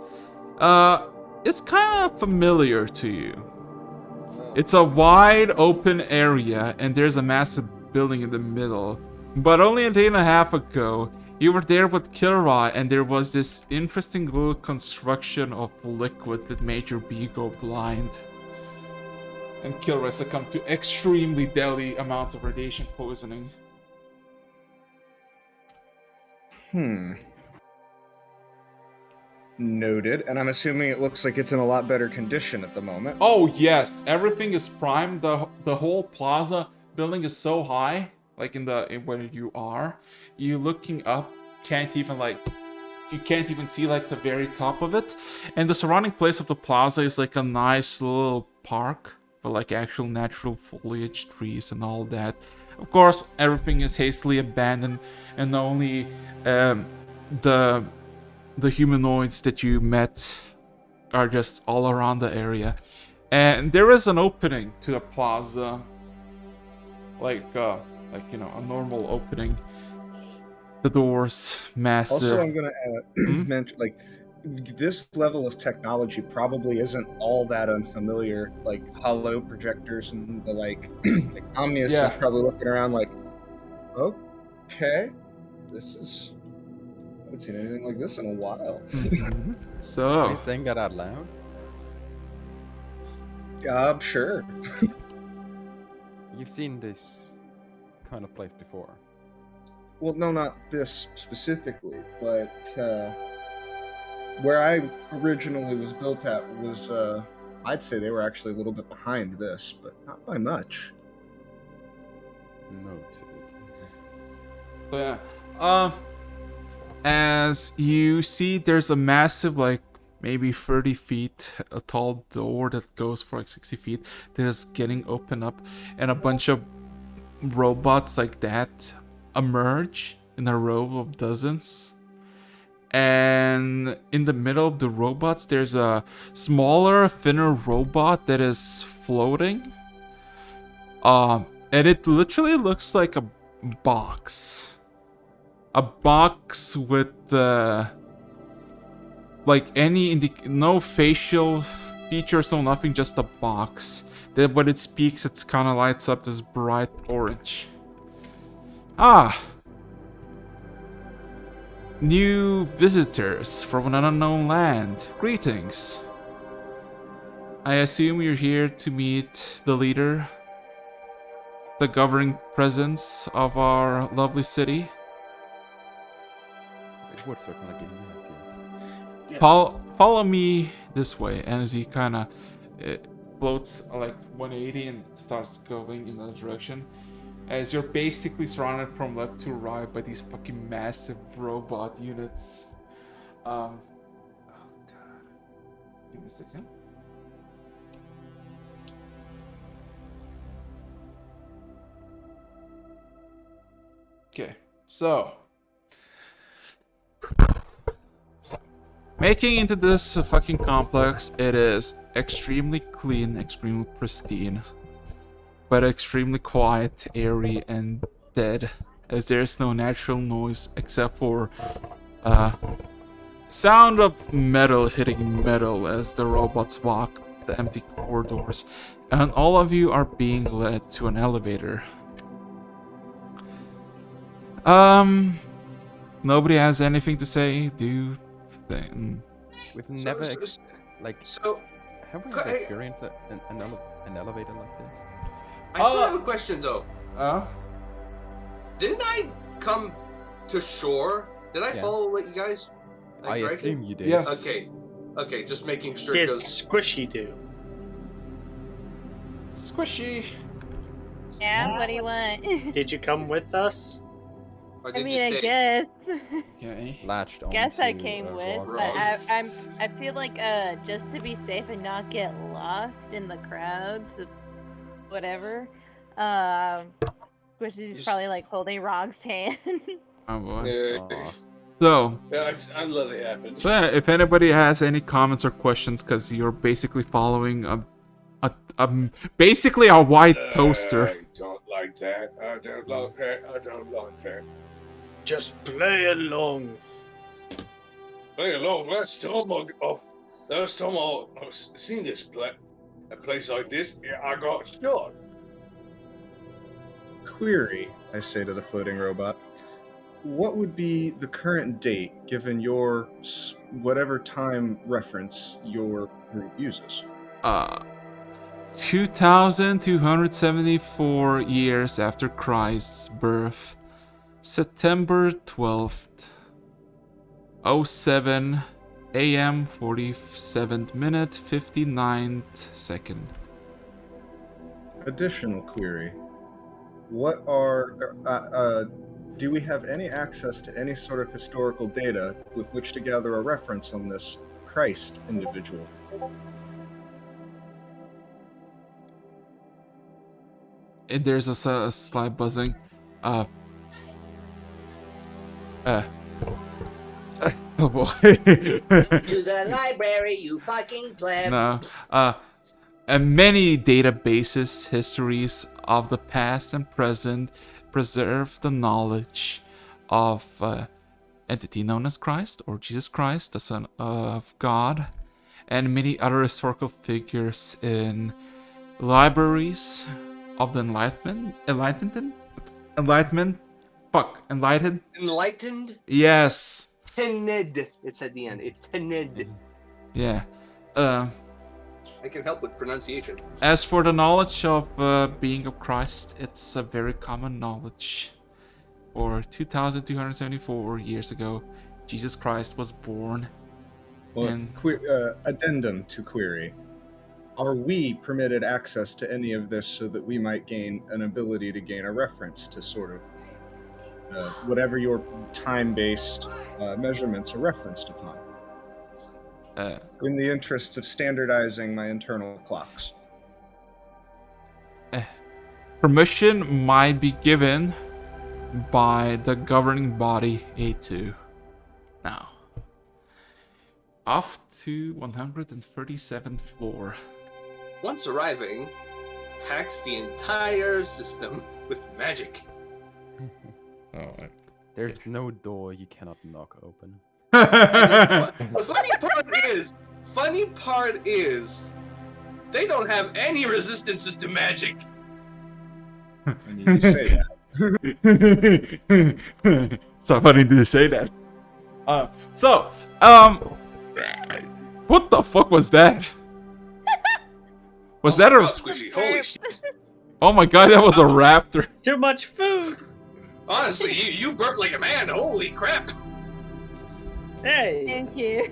is kind of familiar to you. It's a wide open area and there's a massive building in the middle. But only a day and a half ago, you were there with Kirai and there was this interesting little construction of liquids that made your bee go blind. And Kilroy succumbed to extremely deadly amounts of radiation poisoning. Noted. And I'm assuming it looks like it's in a lot better condition at the moment. Oh yes, everything is prime. The whole plaza building is so high, like in where you are. You looking up you can't even see like the very top of it. And the surrounding place of the plaza is like a nice little park. But like actual natural foliage, trees, and all that. Of course, everything is hastily abandoned, and only the humanoids that you met are just all around the area. And there is an opening to the plaza, like a normal opening. The doors massive. Also, I'm gonna mention like this level of technology probably isn't all that unfamiliar. Like hollow projectors and the like. Like Omnius is probably looking around like, Okay. This is. I haven't seen anything like this in a while. Are you So, saying that out loud? Sure. You've seen this kind of place before. Well, no, not this specifically, but where I originally was built at was, I'd say they were actually a little bit behind this, but not by much. Noted. so yeah. As you see, there's a massive, like, maybe 30 feet a tall door that goes for like 60 feet that is getting opened up, and a bunch of robots like that emerge in a row of dozens. And in the middle of the robots, there's a smaller, thinner robot that is floating. And it literally looks like a box. A box with like any no facial features, no nothing, just a box. Then when it speaks, it kind of lights up this bright orange. Ah, new visitors from an unknown land. Greetings. I assume you're here to meet the leader, the governing presence of our lovely city. It would certainly be nice, yes. Follow me this way, and as he kind of floats like 180 and starts going in that direction, as you're basically surrounded from left to right by these fucking massive robot units. Oh god, give me a second. Okay, so making into this fucking complex, it is extremely clean, extremely pristine, but extremely quiet, airy, and dead, as there is no natural noise except for sound of metal hitting metal as the robots walk the empty corridors, and all of you are being led to an elevator. Nobody has anything to say, do thing. We've So- never, so- like, So, have we Go- ever hey- experienced an elevator like this? I still have a question though. Didn't I come to shore? Did I Yeah. follow you guys? I correctly? assume you did. Yes. Okay, just making sure. Did 'Cause- Squishy do? Squishy. Yeah, what do you want? Did you come with us? or I did mean, you I stay? guess. Okay. Latched on. Guess I came with, rock. but I feel like just to be safe and not get lost in the crowds of whatever, which is Just- probably like holding Rog's hand. Oh boy. Yeah. Aw. So, I love it happens. So yeah, if anybody has any comments or questions, because you're basically following basically a white toaster. I don't like that. I don't like that. I don't like that. Just play along. Hey, along. Last time I've seen this a place like this, yeah, I got shot. Query, I say to the floating robot. What would be the current date, given your whatever time reference your group uses? 2,274 years after Christ's birth, September 12th, 07 a.m. 47th minute 59th second. Additional query. What do we have any access to any sort of historical data with which to gather a reference on this Christ individual? And there's a slight buzzing. Oh boy. To the library, you fucking pleb. No. And many databases, histories of the past and present preserve the knowledge of entity known as Christ or Jesus Christ, the Son of God, and many other historical figures in libraries of the Enlightenment, Fuck, enlightened? Enlightened? Yes. Tened. It's at the end. It's tened. Yeah. I can help with pronunciation. As for the knowledge of being of Christ, it's a very common knowledge. For 2,274 years ago, Jesus Christ was born. Well, And addendum to query. Are we permitted access to any of this so that we might gain an ability to gain a reference to sort of whatever your time-based measurements are referenced upon? In the interests of standardizing my internal clocks. permission might be given by the governing body A2. Now, off to 137th floor. Once arriving, hacks the entire system with magic. There's no door you cannot knock open. The funny part is, they don't have any resistances to magic. And you say that. So funny to say that. What the fuck was that? Was that a? Squishy? Holy shit! Oh my god, that was a raptor. Too much food. Honestly, you burp like a man. Holy crap! Hey. Thank you.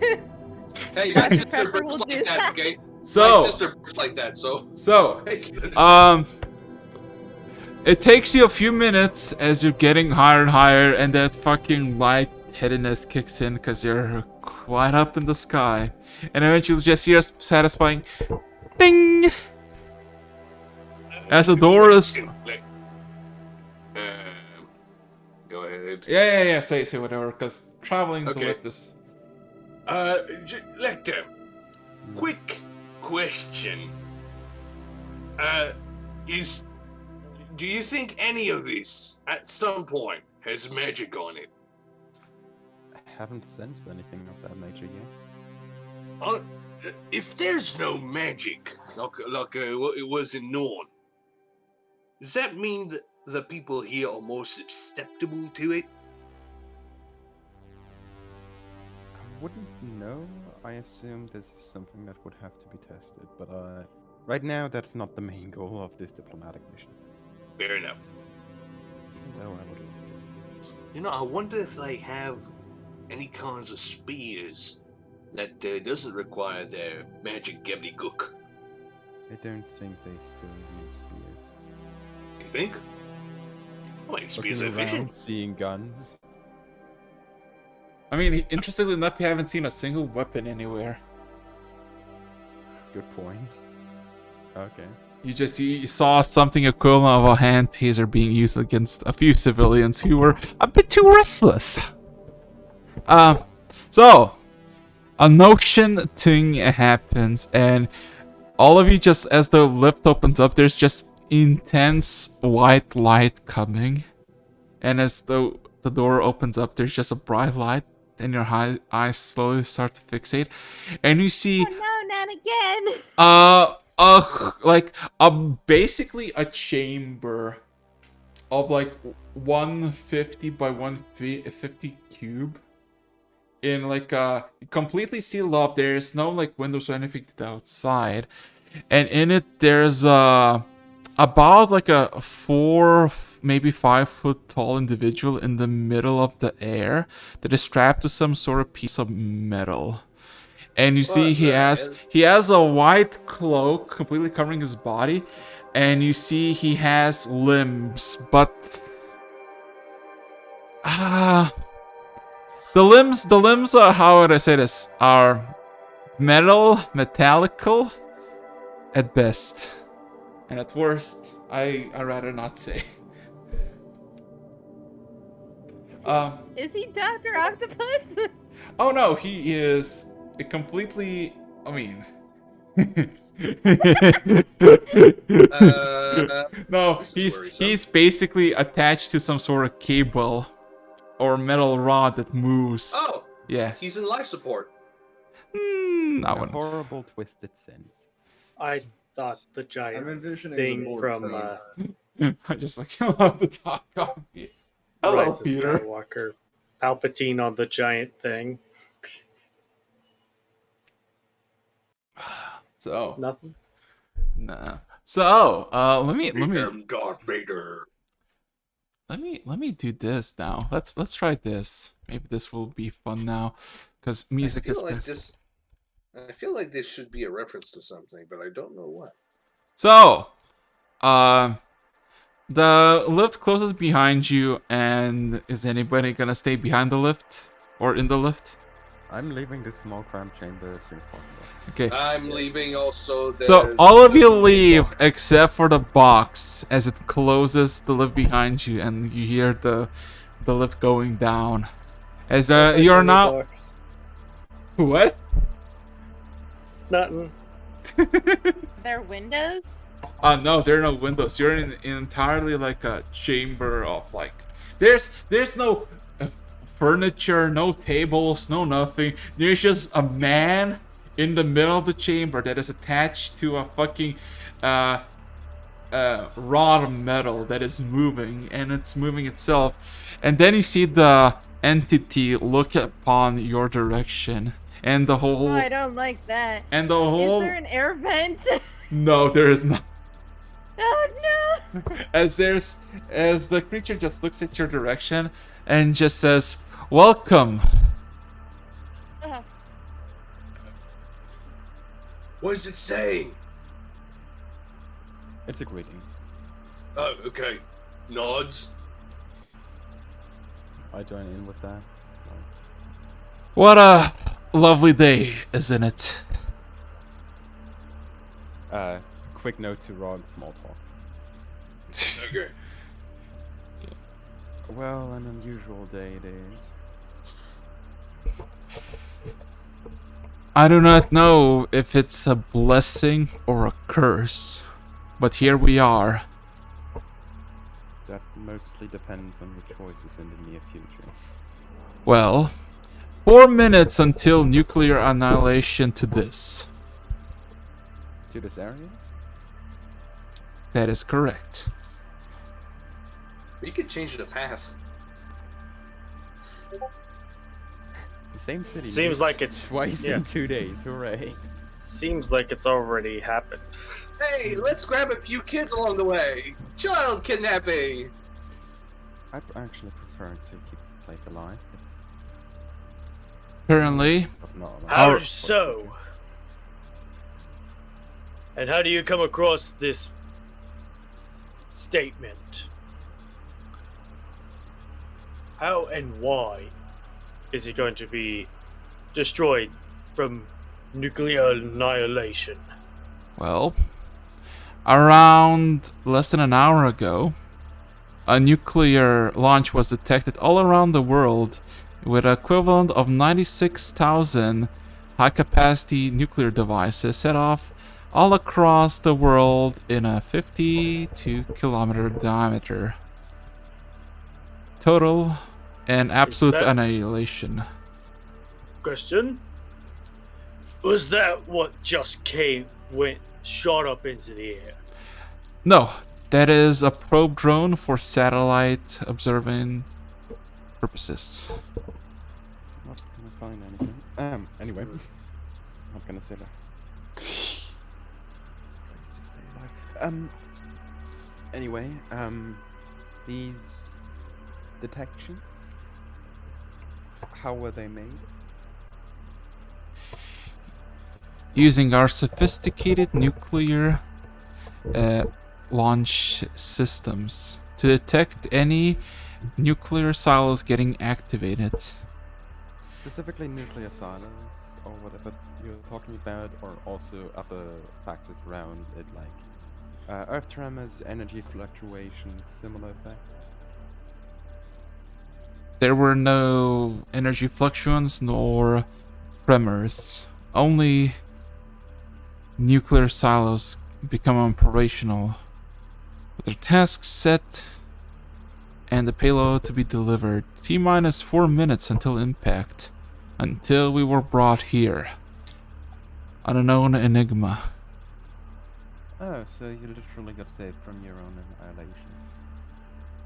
Hey, my Dr. sister Pepper burps will like do that. that. Okay. So, My sister burps like that. So. It takes you a few minutes as you're getting higher and higher, and that fucking lightheadedness kicks in because you're quite up in the sky, and eventually you just hear a satisfying ding as the door is. Go ahead. Yeah. Say whatever, because traveling the Okay. lift is. Lecter, quick question. Do you think any of this, at some point, has magic on it? I haven't sensed anything of that nature yet. If there's no magic, like what it was in Norn, does that mean that the people here are more susceptible to it? I wouldn't know. I assume this is something that would have to be tested, but right now that's not the main goal of this diplomatic mission. Fair enough. Though I would like to. You know, I wonder if they have any kinds of spears that doesn't require their magic gobbledygook. I don't think they still use spears. You think? I mean, spears are Looking around, efficient. seeing guns. I mean, interestingly enough, you haven't seen a single weapon anywhere. Good point. Okay. You saw something equivalent of a hand taser being used against a few civilians who were a bit too restless. So a notion thing happens, and all of you, just as the lift opens up, there's just intense white light coming, and as the door opens up, there's just a bright light, and your eyes slowly start to fixate, and you see Oh no, not again! basically a chamber of like 150 by 150 cube, in like completely sealed up. There's no like windows or anything to the outside, and in it there's about like a 4 maybe 5 foot tall individual in the middle of the air that is strapped to some sort of piece of metal. And you see he has a white cloak completely covering his body, and you see he has limbs, but the limbs are, how would I say this, are metallical at best, and at worst I rather not say. Is he Dr. Octopus? Oh no, he is completely, I mean, no, he's basically attached to some sort of cable or metal rod that moves. Oh, yeah. He's in life support. I A wouldn't. horrible twisted sense. I thought the I'm giant envisioning thing the board from saying, I just like allowed to talk on me. Hello, Rise of Peter. Skywalker. Palpatine on the giant thing. So, Nothing. nah. So, let me am Darth Vader. let me do this now. Let's try this. Maybe this will be fun now, because music is best. I feel like this should be a reference to something, but I don't know what. So, the lift closes behind you, and is anybody gonna stay behind the lift or in the lift? I'm leaving this small cramped chamber as soon as possible. Okay. I'm leaving also. So all of you leave except for the box as it closes the lift behind you, and you hear the lift going down. As you're now. Box. What? Nothing. There are windows? No, there are no windows. You're in entirely like a chamber of like. There's no furniture, no tables, no nothing. There's just a man in the middle of the chamber that is attached to a fucking rod of metal that is moving, and it's moving itself. And then you see the entity look upon your direction, and the whole. Oh, I don't like that. And the whole. Is there an air vent? No, there is not. Oh no! As the creature just looks at your direction and just says, "Welcome." What is it saying? It's a greeting. Oh, okay. Nods. I join in with that. What a lovely day, isn't it? Quick note to Rog, small talk. Okay. Well, an unusual day it is. I do not know if it's a blessing or a curse, but here we are. That mostly depends on your choices in the near future. Well, 4 minutes until nuclear annihilation to this. To this area? That is correct. We could change the path. The same city. Seems like it's twice in 2 days. Hooray! Seems like it's already happened. Hey, let's grab a few kids along the way. Child kidnapping. I actually prefer to keep the place alive. It's Currently, not alive. How so? And how do you come across this statement? How and why is it going to be destroyed from nuclear annihilation? well, around less than an hour ago, a nuclear launch was detected all around the world with an equivalent of 96,000 high-capacity nuclear devices set off all across the world in a 52-kilometer diameter. Total and absolute that- annihilation. Question? Was that what just shot up into the air? No, that is a probe drone for satellite observing purposes. Not gonna find anything. Anyway. Not gonna say that. It's a place to stay alive. Anyway, these detections, how were they made? Using our sophisticated nuclear launch systems to detect any nuclear silos getting activated. Specifically nuclear silos, or whatever you're talking about, or also other factors around it, like earth tremors, energy fluctuations, similar effects? There were no energy fluctuations nor tremors. Only nuclear silos become operational with their tasks set and the payload to be delivered. T-minus 4 minutes until impact. Until we were brought here. An unknown enigma. Oh, so you literally got saved from your own annihilation.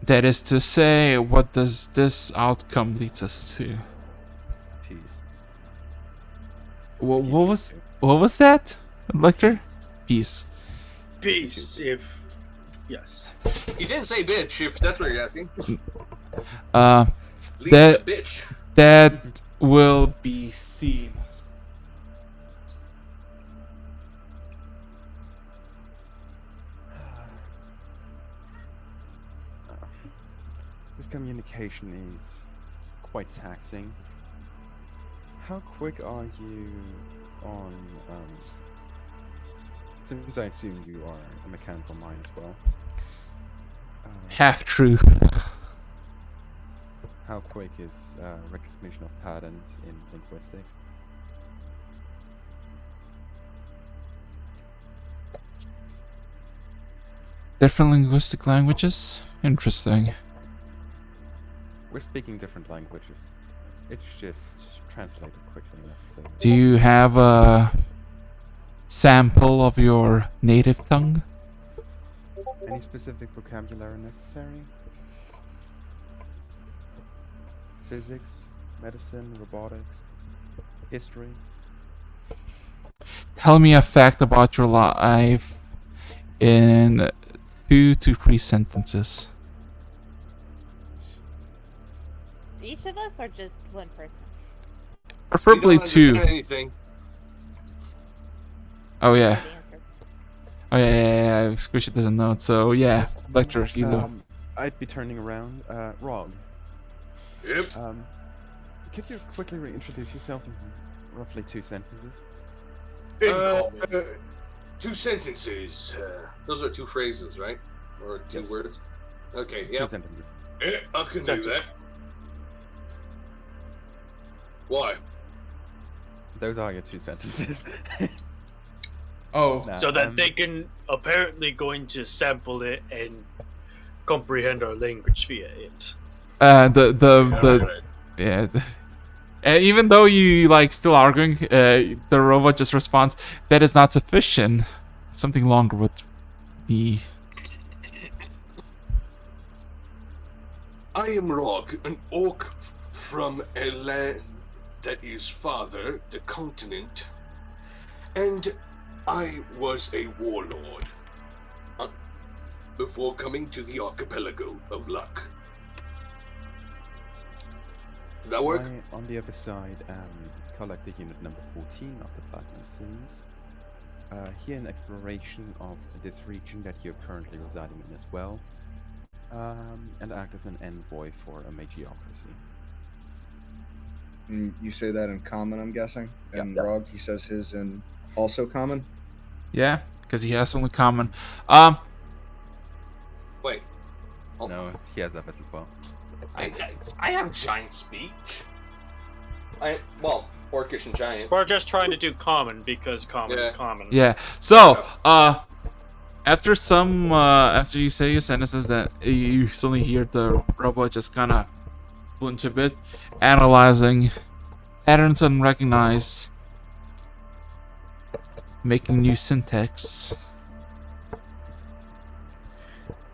That is to say, what does this outcome lead us to? Peace. What was that, Lecter? Peace. Peace, if yes. He didn't say bitch, if that's what you're asking. Leave That the bitch. that will be seen. This communication is quite taxing. How quick are you on, since I assume you are a mechanical mind as well, Half true. how quick is recognition of patterns in linguistics? Different linguistic languages? Interesting. We're speaking different languages. It's just translated quickly enough, so... Do you have a sample of your native tongue? Any specific vocabulary necessary? Physics, medicine, robotics, history? Tell me a fact about your life in 2 to 3 sentences. Each of us, or just one person? Preferably You don't 2. understand anything. Oh yeah. The answer. Oh yeah. Squishy doesn't know it, so yeah. Lecture, you know. I'd be turning around. Rog, Yep. could you quickly reintroduce yourself in roughly 2 sentences? 2 sentences. Those are 2 phrases, right? Or 2 Yes. words? Okay, 2 yeah. sentences. Yeah, I can do that. Why? Those are your 2 sentences. Oh. Nah, So that they can apparently going to sample it and comprehend our language via it. Yeah. Even though you like still arguing, the robot just responds, "That is not sufficient. Something longer would be." I am Rog, an orc from a land that is farther, the continent, and I was a warlord before coming to the Archipelago of Luk. Did that work? I, on the other side, collector unit number 14 of the Platinum Series. Here an exploration of this region that you're currently residing in as well. And act as an envoy for a magiocracy. And you say that in common, I'm guessing? And Rog, he says his in also common? Yeah, because he has only common. Wait. Oh, No, he has others as well. I have giant speech. Well, orcish and giant. We're just trying to do common because common Yeah. is common. Yeah. So, after you say your sentences, that you suddenly hear the robot just kind of flinch a bit, analyzing patterns unrecognized, making new syntax.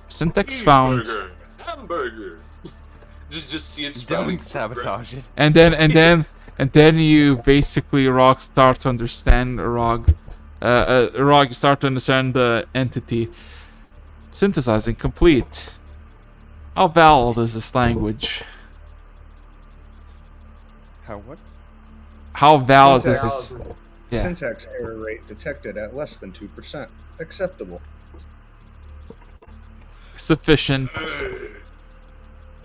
Syntax found. Cheeseburger, hamburger. Just see it sprouting. Don't sabotage it. And then you basically start to understand Rog, you start to understand the entity. Synthesizing complete. How valid is this language? How what? How valid is Syntax. this? Yeah. Syntax error rate detected at less than 2%. Acceptable. Sufficient.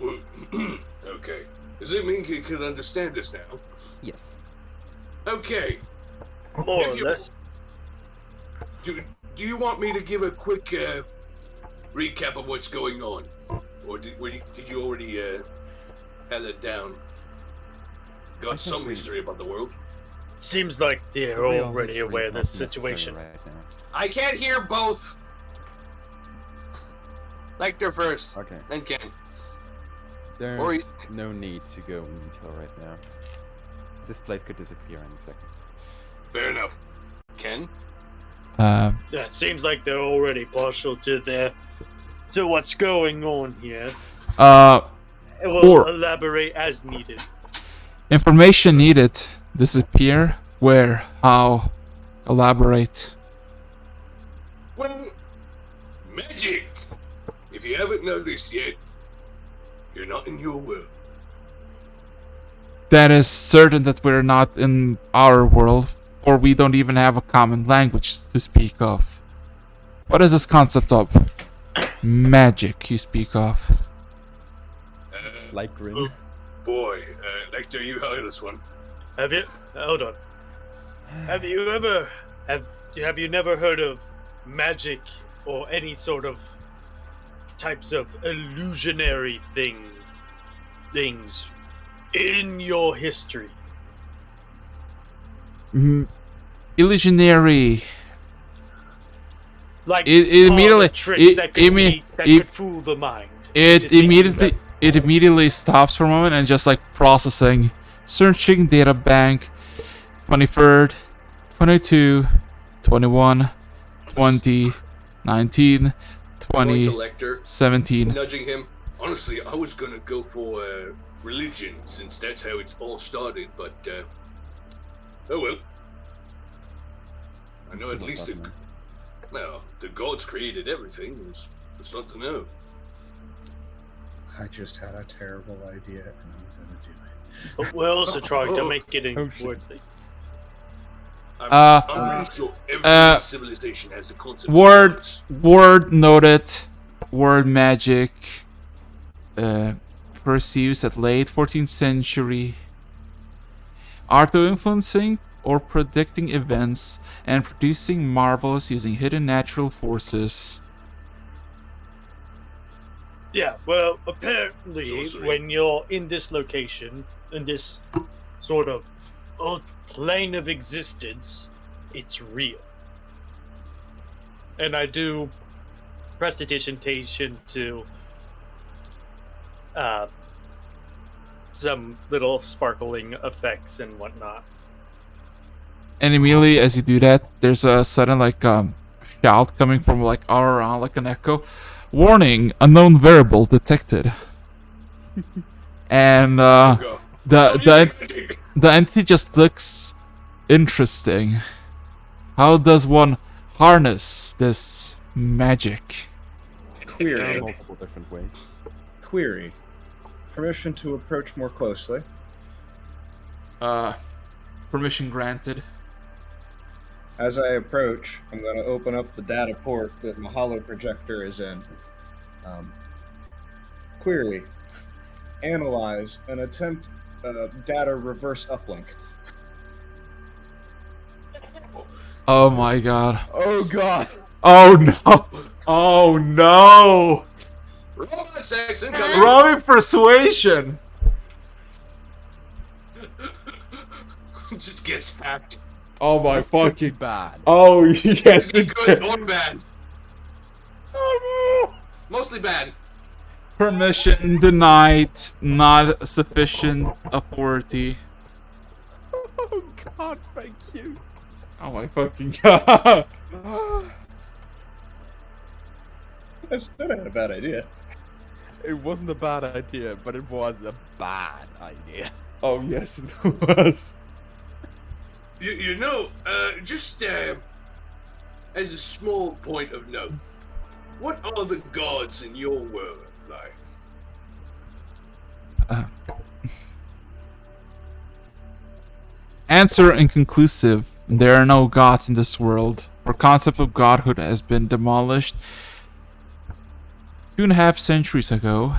Okay. Does it mean you can understand this now? Yes. Okay. More or If you- less. Do you want me to give a quick recap of what's going on, or did you already have it down? I Got think some we- history about the world. Seems like they're The real already history aware is of not this necessary situation. right now. I can't hear both. Lecter first, Okay. then Ken. There's he's- no need to go in detail right now. This place could disappear any second. Fair enough. Ken. Yeah, it seems like they're already partial to their to what's going on here. Or We'll elaborate as needed. information needed. Disappear. Where? How? Elaborate. Well, magic. If you haven't noticed yet, you're not in your world. That is certain that we're not in our world, or we don't even have a common language to speak of. What is this concept of magic you speak of? Slight grin. Oh boy, Lecter, you heard this one. Have you? Hold on. Have you never heard of magic or any sort of types of illusionary things in your history? Illusionary. Like It immediately tricks that could fool the mind. It immediately stops for a moment and just like processing, searching data bank, 23rd, 22, 21, 20, 19, 20, Going to Lecter, 17. nudging him. Honestly, I was gonna go for religion since that's how it all started, but oh well. I know at least the gods created everything. It's not to know. I just had a terrible idea, and I'm gonna do it. But we're also trying to make it Oh, shit. worthy. I'm pretty sure every civilization has the concept. Word noted. Word magic. First used at late 14th century. Art of influencing or predicting events and producing marvels using hidden natural forces. Yeah, well, apparently, Sorcery. when you're in this location, in this sort of plane of existence, it's real. And I do prestidigitation to some little sparkling effects and whatnot. And immediately as you do that, there's a sudden like shout coming from like all around like an echo. Warning, unknown variable detected. And the entity just looks interesting. How does one harness this magic? There are Query. multiple different ways. Query. Permission to approach more closely. Permission granted. As I approach, I'm going to open up the data port that my holo projector is in. Query. Analyze and attempt data reverse uplink. Oh my god. Oh god! Oh no! Oh no! Robot sex incoming. Robbing persuasion! Just gets hacked. Oh my fucking. Bad. Oh yeah. Be good or bad. Mostly bad. Permission denied. Not sufficient authority. Oh god, thank you. Oh my fucking god. I said I had a bad idea. It wasn't a bad idea, but it was a bad idea. Oh yes it was. You know, just as a small point of note, what are the gods in your world like? Answer inconclusive. There are no gods in this world. Our concept of godhood has been demolished 2.5 centuries ago.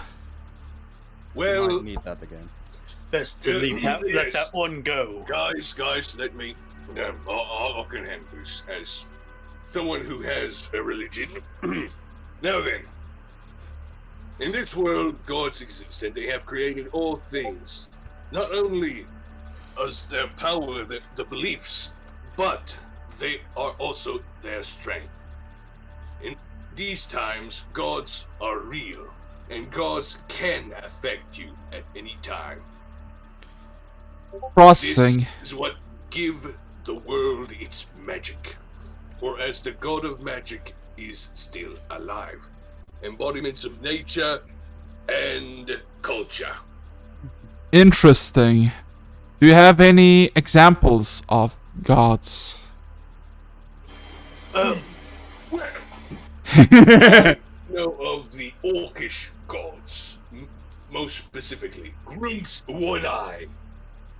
We Well, might need that again. Best to let that one go. guys, let me. I'll can handle this as someone who has a religion. Now then, in this world, gods exist, and they have created all things. Not only as their power, the beliefs, but they are also their strength. In these times, gods are real, and gods can affect you at any time. Processing. This is what give the world its magic. Or as the god of magic is still alive. embodiments of nature and culture. Interesting. Do you have any examples of gods? Well, I know of the orcish gods, most specifically Grunts One Eye,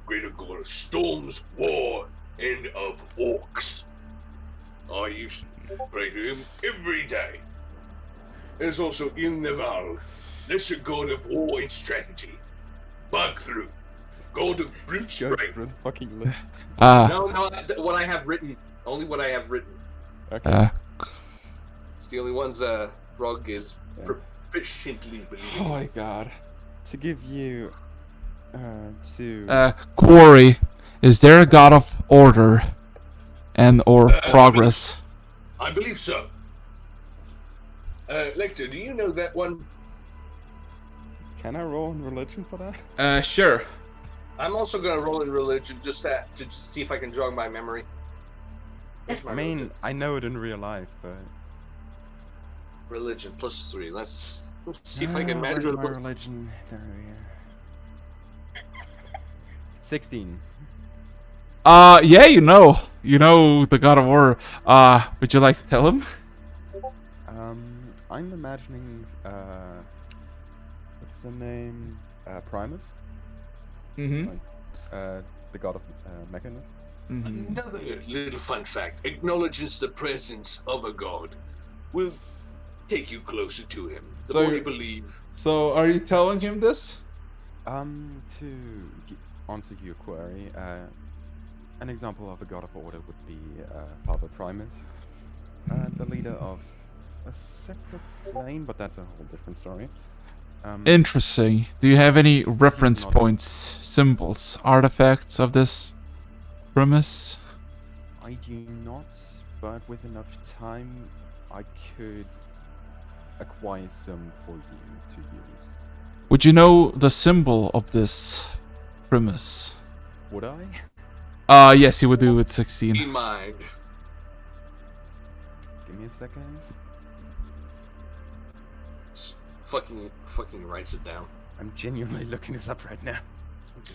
greater god of storms, war, and of orcs. I used to pray to him every day. There's also Ilneval, lesser god of war and strategy. Bagthru, god of brute Go strength. through the fucking list. No, what I have written. Only what I have written. Okay. It's the only ones Rog is proficiently believing. Oh my god. To give you to Quarry, is there a god of order and or progress? I believe so. Lecter, do you know that one? can I roll in religion for that? Sure. I'm also gonna roll in religion just to see if I can jog my memory. Where's my I mean, religion? I know it in real life, but Religion plus 3. Let's see if I can manage where's with my religion. There we are. 16. Yeah, you know the god of war. Would you like to tell him? I'm imagining what's the name? Primus, Mm-hmm. the god of mechanus. Another little fun fact acknowledges the presence of a god will take you closer to him. The So more you you- believe. So, are you telling him this? To answer your query, an example of a god of order would be Father Primus, the leader of a separate plane, but that's a whole different story. Interesting. Do you have any reference not- points, symbols, artifacts of this premise? I do not, but with enough time, I could acquire some for you to use. Would you know the symbol of this premise? Would I? Yes, you would do with Be 16. mind. Give me a second. Fucking writes it down. I'm genuinely looking this up right now.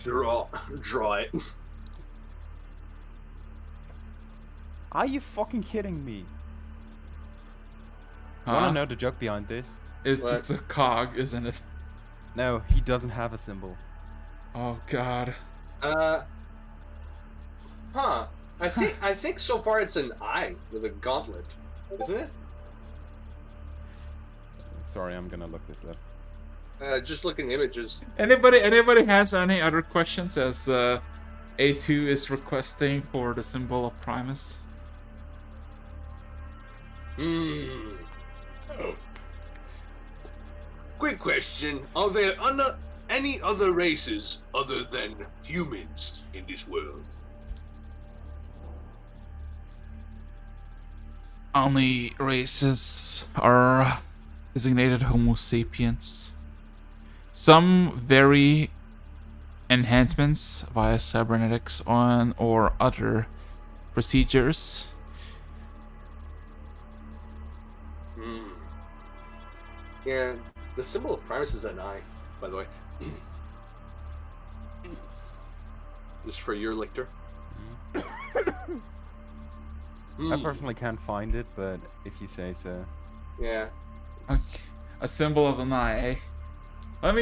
Draw it. Are you fucking kidding me? Huh? Wanna know the joke behind this? What? It's a cog, isn't it? No, he doesn't have a symbol. Oh god. I think so far it's an eye with a gauntlet, isn't it? Sorry, I'm gonna look this up. Just looking images. Anybody has any other questions as A2 is requesting for the symbol of Primus? Oh. Quick question: are there any other races other than humans in this world? Only races are designated Homo sapiens. Some vary enhancements via cybernetics on or other procedures. Yeah, the symbol of Primus is an eye, by the way. Just for your lictor. I personally can't find it, but if you say so. Yeah. Okay. A symbol of an eye, eh? Let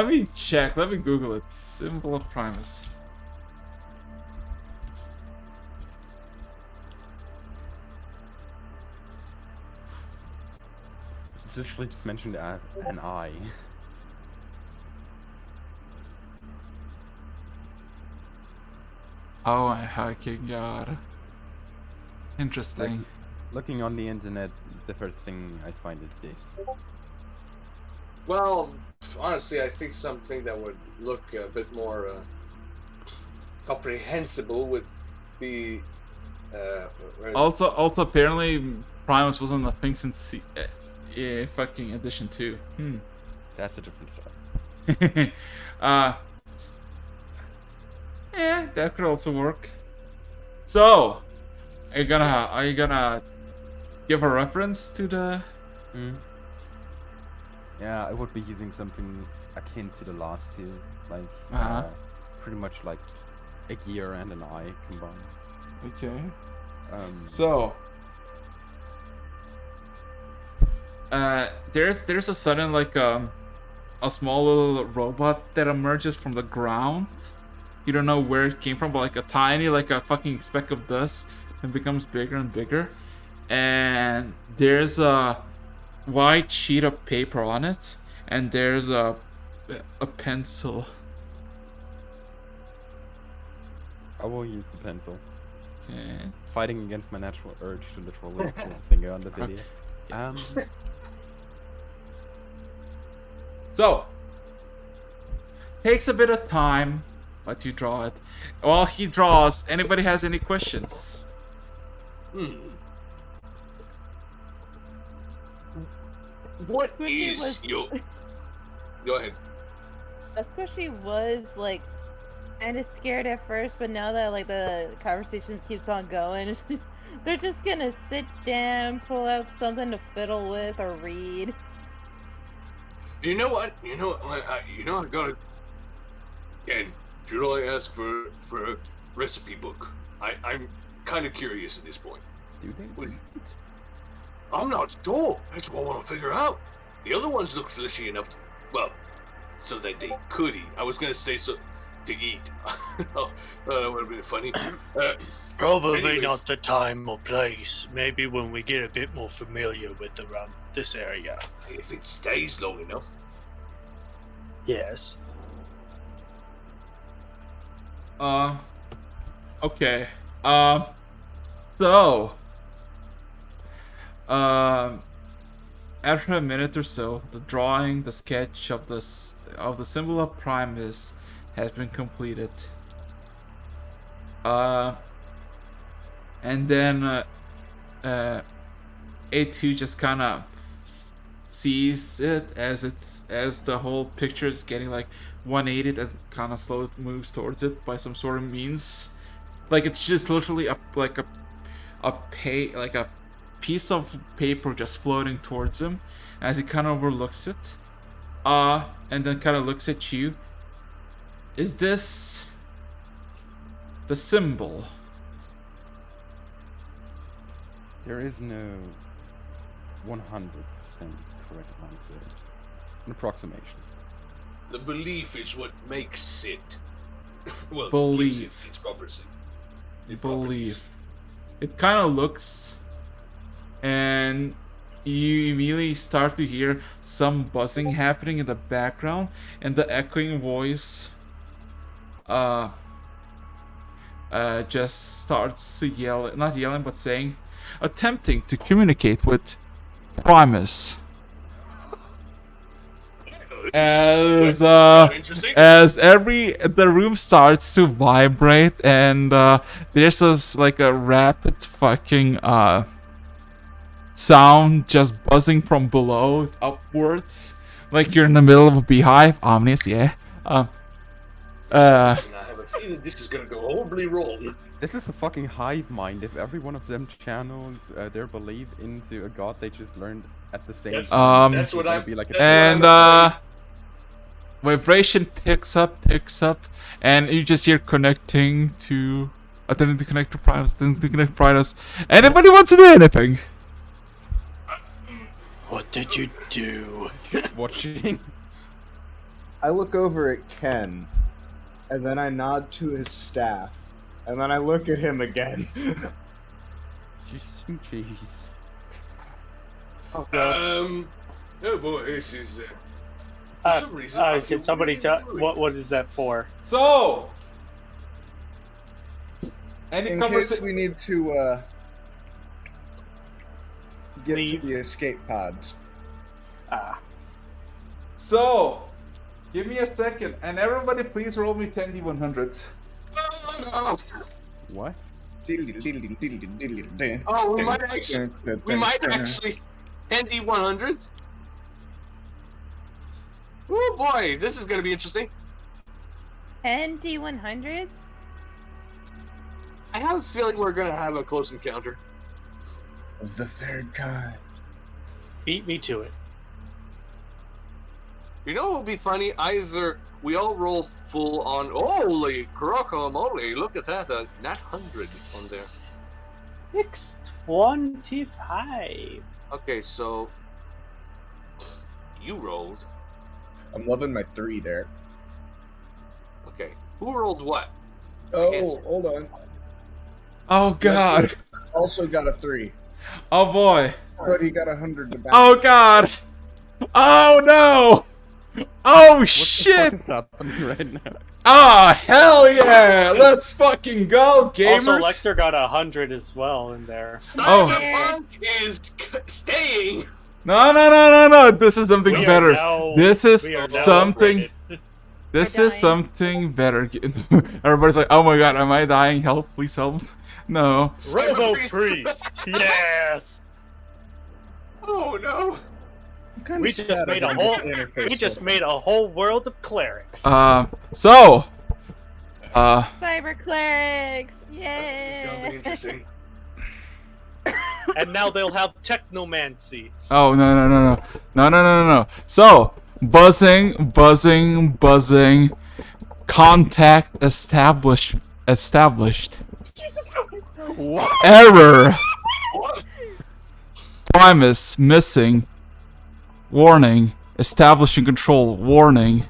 me check. Let me Google it. Symbol of Primus. It's literally just mentioned as an eye. Oh my fucking god. Interesting. Looking on the internet, the first thing I find is this. Well, honestly, I think something that would look a bit more comprehensible would be. Where is it? Also, apparently, Primus wasn't a thing since fucking edition 2. That's a different story. Yeah, that could also work. So, are you gonna give a reference to the Yeah, I would be using something akin to the last two, like Uh-huh. pretty much like a gear and an eye combined. Okay. Um, So, there's a sudden like a small little robot that emerges from the ground. You don't know where it came from, but like a tiny, like a fucking speck of dust, and becomes bigger and bigger. And there's a white sheet of paper on it, and there's a pencil. I will use the pencil. Okay. Fighting against my natural urge to literally pull a finger on this idiot. So, takes a bit of time, but you draw it. While he draws, anybody has any questions? What Squishy is was- your? Go ahead. Squishy was like kind of scared at first, but now that like the conversation keeps on going, they're just gonna sit down, pull out something to fiddle with or read. You know what? I gotta. And should I ask for a recipe book? I'm kind of curious at this point. Do they? Wait, I'm not sure. That's what I want to figure out. The other ones look fleshy enough. Well, so that they could eat. I was gonna say so to eat. Oh, that would have been funny. Probably Anyways. not the time or place. Maybe when we get a bit more familiar with around this area. If it stays long enough. Yes. Okay. So, after a minute or so, the sketch of the symbol of Primus has been completed. And then A2 just kind of sees it as the whole picture is getting like 180 and kind of slowly moves towards it by some sort of means. Like it's just literally a piece of paper just floating towards him as he kind of overlooks it. And then kind of looks at you. Is this the symbol? There is no 100% correct answer. An approximation. The belief is what makes it. Well, Belief. gives it its properties. Belief. It kind of looks, and you immediately start to hear some buzzing happening in the background, and the echoing voice just starts to yell, not yelling, but saying, attempting to communicate with Primus. As Interesting. the room starts to vibrate, and there's this like a rapid fucking sound just buzzing from below upwards, like you're in the middle of a beehive. Ominous, yeah. I have a feeling this is gonna go horribly wrong. This is a fucking hive mind. If every one of them channels their belief into a god they just learned at the same That's- time, that's what it's gonna I'm- be like a that's what I'm And afraid. vibration picks up, and you just hear connecting to, attempting to connect to Primus, Anybody wants to do anything? What did you do? just watching. I look over at Ken, and then I nod to his staff, and then I look at him again. Jeez. Oh god. Oh boy, this is. For some reason, I feel Can somebody really tell worried. what is that for? So, any In case conversation? we need to get Leave. to the escape pods. Ah, So, give me a second, and everybody, please roll me 10d100s. What? Oh, we might actually 10d100s. Oh boy, this is gonna be interesting. 10 D100s? I have a feeling we're gonna have a close encounter. Of the third kind. beat me to it. You know what would be funny? Either we all roll full on. Holy guacamole! Look at that, nat 100 on there. 625. Okay, so you rolled. I'm loving my 3 there. Okay, who rolled what? Oh, Yes. hold on. Oh god. Also got a 3. Oh boy. But he got 100 to bounce. Oh god. Oh no. Oh What the shit. fuck is happening right now? Ah, hell yeah! Let's fucking go, gamers! Also, Lecter got 100 as well in there. Cyberpunk is staying. No! This is something We are better. now- This is we are now something. upgraded. This We're is dying. something better. Everybody's like, "Oh my god, am I dying? Help! Please help!" No. Robo Cyber Priest! Yes! Oh no! I'm kinda We just sad I made a didn't whole get the interface we just set. made a whole world of clerics. So. Cyber clerics! It's gonna be Yay! interesting. And now they'll have technomancy. Oh no. So buzzing. Contact established. What? Error. What? Primus missing. Warning. Establishing control. Warning.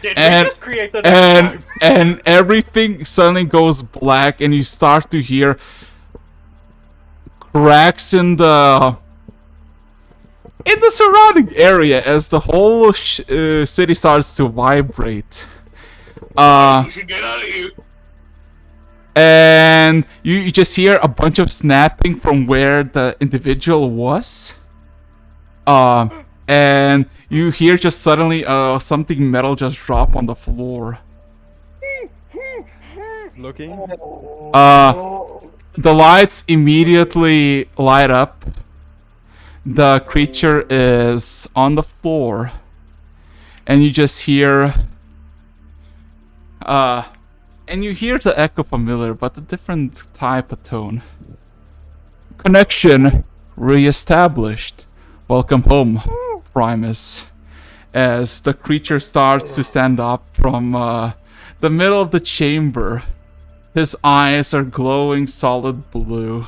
Did And- we just create the next one? And everything suddenly goes black, and you start to hear cracks in the surrounding area as the whole city starts to vibrate. You should get out of here. And you just hear a bunch of snapping from where the individual was. And you hear just suddenly something metal just drop on the floor. Looking. The lights immediately light up. The creature is on the floor. And you just hear and you hear the echo familiar, but a different type of tone. Connection reestablished. Welcome home, Primus. As the creature starts to stand up from the middle of the chamber. His eyes are glowing solid blue.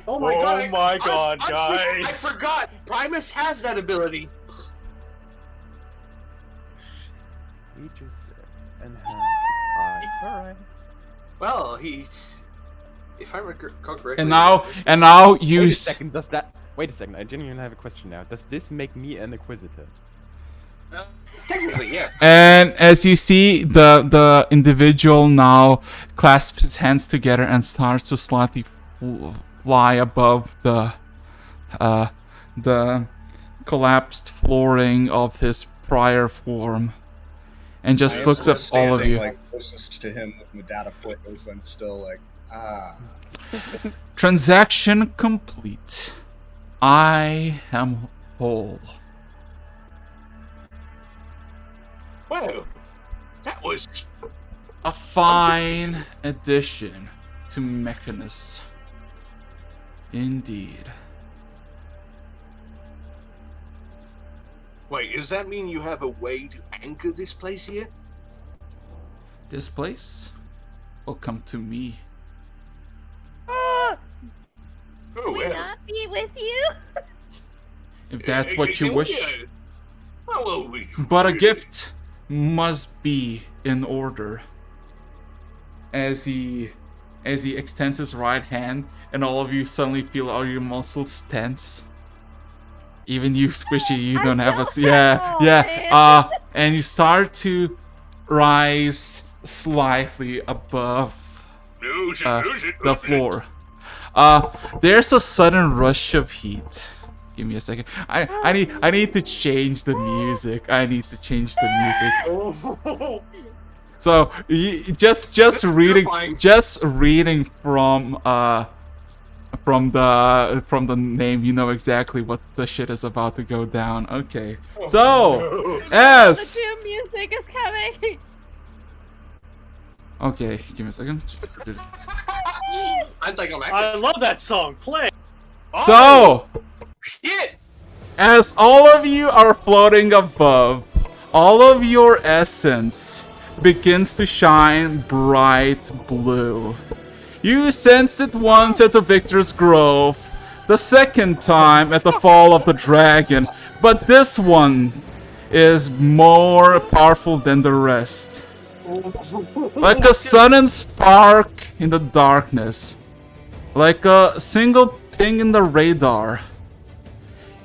Oh my Oh god! my god, honestly, I guys. forgot. Primus has that ability. He just enhanced eyes. Alright. Well, if I recall correctly. And now you Wait a s- second, does that... Wait a second, I genuinely have a question now. Does this make me an Inquisitor? Technically, yeah. And as you see, the individual now clasps his hands together and starts to slightly fly above the collapsed flooring of his prior form, and I just am looks at still all of standing, you. Like closest to him with my data foot open, still like Transaction complete. I am whole. Well, that was. A fine addition to Mechanus. Indeed. Wait, does that mean you have a way to anchor this place here? This place will come to me. Oh, Will we not be with you? If that's what you wish. Well, But a gift must be in order. As he extends his right hand, and all of you suddenly feel all your muscles tense. Even you, Squishy, you don't have a yeah. And you start to rise slightly above the floor. There's a sudden rush of heat. Give me a second. I need to change the music. So just reading from the name, you know exactly what the shit is about to go down. Okay. So The S. doom music is coming. Okay, give me a second. I think I'm I actually. love that song. Play. So Shit! As all of you are floating above, all of your essence begins to shine bright blue. You sensed it once at the Victor's Grove, the second time at the Fall of the Dragon, but this one is more powerful than the rest. Like a sudden spark in the darkness, like a single ping in the radar,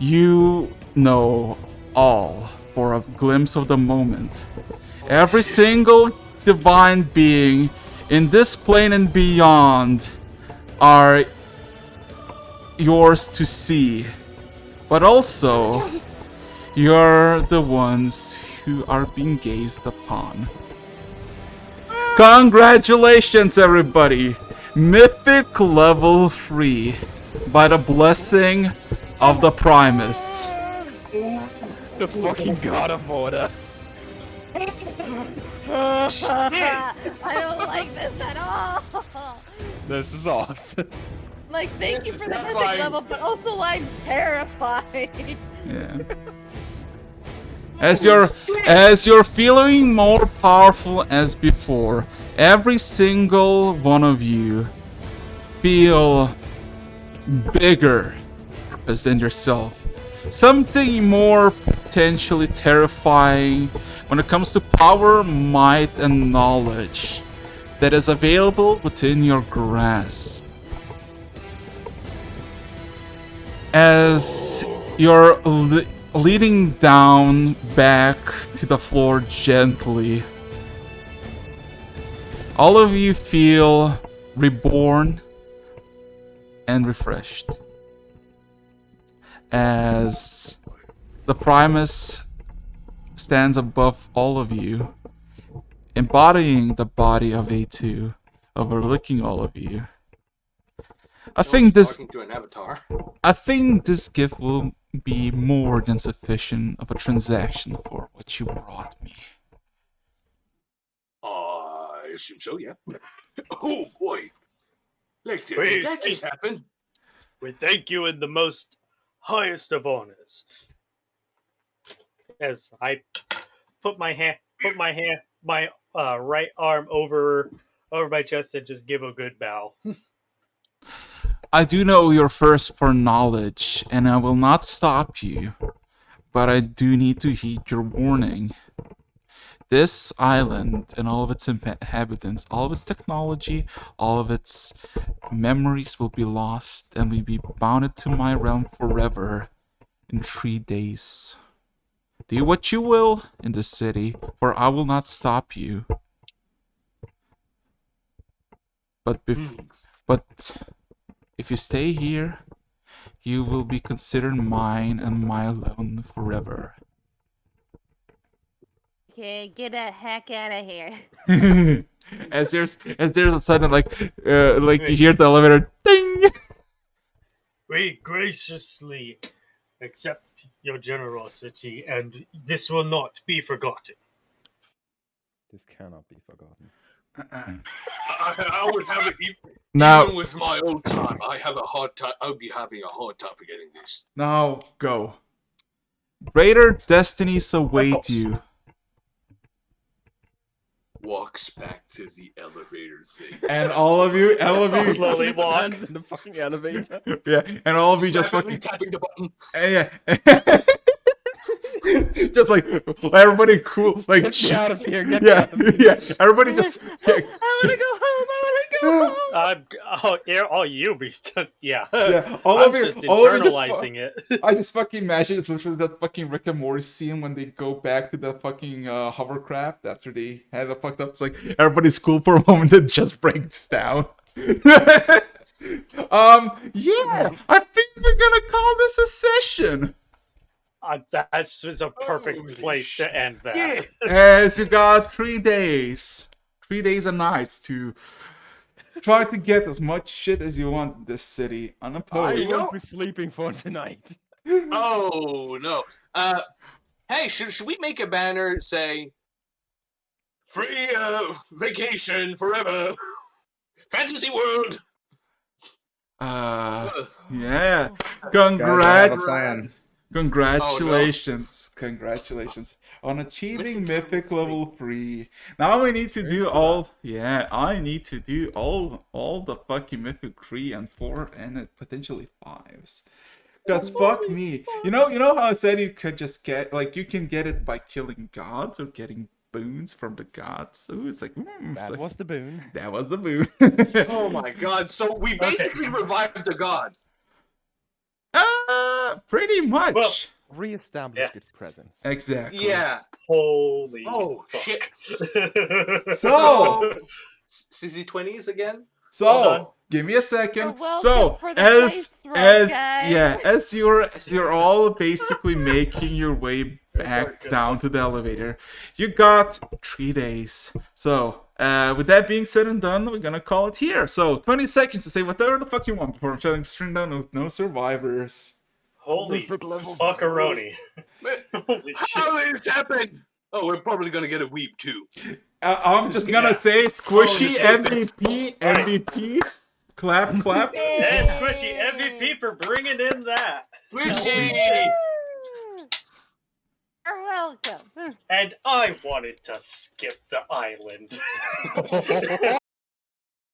you know all for a glimpse of the moment. Every single divine being in this plane and beyond are yours to see, but also you're the ones who are being gazed upon. Congratulations, everybody! Mythic level 3 by the blessing of the Primus. The fucking god of order. I don't like this at all. This is awesome. Like, thank you This for is the mythic terrifying. level, but also I'm terrified. Yeah. As you're feeling more powerful as before, every single one of you feel bigger than yourself. Something more potentially terrifying when it comes to power, might, and knowledge that is available within your grasp. As you're leading down back to the floor gently, all of you feel reborn and refreshed. As the Primus stands above all of you, embodying the body of A2, overlooking all of you. I think this Talking to an avatar. gift will be more than sufficient of a transaction for what you brought me. I assume so, yeah. Oh boy. Lecter, Wait, did that just happen? We thank you in the most highest of honors. As I put my right arm over my chest and just give a good bow. I do know you're first for knowledge, and I will not stop you, but I do need to heed your warning. This island and all of its inhabitants, all of its technology, all of its memories will be lost and will be bounded to my realm forever in 3 days. Do what you will in the city, for I will not stop you. But if you stay here, you will be considered mine and mine alone forever. Okay, get the heck out of here. as there's a sudden like you hear the elevator ding. We graciously accept your generosity, and this will not be forgotten. This cannot be forgotten. I would have it Now, even with my old time. I would be having a hard time forgetting this. now go. Greater destinies await you. Walks back to the elevator thing. And all of you, Slowly walk. Hands in the fucking elevator. yeah, and all of you just Rapidly fucking tapping the button. yeah. Just like everybody cool, like Get me out of here. Get me yeah, out of here. yeah. Everybody just I wanna go home. I wanna go home. You be yeah. yeah. I'm just internalizing it. I just fucking imagine it's literally that fucking Rick and Morty scene when they go back to the fucking hovercraft after they had the fucked up. It's like everybody's cool for a moment and just breaks down. Yeah, I think we're gonna call this a session. That's a perfect place to end that. As you got 3 days, 3 days and nights to try to get as much shit as you want in this city I unopposed. won't be sleeping for tonight. Oh no. Hey, should we make a banner saying free vacation forever? Fantasy world. Yeah. Guys, I have a plan. Congratulations, congratulations on achieving Mythic level 3. Now we need to do all. Yeah, I need to do all the fucking Mythic 3 and 4 and potentially 5s. Because fuck me, you know how I said you could just get you can get it by killing gods or getting boons from the gods. Ooh, it's like That was the boon. That was the boon. Oh my god! So we basically revived a god. Pretty much. Well, Re-established its presence. Exactly. Yeah. Holy. Oh fuck. shit. So CZ20s again. Hold on. So give me a second. welcome So for the as dice roll, as you're all basically making your way back good. down to the elevator, you got 3 days. So with that being said and done, we're gonna call it here. So 20 seconds to say whatever the fuck you want before I'm shutting the stream down with no survivors. Holy fuckaroni. Holy shit. How did this happen? Oh, we're probably gonna get a weep too. I'm just gonna say squishy MVP, Alright. MVP. Clap, clap. And Squishy MVP for bringing in that. Squishy! You're welcome. And I wanted to skip the island.